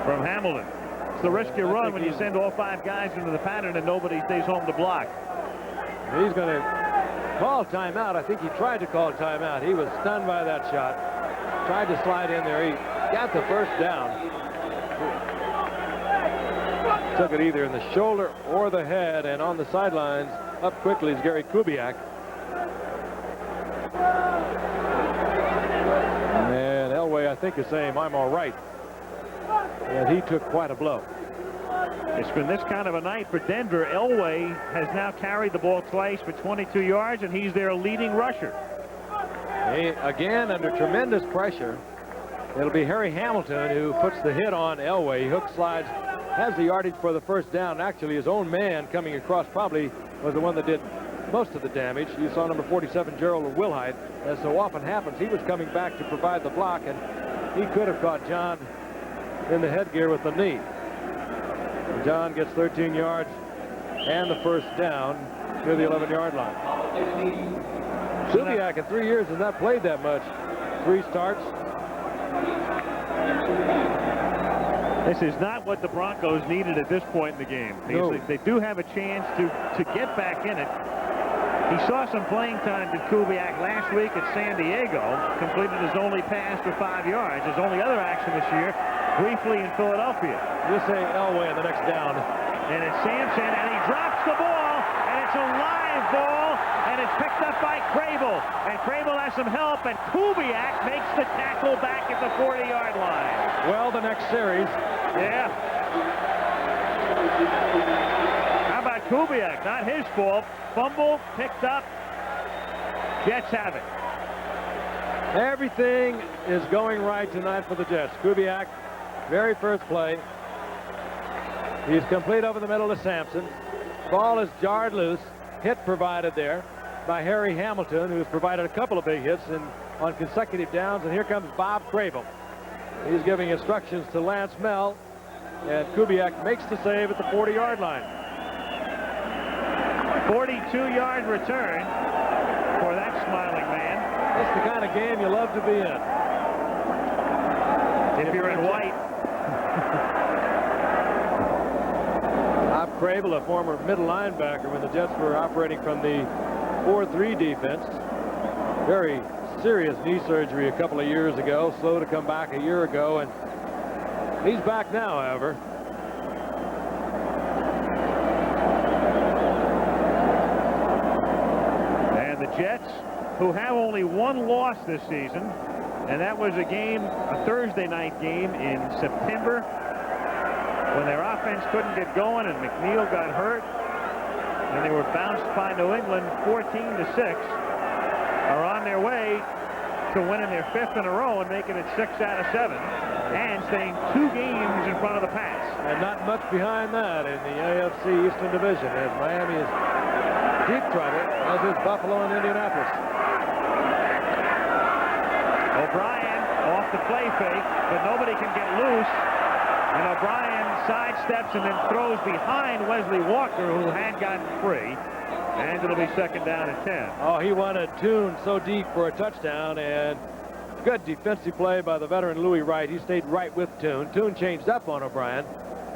From Hamilton. It's the risk you run when you send all 5 guys into the pattern and nobody stays home to block. He's going to call timeout. I think he tried to call timeout. He was stunned by that shot. Tried to slide in there. He got the first down. Took it either in the shoulder or the head, and on the sidelines up quickly is Gary Kubiak. And Elway, I think, is saying, I'm all right. And he took quite a blow. It's been this kind of a night for Denver. Elway has now carried the ball twice for 22 yards, and he's their leading rusher. Again, under tremendous pressure. It'll be Harry Hamilton who puts the hit on Elway. He hook slides, has the yardage for the first down. Actually, his own man coming across probably was the one that did most of the damage. You saw number 47, Gerald Wilhite. As so often happens, he was coming back to provide the block, and he could have caught John in the headgear with the knee. And John gets 13 yards and the first down to the 11-yard line. Kubiak in 3 years has not played that much. 3 starts. This is not what the Broncos needed at this point in the game. No. They do have a chance to get back in it. He saw some playing time to Kubiak last week at San Diego, completed his only pass for 5 yards. His only other action this year, briefly in Philadelphia. You're saying Elway on the next down. And it's Sampson, and he drops the ball, and it's a live ball, and it's picked up by Crable. And Crable has some help, and Kubiak makes the tackle back at the 40-yard line. Well, the next series. Yeah. How about Kubiak? Not his fault. Fumble, picked up. Jets have it. Everything is going right tonight for the Jets. Kubiak, very first play. He's complete over the middle to Sampson. Ball is jarred loose. Hit provided there by Harry Hamilton, who's provided a couple of big hits on consecutive downs. And here comes Bob Crable. He's giving instructions to Lance Mell. And Kubiak makes the save at the 40-yard line. 42-yard return for that smiling man. That's the kind of game you love to be in. If you're in white. Bob Crable, a former middle linebacker when the Jets were operating from the 4-3 defense. Very serious knee surgery a couple of years ago. Slow to come back a year ago. And he's back now, however. And the Jets, who have only one loss this season, and that was a Thursday night game in September when their offense couldn't get going and McNeil got hurt, and they were bounced by New England 14-6, are on their way to winning their 5th in a row and making it 6 out of 7 and staying 2 games in front of the pass. And not much behind that in the AFC Eastern Division, as Miami is deep trouble, as is Buffalo and Indianapolis. O'Brien off the play fake, but nobody can get loose. And O'Brien sidesteps and then throws behind Wesley Walker, who had gotten free. And it'll be 2nd down and 10. Oh, he wanted Toon so deep for a touchdown, and good defensive play by the veteran Louis Wright. He stayed right with Toon. Toon changed up on O'Brien,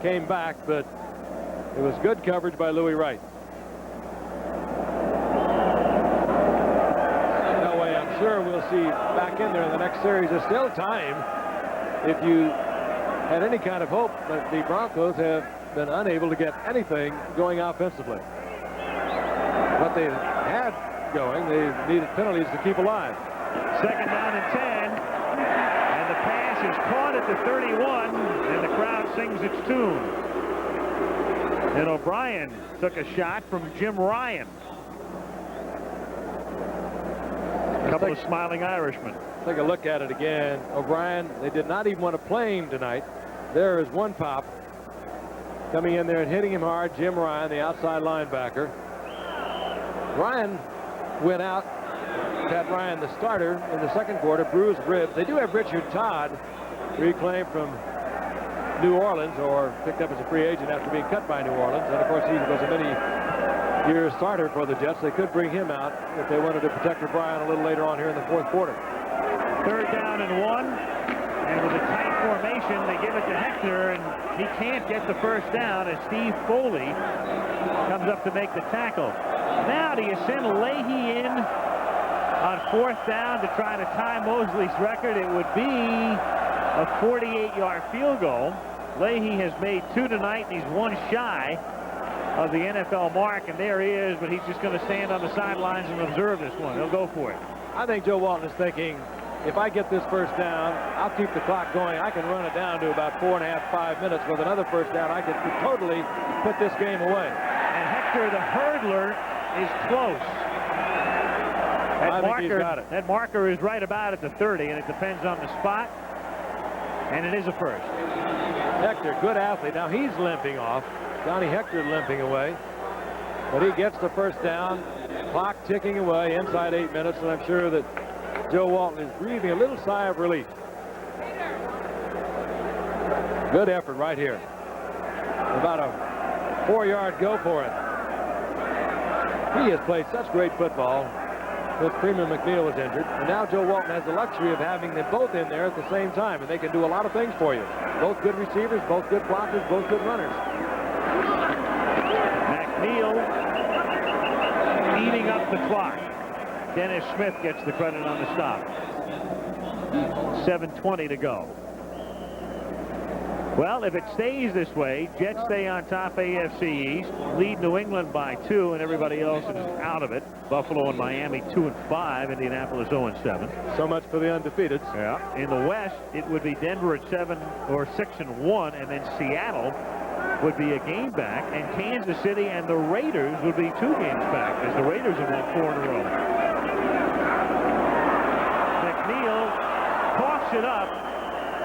came back, but it was good coverage by Louis Wright. Elway, I'm sure we'll see back in there in the next series. There's still time if you had any kind of hope, that the Broncos have been unable to get anything going offensively. What they had going, they needed penalties to keep alive. 2nd down and 10. And the pass is caught at the 31, and the crowd sings its tune. And O'Brien took a shot from Jim Ryan. A couple of smiling Irishmen. Take a look at it again. O'Brien, they did not even want to play him tonight. There is one pop coming in there and hitting him hard. Jim Ryan, the outside linebacker. Ryan went out. Pat Ryan, the starter, in the 2nd quarter, bruised ribs. They do have Richard Todd, reclaimed from New Orleans, or picked up as a free agent after being cut by New Orleans. And of course, he was a many-year starter for the Jets. They could bring him out if they wanted to protect O'Brien a little later on here in the 4th quarter. 3rd down and 1. And with a tight formation, they give it to Hector, and he can't get the first down as Steve Foley comes up to make the tackle. Now, do you send Leahy in on 4th down to try to tie Mosley's record? It would be a 48-yard field goal. Leahy has made 2 tonight, and he's 1 shy of the NFL mark, and there he is, but he's just going to stand on the sidelines and observe this one. He'll go for it. I think Joe Walton is thinking, if I get this first down, I'll keep the clock going. I can run it down to about 4.5, 5 minutes. With another first down, I could totally put this game away. And Hector, the hurdler, is close. I think he's got it. That marker is right about at the 30, and it depends on the spot. And it is a first. Hector, good athlete. Now he's limping off. Johnny Hector limping away. But he gets the first down. Clock ticking away inside 8 minutes, and I'm sure that Joe Walton is breathing a little sigh of relief. Good effort right here. About a 4-yard go for it. He has played such great football since Freeman McNeil was injured. And now Joe Walton has the luxury of having them both in there at the same time. And they can do a lot of things for you. Both good receivers, both good blockers, both good runners. McNeil eating up the clock. Dennis Smith gets the credit on the stop. 7:20 to go. Well, if it stays this way, Jets stay on top AFC East, lead New England by 2, and everybody else is out of it. Buffalo and Miami 2-5, Indianapolis 0-7. So much for the undefeated. Yeah. In the West, it would be Denver at 7 or 6-1, and then Seattle would be a game back, and Kansas City and the Raiders would be 2 games back, as the Raiders have won 4 in a row. McNeil coughs it up,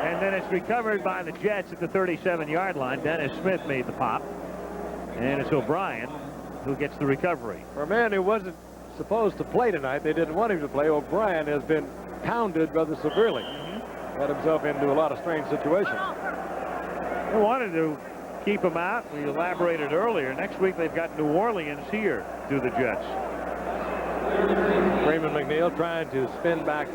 and then it's recovered by the Jets at the 37-yard line. Dennis Smith made the pop, and it's O'Brien who gets the recovery. For a man who wasn't supposed to play tonight, they didn't want him to play. O'Brien has been pounded rather severely. Got himself into a lot of strange situations. They wanted to keep him out. We elaborated earlier. Next week they've got New Orleans here to the Jets. Freeman McNeil trying to spin back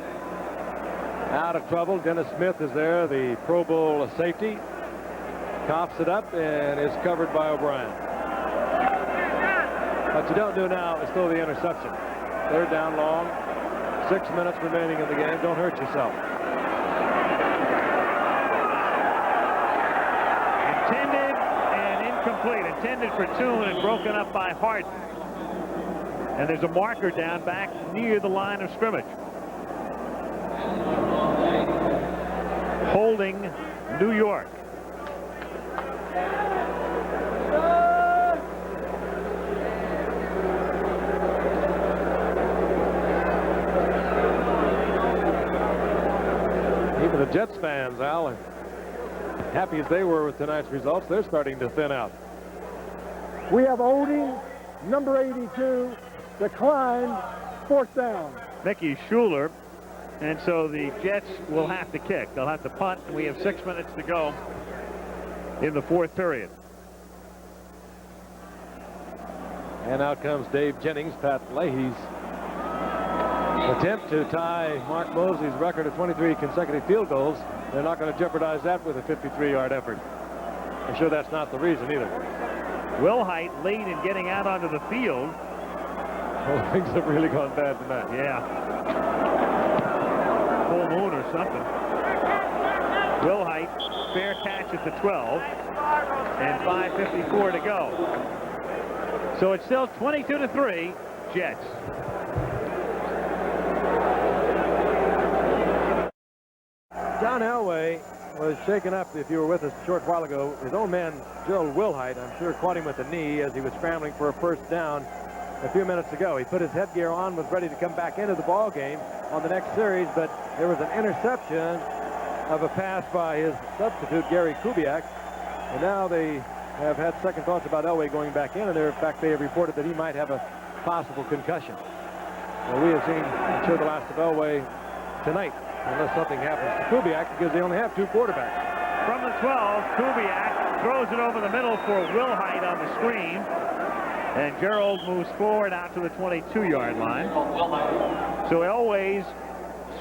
out of trouble. Dennis Smith is there, the Pro Bowl safety. Coughs it up and is covered by O'Brien. What you don't do now is throw the interception. 3rd down long. 6 minutes remaining in the game. Don't hurt yourself. Intended and incomplete. Intended for Toon and broken up by Harden. And there's a marker down back near the line of scrimmage. Holding New York. Even the Jets fans, Al, are happy as they were with tonight's results, they're starting to thin out. We have holding, number 82, declined, 4th down. Mickey Schuler. And so the Jets will have to kick. They'll have to punt, and we have 6 minutes to go in the 4th period. And out comes Dave Jennings, Pat Leahy's attempt to tie Mark Mosley's record of 23 consecutive field goals. They're not going to jeopardize that with a 53-yard effort. I'm sure that's not the reason either. Wilhite late in getting out onto the field. Well, things have really gone bad tonight. Yeah. Full moon or something. Wilhite, fair catch at the 12, and 5:54 to go. So it's still 22-3, Jets. John Elway was shaken up, if you were with us a short while ago. His own man, Gerald Wilhite, I'm sure caught him with the knee as he was scrambling for a first down a few minutes ago. He put his headgear on, was ready to come back into the ball game on the next series, but there was an interception of a pass by his substitute, Gary Kubiak. And now they have had second thoughts about Elway going back in, and in fact, they have reported that he might have a possible concussion. Well, we have seen, I'm sure, the last of Elway tonight, unless something happens to Kubiak, because they only have 2 quarterbacks. From the 12, Kubiak throws it over the middle for Wilhite on the screen. And Gerald moves forward out to the 22-yard line. So Elway's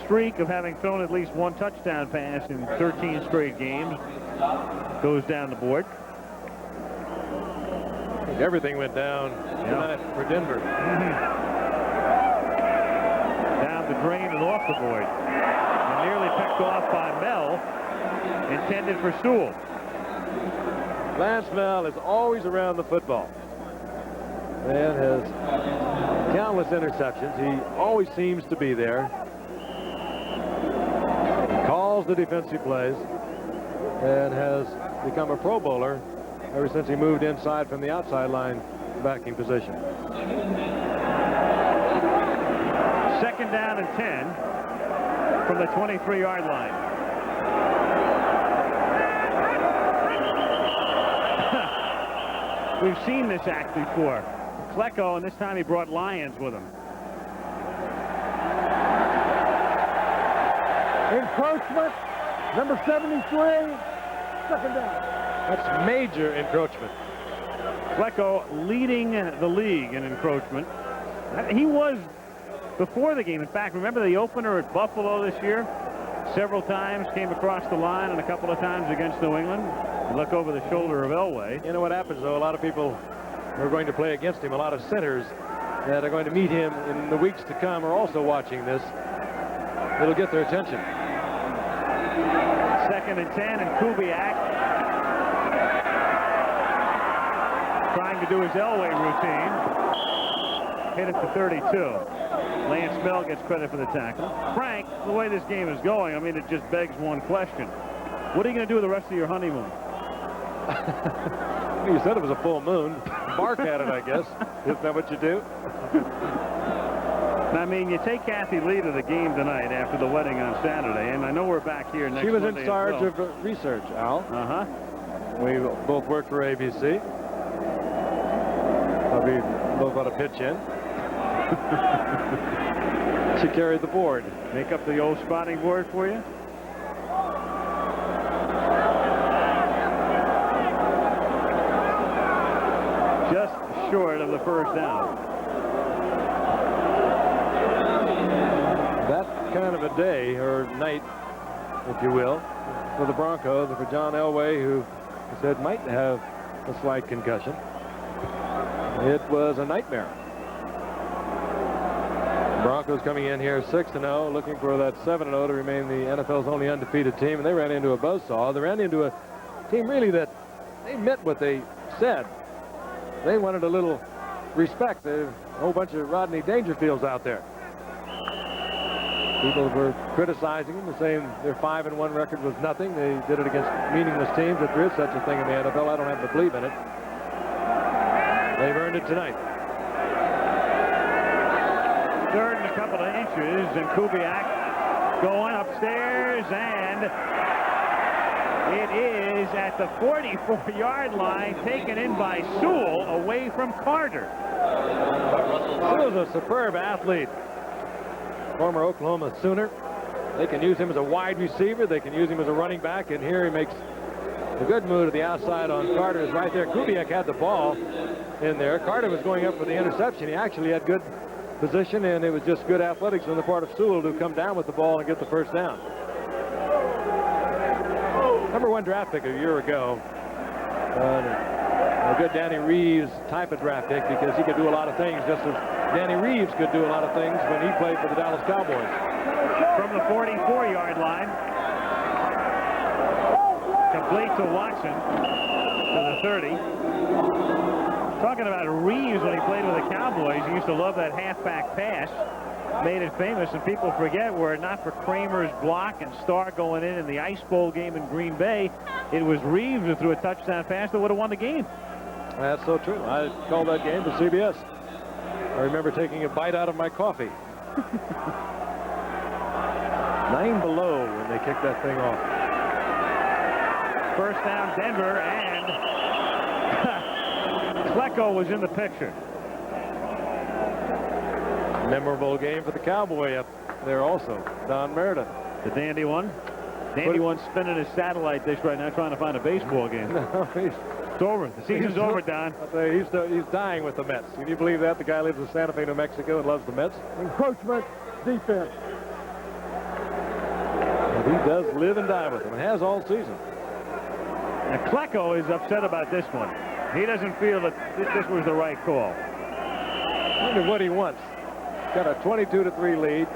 streak of having thrown at least 1 touchdown pass in 13 straight games goes down the board. I think everything went down tonight for Denver. Down the drain and off the board. And nearly picked off by Mel. Intended for Sewell. Lance Mel is always around the football. Man has countless interceptions. He always seems to be there. calls the defensive plays and has become a Pro Bowler ever since he moved inside from the outside line backing position. 2nd down and 10 from the 23-yard line. We've seen this act before. Klecko, and this time he brought Lyons with him. Encroachment, number 73, 2nd down. That's major encroachment. Klecko leading the league in encroachment. He was before the game. In fact, remember the opener at Buffalo this year? Several times came across the line and a couple of times against New England. You look over the shoulder of Elway. You know what happens, though? A lot of people who are going to play against him, a lot of centers that are going to meet him in the weeks to come are also watching this. It'll get their attention. 2nd and 10, and Kubiak trying to do his Elway routine. Hit it to 32. Lance Bell gets credit for the tackle. Frank, the way this game is going, I mean, it just begs one question. What are you going to do with the rest of your honeymoon? You said it was a full moon. Bark at it, I guess. Isn't that what you do? I mean, you take Kathy Lee to the game tonight after the wedding on Saturday, and I know we're back here next She was Monday in charge as well. of research, Al. Uh-huh. We both worked for ABC. We both got a pitch in. She carried the board. Make up the old spotting board for you? Just short of the 1st down. That kind of a day, or night, if you will, for the Broncos and for John Elway, who said might have a slight concussion. It was a nightmare. Broncos coming in here 6-0, looking for that 7-0 to remain the NFL's only undefeated team, and they ran into a buzzsaw. They ran into a team really that they meant what they said. They wanted a little respect. There's a whole bunch of Rodney Dangerfields out there. People were criticizing them, saying their 5-1 record was nothing. They did it against meaningless teams. If there is such a thing in the NFL, I don't have to believe in it. They've earned it tonight. 3rd and a couple of inches, and Kubiak going upstairs, and it is at the 44-yard line, taken in by Sewell, away from Carter. Sewell's a superb athlete. Former Oklahoma Sooner. They can use him as a wide receiver. They can use him as a running back, and here he makes a good move to the outside on Carter. Is right there. Kubiak had the ball in there. Carter was going up for the interception. He actually had good position, and it was just good athletics on the part of Sewell to come down with the ball and get the 1st down. #1 draft pick a year ago. A good Danny Reeves type of draft pick, because he could do a lot of things just as Danny Reeves could do a lot of things when he played for the Dallas Cowboys. From the 44-yard line, complete to Watson to the 30. Talking about Reeves when he played with the Cowboys, he used to love that halfback pass. Made it famous, and people forget, were it not for Kramer's block and Starr going in the Ice Bowl game in Green Bay, it was Reeves who threw a touchdown pass that would have won the game. That's so true. I called that game for CBS. I remember taking a bite out of my coffee. 9 below when they kicked that thing off. 1st down, Denver, and Klecko was in the picture. Memorable game for the Cowboy up there also. Don Meredith. The Dandy one. Dandy one's spinning his satellite dish right now trying to find a baseball game. No, it's over. The season's over, Don. He's dying with the Mets. Can you believe that? The guy lives in Santa Fe, New Mexico, and loves the Mets. Encroachment, defense. And he does live and die with them, and has all season. And Klecko is upset about this one. He doesn't feel that this was the right call. I wonder what he wants. Got a 22-3 lead.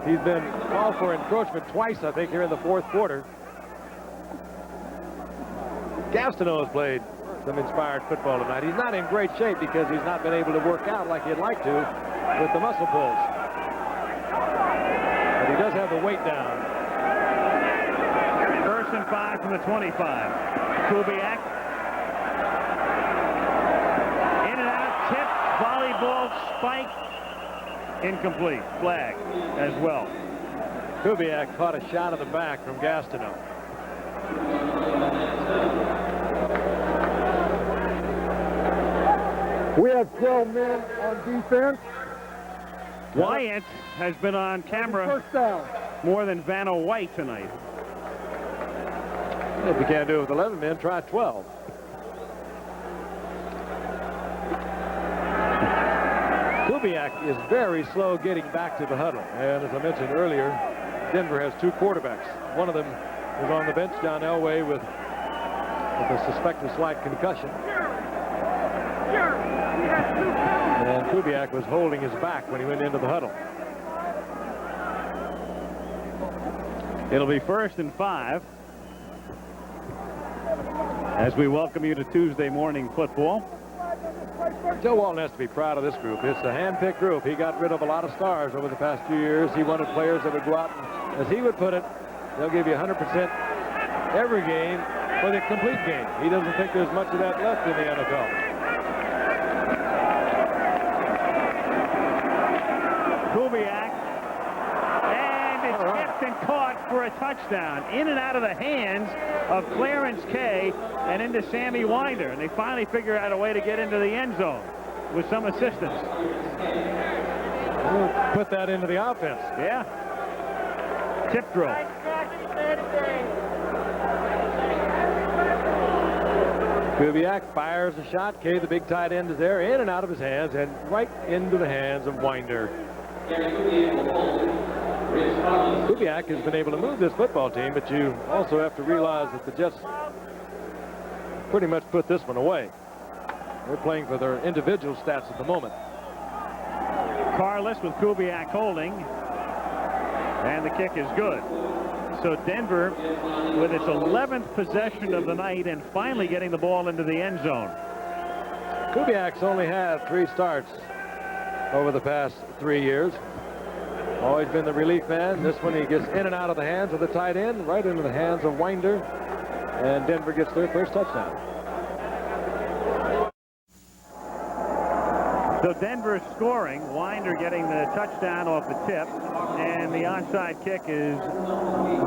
He's been called for encroachment twice, I think, here in the 4th quarter. Gastineau has played some inspired football tonight. He's not in great shape because he's not been able to work out like he'd like to with the muscle pulls. But he does have the weight down. First and 5 from the 25. Kubiak. In and out, tip, volleyball, spike, incomplete. Flag as well. Kubiak caught a shot of the back from Gastineau. We have 12 men on defense. Wyatt has been on camera First down. more than Vanna White tonight. If you can't do it with 11 men, try 12. Kubiak is very slow getting back to the huddle. And as I mentioned earlier, Denver has 2 quarterbacks. One of them is on the bench, John Elway, with a suspected slight concussion. And Kubiak was holding his back when he went into the huddle. It'll be first and 5 as we welcome you to Tuesday morning football. Joe Walton has to be proud of this group. It's a hand-picked group. He got rid of a lot of stars over the past few years. He wanted players that would go out and, as he would put it, they'll give you 100% every game for the complete game. He doesn't think there's much of that left in the NFL. Kubiak, and it's tipped and caught for a touchdown. In and out of the hands of Clarence Kay and into Sammy Winder. And they finally figure out a way to get into the end zone with some assistance. We'll put that into the offense. Yeah. Tip drill. Kubiak fires a shot. Kay, the big tight end, is there, in and out of his hands and right into the hands of Winder. Kubiak has been able to move this football team, but you also have to realize that the Jets pretty much put this one away. They're playing for their individual stats at the moment. Carless with Kubiak holding, and the kick is good. So Denver with its 11th possession of the night and finally getting the ball into the end zone. Kubiak's only had 3 starts over the past 3 years. Always been the relief man. This one he gets in and out of the hands of the tight end, right into the hands of Winder, and Denver gets their first touchdown. So Denver scoring, Winder getting the touchdown off the tip, and the onside kick is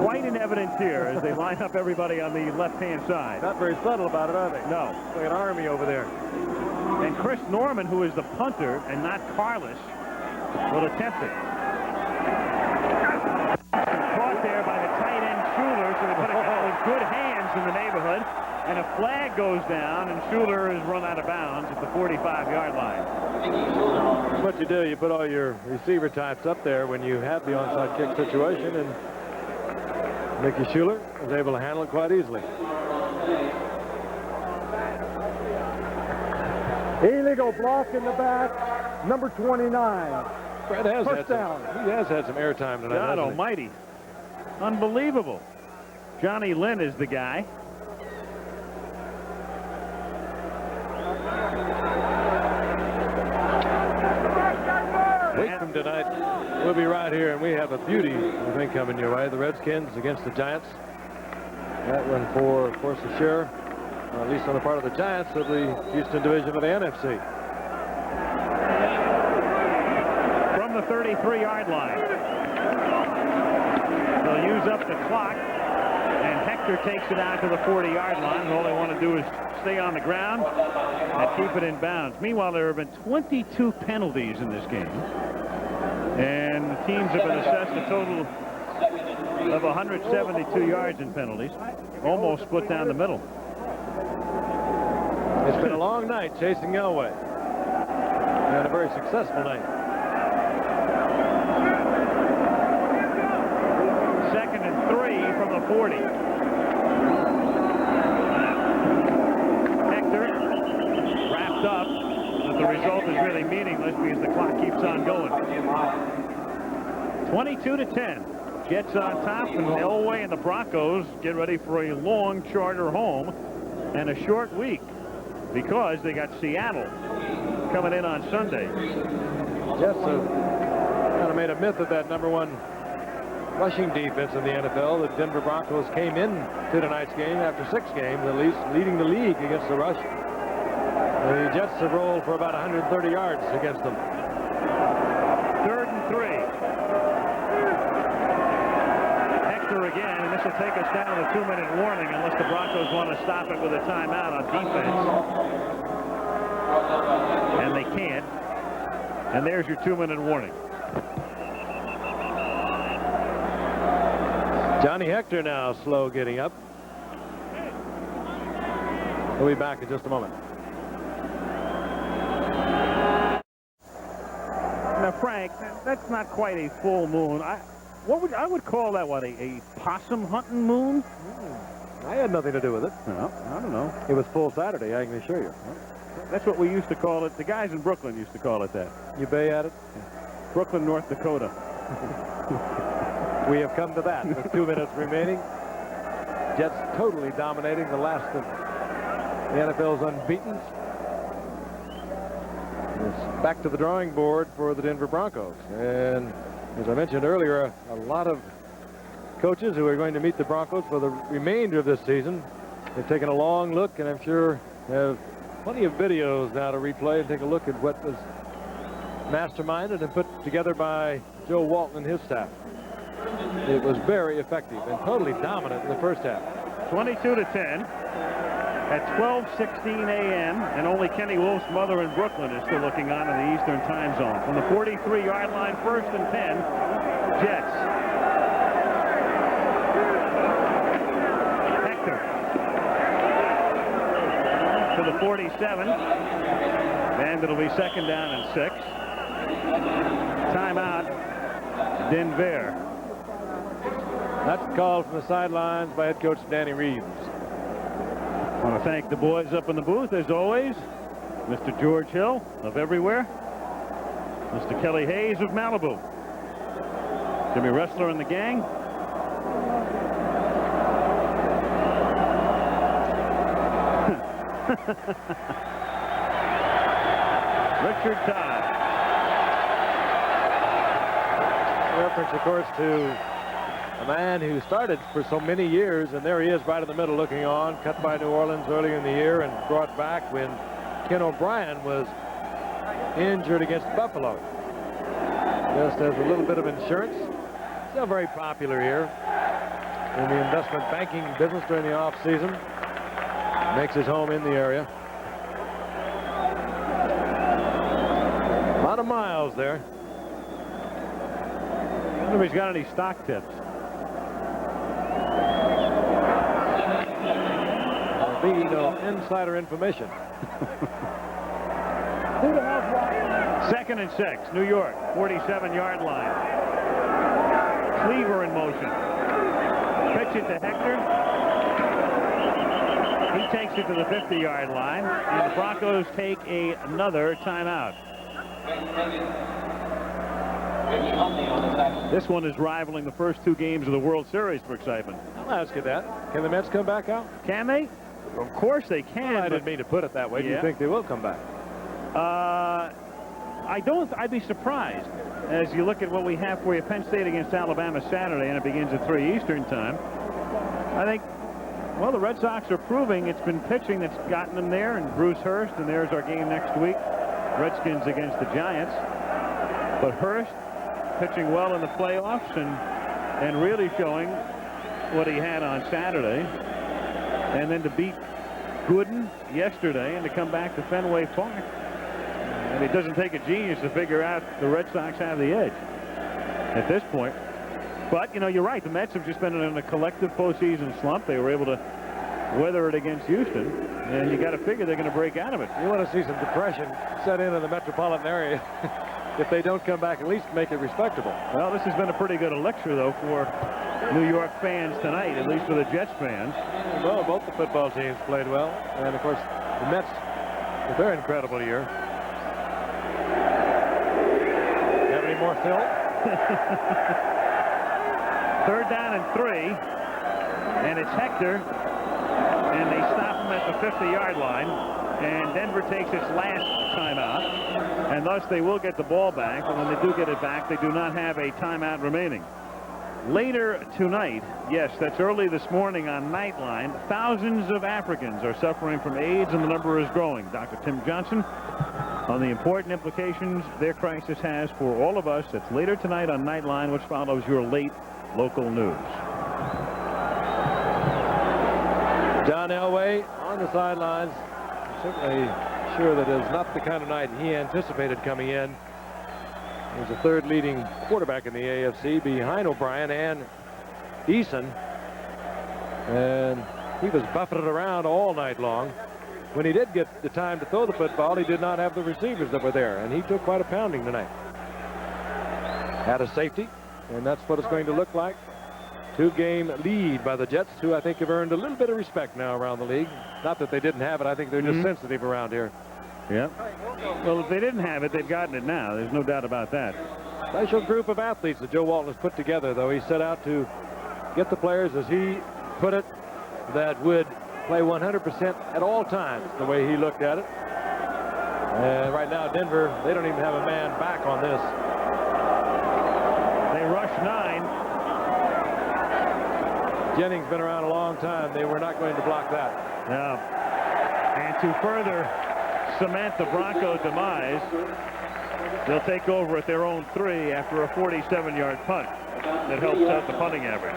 quite in evidence here as they line up everybody on the left-hand side. Not very subtle about it, are they? No. It's like an army over there. And Chris Norman, who is the punter and not Carless, will attempt it. Caught there by the tight end Schuler, so they put a couple of good hands in the neighborhood, and a flag goes down, and Schuler is run out of bounds at the 45-yard line. What you do, you put all your receiver types up there when you have the onside kick situation, and Mickey Schuler was able to handle it quite easily. Illegal block in the back, number 29. Brad has First down. He has had some airtime tonight. God hasn't he? almighty. Unbelievable. Johnny Lynn is the guy. Week from tonight, we'll be right here, and we have a beauty, I think, coming your way. The Redskins against the Giants. That one for, of course, the share, at least on the part of the Giants, of the Houston division of the NFC. From the 33-yard line. They'll use up the clock, and Hector takes it out to the 40-yard line, and all they want to do is stay on the ground and keep it in bounds. Meanwhile, there have been 22 penalties in this game, and the teams have been assessed a total of 172 yards in penalties, almost split down the middle. It's been a long night chasing Elway, and a very successful night. Second and 3 from the 40. Hector wrapped up, but the result is really meaningless because the clock keeps on going. 22-10. Jets on top, and Elway and the Broncos get ready for a long charter home and a short week because they got Seattle coming in on Sunday. Jets have kind of made a myth of that #1 rushing defense in the NFL. The Denver Broncos came in to tonight's game after 6 games, at least, leading the league against the rush. The Jets have rolled for about 130 yards against them. 3rd and 3. Hector again, and this will take us down to a 2-minute warning unless the Broncos want to stop it with a timeout on defense. And they can't. And there's your 2-minute warning. Johnny Hector now slow getting up. We'll be back in just a moment. Now, Frank, that's not quite a full moon. I would call that what, a possum hunting moon? I had nothing to do with it. No, I don't know. It was full Saturday, I can assure you. That's what we used to call it. The guys in Brooklyn used to call it that. You bay at it? Brooklyn, North Dakota. We have come to that with 2 minutes remaining. Jets totally dominating the last of the NFL's unbeaten. It's back to the drawing board for the Denver Broncos. And as I mentioned earlier, a lot of coaches who are going to meet the Broncos for the remainder of this season have taken a long look, and I'm sure have plenty of videos now to replay and take a look at what was masterminded and put together by Joe Walton and his staff. It was very effective and totally dominant in the first half. 22-10 at 12:16 a.m. and only Kenny Wolf's mother in Brooklyn is still looking on in the Eastern time zone. From the 43-yard line, 1st and 10, Jets. Hector to the 47, and it'll be 2nd down and 6. Timeout, Denver. That's called from the sidelines by head coach Danny Reeves. I want to thank the boys up in the booth, as always. Mr. George Hill of everywhere. Mr. Kelly Hayes of Malibu. Jimmy Ressler and the gang. Richard Todd. Reference, of course, to a man who started for so many years, and there he is right in the middle looking on, cut by New Orleans earlier in the year and brought back when Ken O'Brien was injured against Buffalo. Just as a little bit of insurance. Still very popular here in the investment banking business during the off season. Makes his home in the area. A lot of miles there. I wonder if he's got any stock tips. There'll be no insider information. 2nd and 6, New York, 47-yard line. Cleaver in motion. Pitch it to Hector. He takes it to the 50-yard line, and the Broncos take another timeout. This one is rivaling the first 2 games of the World Series for excitement. I'll ask you that. Can the Mets come back out? Can they? Of course they can. Well, I didn't mean to put it that way. Do you think they will come back? I don't. I'd be surprised. As you look at what we have for you, Penn State against Alabama Saturday, and it begins at 3 Eastern time. I think, well, the Red Sox are proving it's been pitching that's gotten them there, and Bruce Hurst, and there's our game next week. Redskins against the Giants. But Hurst pitching well in the playoffs and really showing what he had on Saturday. And then to beat Gooden yesterday and to come back to Fenway Park. And it doesn't take a genius to figure out the Red Sox have the edge at this point. But, you know, you're right. The Mets have just been in a collective postseason slump. They were able to weather it against Houston. And you got to figure they're going to break out of it. You want to see some depression set in the metropolitan area. If they don't come back, at least make it respectable. Well, this has been a pretty good elixir, though, for New York fans tonight, at least for the Jets fans. Well, both the football teams played well. And, of course, the Mets, with their incredible year. Have any more, Phil? 3rd down and 3. And it's Hector. And they stop him at the 50-yard line. And Denver takes its last timeout. And thus they will get the ball back. And when they do get it back, they do not have a timeout remaining. Later tonight, yes, that's early this morning on Nightline, thousands of Africans are suffering from AIDS and the number is growing. Dr. Tim Johnson on the important implications their crisis has for all of us. It's later tonight on Nightline, which follows your late local news. John Elway on the sidelines. Certainly sure that is not the kind of night he anticipated coming in. He's the third leading quarterback in the AFC behind O'Brien and Eason. And he was buffeted around all night long. When he did get the time to throw the football, he did not have the receivers that were there, and he took quite a pounding tonight. Had a safety, and that's what it's going to look like. 2-game lead by the Jets, who I think have earned a little bit of respect now around the league. Not that they didn't have it. I think they're just sensitive around here. Yeah. Well, if they didn't have it, they've gotten it now. There's no doubt about that. Special group of athletes that Joe Walton has put together, though. He set out to get the players, as he put it, that would play 100% at all times, the way he looked at it. And right now, Denver, they don't even have a man back on this. They rush 9. Jennings been around a long time. They were not going to block that. Yeah. And to further cement the Broncos' demise, they'll take over at their own 3 after a 47-yard punt that helps out the punting average.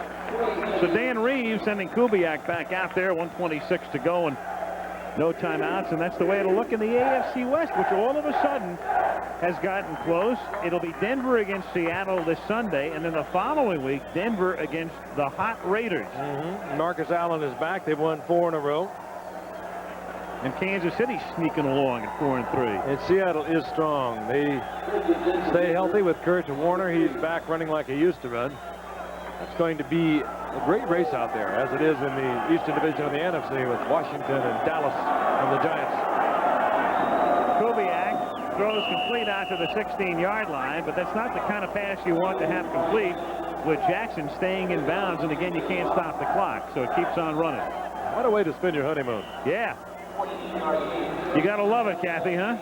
So Dan Reeves sending Kubiak back out there, 1:26 to go and no timeouts, and that's the way it'll look in the AFC West, which all of a sudden has gotten close. It'll be Denver against Seattle this Sunday, and then the following week, Denver against the hot Raiders. Marcus Allen is back. They've won 4 in a row. And Kansas City sneaking along at 4-3. And Seattle is strong. They stay healthy with Kurt Warner. He's back running like he used to run. It's going to be a great race out there, as it is in the Eastern Division of the NFC with Washington and Dallas and the Giants. Kubiak throws complete out to the 16-yard line, but that's not the kind of pass you want to have complete with Jackson staying in bounds, and again, you can't stop the clock, so it keeps on running. What a way to spend your honeymoon. Yeah. You gotta love it, Kathy, huh?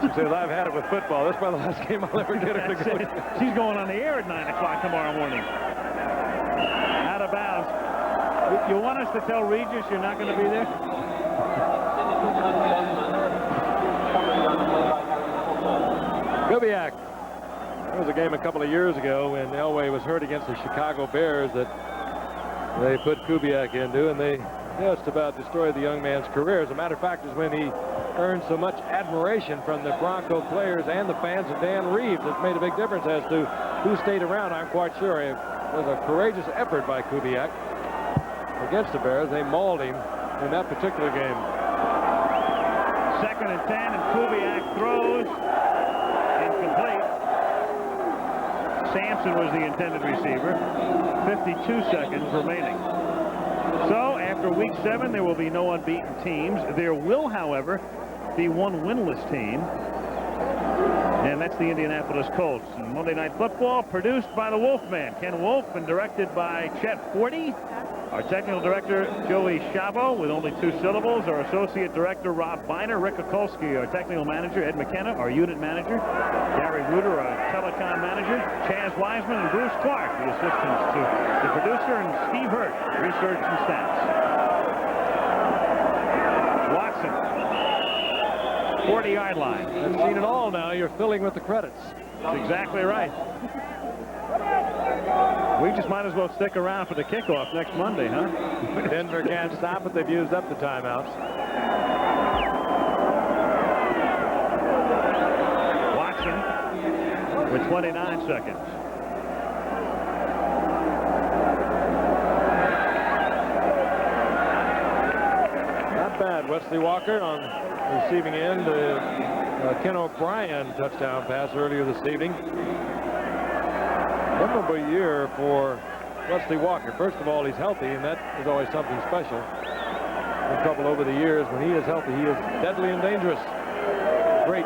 She says, I've had it with football. This is probably the last game I'll ever get her to go. She's going on the air at 9 o'clock tomorrow morning. Out of bounds. You want us to tell Regis you're not going to be there? Kubiak. There was a game a couple of years ago when Elway was hurt against the Chicago Bears that they put Kubiak into, and they just about destroyed the young man's career. As a matter of fact, is when he earned so much admiration from the Bronco players and the fans of Dan Reeves. It's made a big difference as to who stayed around. I'm quite sure it was a courageous effort by Kubiak against the Bears. They mauled him in that particular game. 2nd and 10, and Kubiak throws incomplete. Sampson was the intended receiver. 52 seconds remaining. So after week 7, there will be no unbeaten teams. There will, however, be one winless team, and that's the Indianapolis Colts. And Monday Night Football produced by the Wolfman, Ken Wolf, and directed by Chet Forty. Our technical director, Joey Chavo, with only 2 syllables. Our associate director, Rob Biner. Rick Okolski, our technical manager. Ed McKenna, our unit manager. Gary Reuter, our telecom manager. Chaz Wiseman and Bruce Clark, the assistants to the producer, and Steve Hurt, research and stats. Watson, 40-yard line. I've seen it all now. You're filling with the credits. That's exactly right. We just might as well stick around for the kickoff next Monday, huh? Denver can't stop it. They've used up the timeouts. Watson with 29 seconds. Not bad. Wesley Walker on receiving end. Ken O'Brien touchdown pass earlier this evening. Memorable year for Wesley Walker. First of all, he's healthy, and that is always something special. In trouble over the years. When he is healthy, he is deadly and dangerous. Great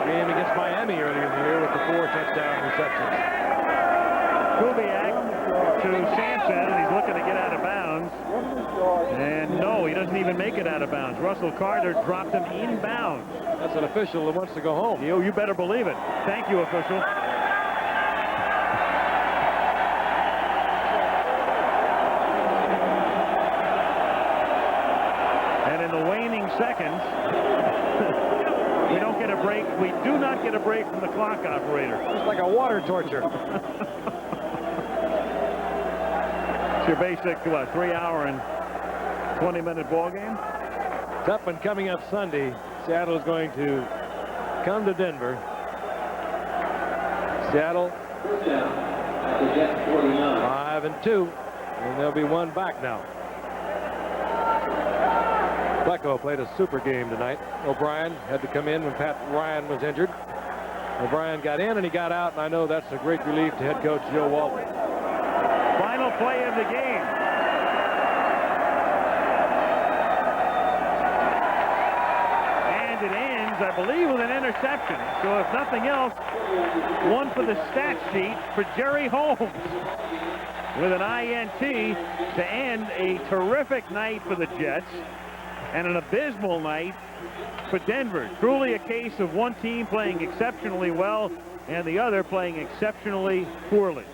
game against Miami earlier in the year with the 4 touchdown receptions. Kubiak to Sampson, and he's looking to get out of bounds. And no, he doesn't even make it out of bounds. Russell Carter dropped him in bounds. That's an official that wants to go home. You better believe it. Thank you, official. We do not get a break from the clock operator. It's like a water torture. It's your basic, what, 3-hour and 20-minute ball game? Tough one coming up Sunday. Seattle is going to come to Denver. Seattle 5-2, and there'll be one back now. Flecko played a super game tonight. O'Brien had to come in when Pat Ryan was injured. O'Brien got in and he got out, and I know that's a great relief to head coach Joe Walton. Final play of the game. And it ends, I believe, with an interception. So if nothing else, one for the stat sheet for Jerry Holmes with an INT to end a terrific night for the Jets and an abysmal night for Denver. Truly a case of one team playing exceptionally well and the other playing exceptionally poorly.